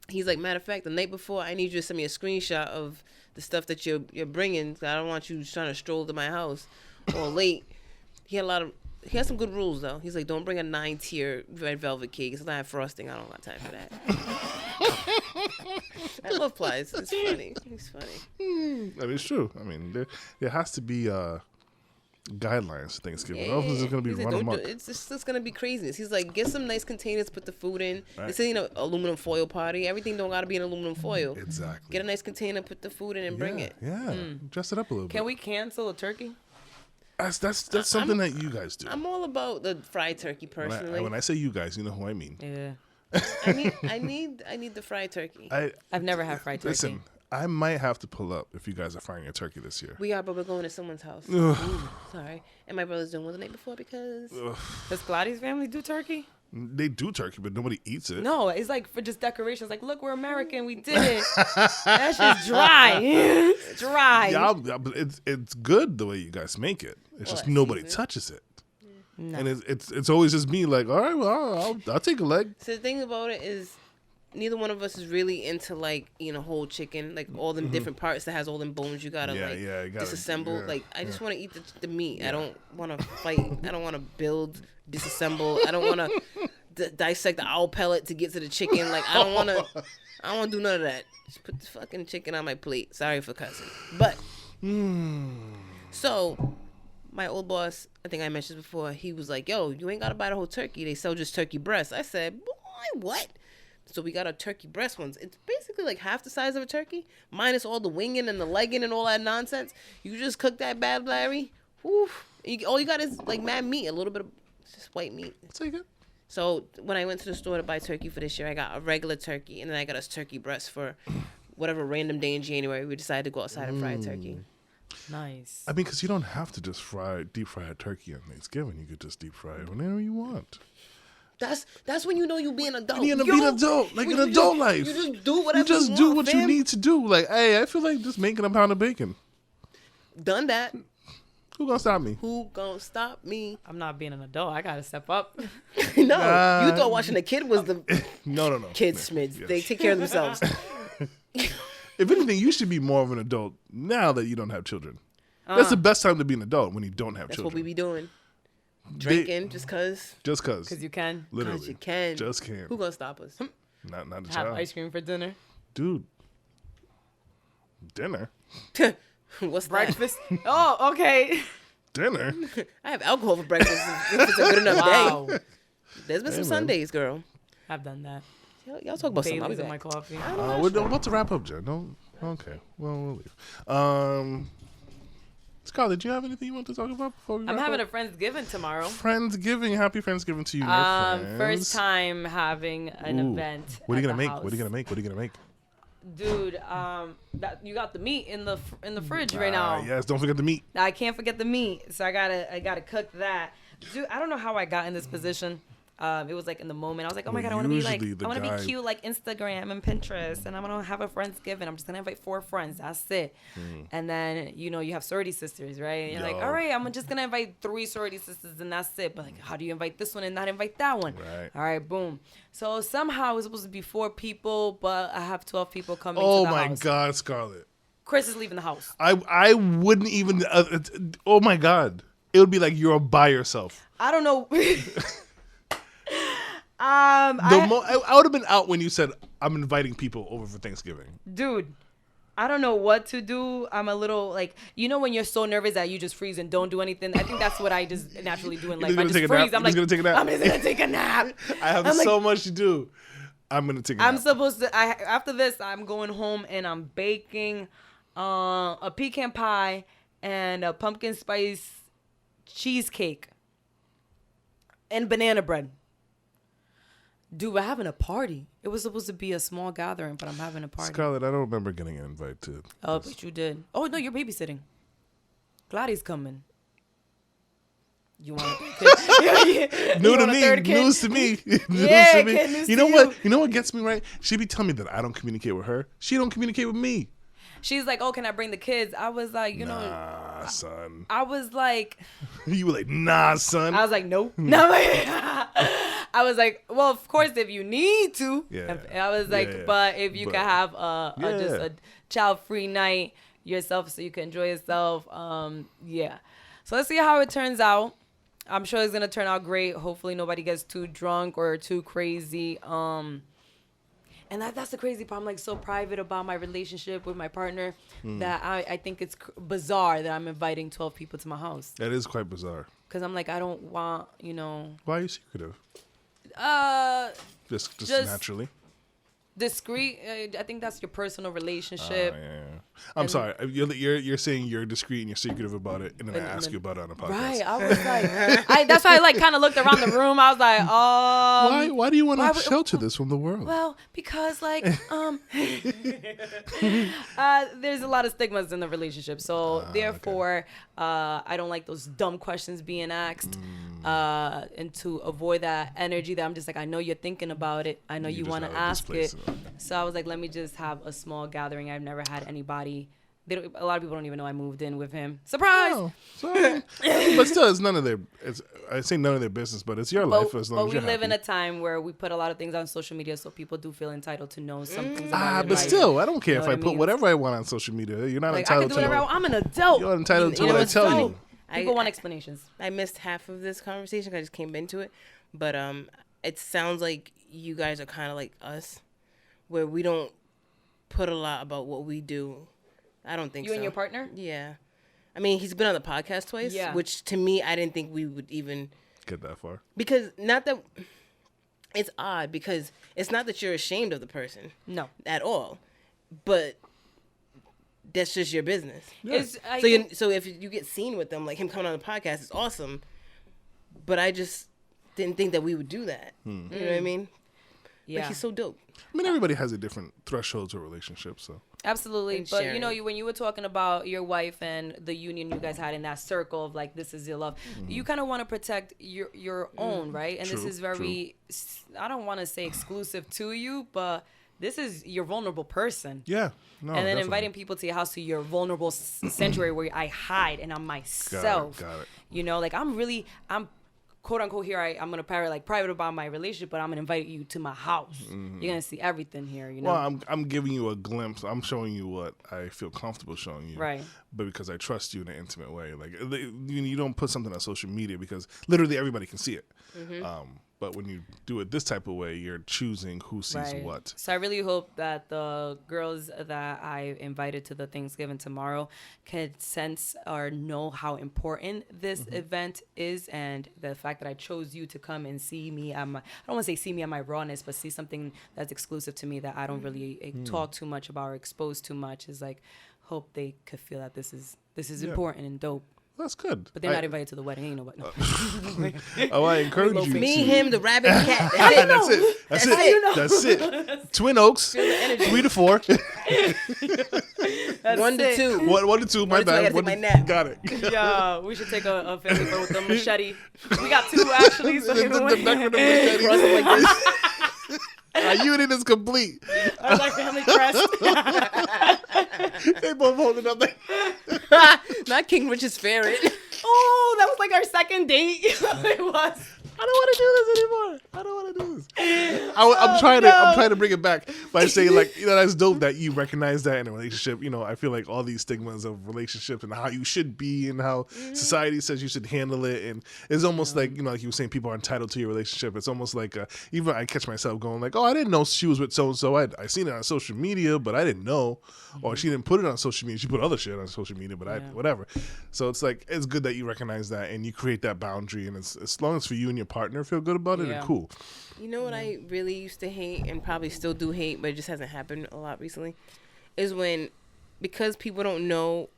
he's like, matter of fact, the night before, I need you to send me a screenshot of the stuff that you're bringing. 'Cause I don't want you trying to stroll to my house or late. He has some good rules though. He's like, don't bring a 9-tier red velvet cake. It's not have frosting. I don't got time for that. I love Plies. It's funny. He's funny. I mean, it's true. I mean, there has to be guidelines for Thanksgiving. I don't think it's going to be He said, run "Don't do amok. it. It's just gonna be craziness." He's like, "Get some nice containers, put the food in. Right. This ain't an aluminum foil party. Everything don't gotta be in aluminum foil. Exactly. Get a nice container, put the food in, and bring it." Yeah, dress it up a little bit. Can we cancel a turkey? That's something that you guys do. I'm all about the fried turkey personally. When I say you guys, you know who I mean. Yeah. I need the fried turkey. I've never had fried turkey. Listen, I might have to pull up if you guys are frying a turkey this year. We are, but we're going to someone's house. Ooh, sorry. And my brother's doing one the night before because Does Pilates family do turkey? They do turkey, but nobody eats it. No, it's like for just decorations. Like, look, we're American. We did it. That shit's dry. Dry. Yeah, but it's good the way you guys make it. It's just nobody touches it. No. And it's always just me like, all right, well, I'll take a leg. So the thing about it is, neither one of us is really into like whole chicken, like all them different parts that has all them bones you gotta you gotta, disassemble. yeah, like I just want to eat the meat. I don't want to fight. I don't want to build, disassemble. I don't want to dissect the owl pellet to get to the chicken. Like I don't want to do none of that. Just put the fucking chicken on my plate. Sorry for cussing, but so. My old boss, I think I mentioned before, he was like, "Yo, you ain't gotta buy the whole turkey. They sell just turkey breasts." I said, "Boy, what?" So we got our turkey breast ones. It's basically like half the size of a turkey, minus all the winging and the legging and all that nonsense. You just cook that bad, Larry. Whew. All you got is like mad meat, a little bit of just white meat. Take it. So when I went to the store to buy turkey for this year, I got a regular turkey, and then I got us turkey breast for whatever random day in January. We decided to go outside and fry a turkey. Nice. I mean, because you don't have to just deep fry a turkey on Thanksgiving. You could just deep fry it whenever you want. That's when you know you being an adult. You being an adult, like an adult life. You just do whatever You just you do want, what fam. you need to do. Like, hey, I feel like just making a pound of bacon. Done that. Who gonna stop me? Who gonna stop me? I'm not being an adult. I gotta step up. No, you thought watching the kid was the No. kids, Smids. They take care of themselves. If anything, you should be more of an adult now that you don't have children. That's the best time to be an adult, when you don't have That's children. what we be doing. Drinking just cause. Just cause. Because you can Literally. Cause you can. Just can. Who gonna stop us? Not a have child. ice cream for dinner. Dude. Dinner? What's Breakfast. Oh, okay. Dinner? that? I have alcohol for breakfast if it's a good enough Wow. day. There's been some man. Sundays, girl. I've done that. Y'all talk about Baileys something. in my coffee. We're about to wrap up, Jen. No? Okay. Well, we'll leave. Scarlett, do you have anything you want to talk about before we I'm wrap having up? a Friendsgiving tomorrow. Friendsgiving. Happy Friendsgiving to you, my friends. First time having an Ooh. event. What are you at gonna the make? house. What are you gonna make? Dude, that you got the meat in the fridge right now. Yes, don't forget the meat. I can't forget the meat, so I gotta cook that. Dude, I don't know how I got in this position. It was like in the moment. I was like, oh my Well, God, I want to be like, usually the I want to guy- be cute like Instagram and Pinterest, and I'm gonna have a Friendsgiving. I'm just gonna invite 4 friends. That's it. And then you have sorority sisters, right? And you're like, Yo. all right, I'm just gonna invite 3 sorority sisters, and that's it. But like, how do you invite this one and not invite that one? Right. All right, boom. So somehow it was supposed to be 4 people, but I have 12 people coming Oh to the my house. God, Scarlett. Chris is leaving the house. I wouldn't even. Oh my God. It would be like you're by yourself. I don't know. I would have been out when you said I'm inviting people over for Thanksgiving. Dude, I don't know what to do. I'm a little like, when you're so nervous that you just freeze and don't do anything. I think that's what I just naturally do in life. I just just gonna take a freeze. nap? I'm You're like, just gonna take a nap? I'm just gonna take a nap. I have I'm so like, much to do. I'm gonna take a I'm nap. supposed to. After this, I'm going home and I'm baking a pecan pie and a pumpkin spice cheesecake and banana bread. Dude, we're having a party. It was supposed to be a small gathering, but I'm having a party. Scarlett, I don't remember getting an invite to. Oh, but you did. Oh, no, you're babysitting. Gladys coming. You want a kid? New You to want a me. third kid? News to me. News Yeah, to me. kid, news You to know you. what? You know what gets me right? She be telling me that I don't communicate with her. She don't communicate with me. She's like, oh, can I bring the kids? I was like, Nah, son. I was like, You were like, nah, son. I was like, nope. No, I was like, well, of course, if you need to. Yeah. And I was like, Yeah. but if you But- can have just Yeah. a child-free night yourself so you can enjoy yourself. Yeah. So let's see how it turns out. I'm sure it's going to turn out great. Hopefully nobody gets too drunk or too crazy. And And that's the crazy part. I'm like so private about my relationship with my partner that I think it's bizarre that I'm inviting 12 people to my house. That is quite bizarre. Because I'm like, I don't want, Why are you secretive? Just naturally. Discreet. I think that's your personal Yeah. relationship. I'm sorry. You're saying you're discreet and you're secretive about it, and then I ask you about it on a podcast. Right. I was like, that's why I like kind of looked around the room. I was like, Why do you want to shelter this from the world? well, because like there's a lot of stigmas in the relationship, so therefore I don't like those dumb questions being asked, and to avoid that energy that I'm just like, I know you're thinking about it, I know you want to ask it. So I was like, let me just have a small gathering. I've never had anybody. A lot of people don't even know I moved in with him. Surprise! Oh, sorry. But still, it's none of their. I say none of their business, but it's your life as long as we you're live happy. in a time where we put a lot of things on social media, so people do feel entitled to know some things about your But life. still, I don't care You know if I what I put mean? whatever I want on social media. You're not Like, I can entitled do to whatever I know. want. I'm an adult. You're entitled to You know what I what's tell funny? you. People want explanations. I missed half of this conversation 'cause I just came into it, but it sounds like you guys are kind of like us, where we don't put a lot about what we do. I don't think You so. and your partner? Yeah. I mean, he's been on the podcast twice, Yeah. which to me, I didn't think we would even, Get that far. because not that, it's odd because it's not that you're ashamed of the person No. at all, but that's just your business. It's, So if you get seen with them, like him coming on the podcast, it's awesome, but I just didn't think that we would do that. You know what I mean? yeah. But he's so dope. I mean, everybody has a different threshold to a relationship, so. Absolutely. And But, sharing. when you were talking about your wife and the union you guys had in that circle of, like, this is your love, you kind of want to protect your own, right? And this True, is very, I don't want to say exclusive to you, but this is your vulnerable person. Yeah. No, And then definitely. inviting people to your house, to your vulnerable sanctuary where I hide and I'm myself. Got it. Like I'm quote unquote here. I'm gonna private about my relationship, but I'm gonna invite you to my house. You're gonna see everything here. Well, I'm giving you a glimpse. I'm showing you what I feel comfortable showing you. Right. But because I trust you in an intimate way. Like, you don't put something on social media because literally everybody can see it. But when you do it this type of way, you're choosing who sees what. So I really hope that the girls that I invited to the Thanksgiving tomorrow can sense or know how important this event is, and the fact that I chose you to come and see me at my, I don't want to say see me at my rawness, but see something that's exclusive to me that I don't really talk too much about or expose too much, is like, hope they could feel that this is important and dope. That's good. But they're not invited to the wedding. Ain't nobody. No. I encourage you Me, to. him, the rabbit, the cat. That's it. That's it. That's it. Twin Oaks. 3 to 4. 1 to 2. 1 to 2. My 1 to 2, I bad. gotta take my nap. Got it. Yeah, we should take a family photo with the machete. We got 2 actually. So The back of the machete. Cross it like this. Our unit is complete. That's our family crest. They both holding up. Not King Richard's ferret. Oh, that was like our second date. It was. I don't want to do this anymore. I don't want to do this. I'm trying to bring it back by saying, like, that's dope that you recognize that in a relationship. I feel like all these stigmas of relationships and how you should be and how society says you should handle it, and it's almost like, like you were saying, people are entitled to your relationship. It's almost like even I catch myself going like, oh, I didn't know she was with so and so. I seen it on social media, but I didn't know, or she didn't put it on social media. She put other shit on social media, but whatever. So it's like, it's good that you recognize that and you create that boundary, and it's as long as for you and your partner feel good about it, and cool. You know what I really used to hate and probably still do hate, but it just hasn't happened a lot recently, is when, because people don't know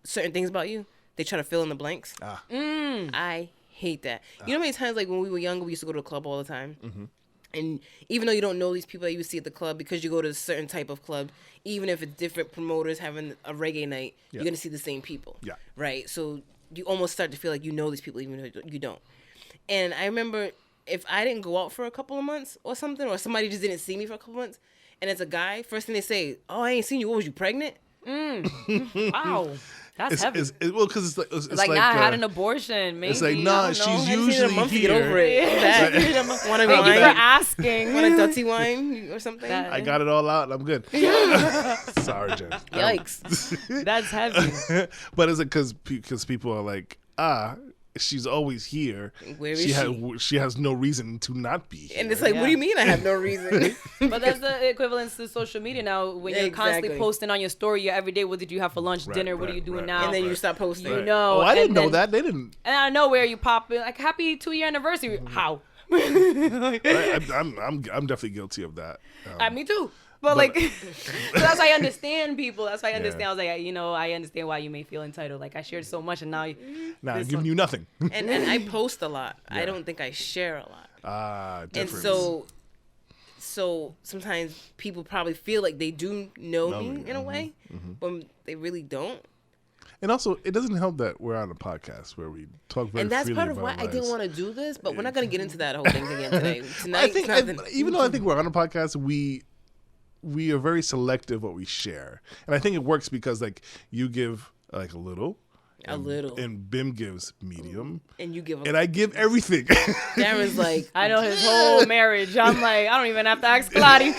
certain things about you, they try to fill in the blanks. I hate that. You know how many times, like, when we were younger, we used to go to a club all the time? And even though you don't know these people that you would see at the club, because you go to a certain type of club, even if it's different promoters having a reggae night, you're going to see the same people. Yeah. Right? So you almost start to feel like you know these people, even though you don't. And I remember, if I didn't go out for a couple of months or something, or somebody just didn't see me for a couple of months, and it's a guy, first thing they say, oh, I ain't seen you. What, was you pregnant? Wow. That's heavy. Well, because it's like, nah, I had an abortion. Maybe. It's like, I nah, don't know. she's I just needed a usually month to here. get over it. I'm back. Want a Thank you for wine? asking. Want a dirty wine or something? I got it all out and I'm good. Sorry, Jen. Yikes. That's heavy. But is it because people are like, she's always here. Where is she? She has no reason to not be here. And it's like, what do you mean I have no reason? But that's the equivalence to social media now. When you're constantly posting on your story, every day, what did you have for lunch, dinner, what are you doing now? And then you stop posting. You know. Oh, I didn't know that. They didn't. And out of nowhere, you pop in like, happy 2-year anniversary. How? I'm definitely guilty of that. Me too. But like, so that's why I understand people. That's why I understand. I was like, I understand why you may feel entitled. Like I shared so much, and now I'm giving you nothing. and I post a lot. I don't think I share a lot. Difference. And so sometimes people probably feel like they do know me in a way, but they really don't. And also, it doesn't help that we're on a podcast where we talk very freely. And that's part of why I didn't want to do this, but we're not going to get into that whole thing again today. Tonight, even though I think we're on a podcast, we are very selective what we share. And I think it works because, like, you give, like, a little. And Bim gives medium. And you give and I give everything. Darren's like, I know his whole marriage. I'm like, I don't even have to ask Claudia.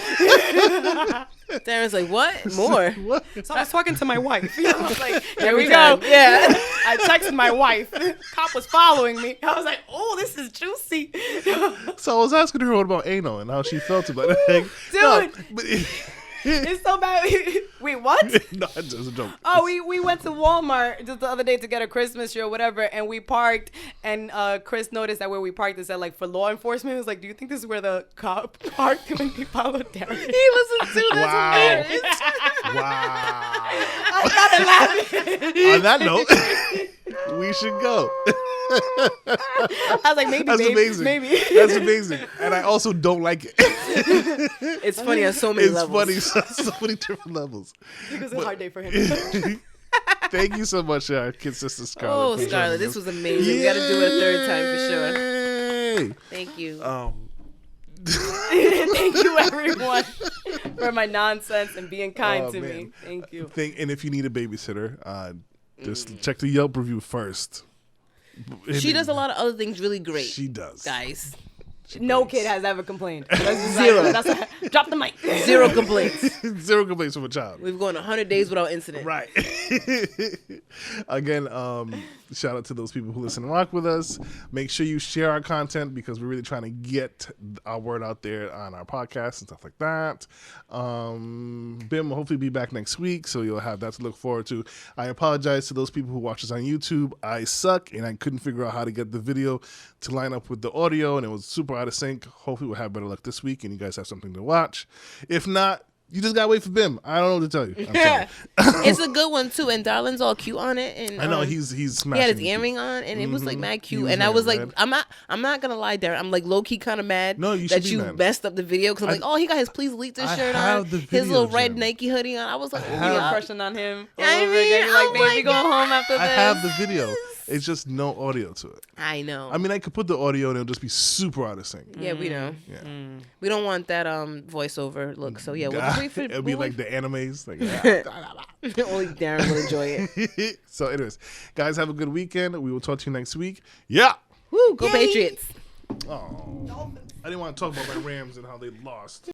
Darren's like, what? More? What? So I was talking to my wife. I was like, here we time. go. Yeah. I texted my wife. Cop was following me. I was like, oh, this is juicy. So I was asking her what about anal and how she felt about it. Like, dude. No, but it's so bad. Wait, what? No, it's a joke. Oh, we went to Walmart just the other day to get a Christmas tree or whatever, and we parked, and Chris noticed that where we parked, it said, like, for law enforcement. He was like, do you think this is where the cop parked when he followed Darren? He listened to that's hilarious. Wow. I started laughing. On that note, we should go. I was like, maybe, That's amazing. Maybe. That's amazing. And I also don't like it. It's funny on so many levels. It's funny on so many different levels. It was a hard day for him. Thank you so much, kid sister Scarlet. Oh, Scarlet, this was amazing. We got to do it a third time for sure. Thank you. Thank you, everyone, for my nonsense and being kind to me. Thank you. And if you need a babysitter, just check the Yelp review first. She does a lot of other things really great. She does. Guys. No kid has ever complained. Zero. Drop the mic. Zero complaints. Zero complaints from a child. We've gone 100 days without incident. Right. Again, shout out to those people who listen and rock with us. Make sure you share our content because we're really trying to get our word out there on our podcast and stuff like that. Bim will hopefully be back next week, so you'll have that to look forward to. I apologize to those people who watch us on YouTube. I suck, and I couldn't figure out how to get the video to line up with the audio, and it was super out of sync. Hopefully we'll have better luck this week, and you guys have something to watch. If not, you just gotta wait for Bim. I don't know what to tell you. I'm sorry. It's a good one too, and Darlin's all cute on it. And I know he's smashing. He had his earring on, and it was like mad cute. And I was like, I'm not gonna lie, Darren. I'm like low key kind of mad that you messed up the video because I'm like, oh, he got his Please Delete This shirt on, his little red Nike hoodie on. I was like, you were crushing on him. I mean, you're like, baby, go home after this. I have the video. It's just no audio to it. I know. I mean, I could put the audio and it'll just be super out of sync. Yeah, we know. Yeah. We don't want that voiceover look. So yeah, it'll be like the animes. Like, only Darren will enjoy it. So, anyways, guys, have a good weekend. We will talk to you next week. Yeah. Woo, go Patriots. Oh, I didn't want to talk about my Rams and how they lost.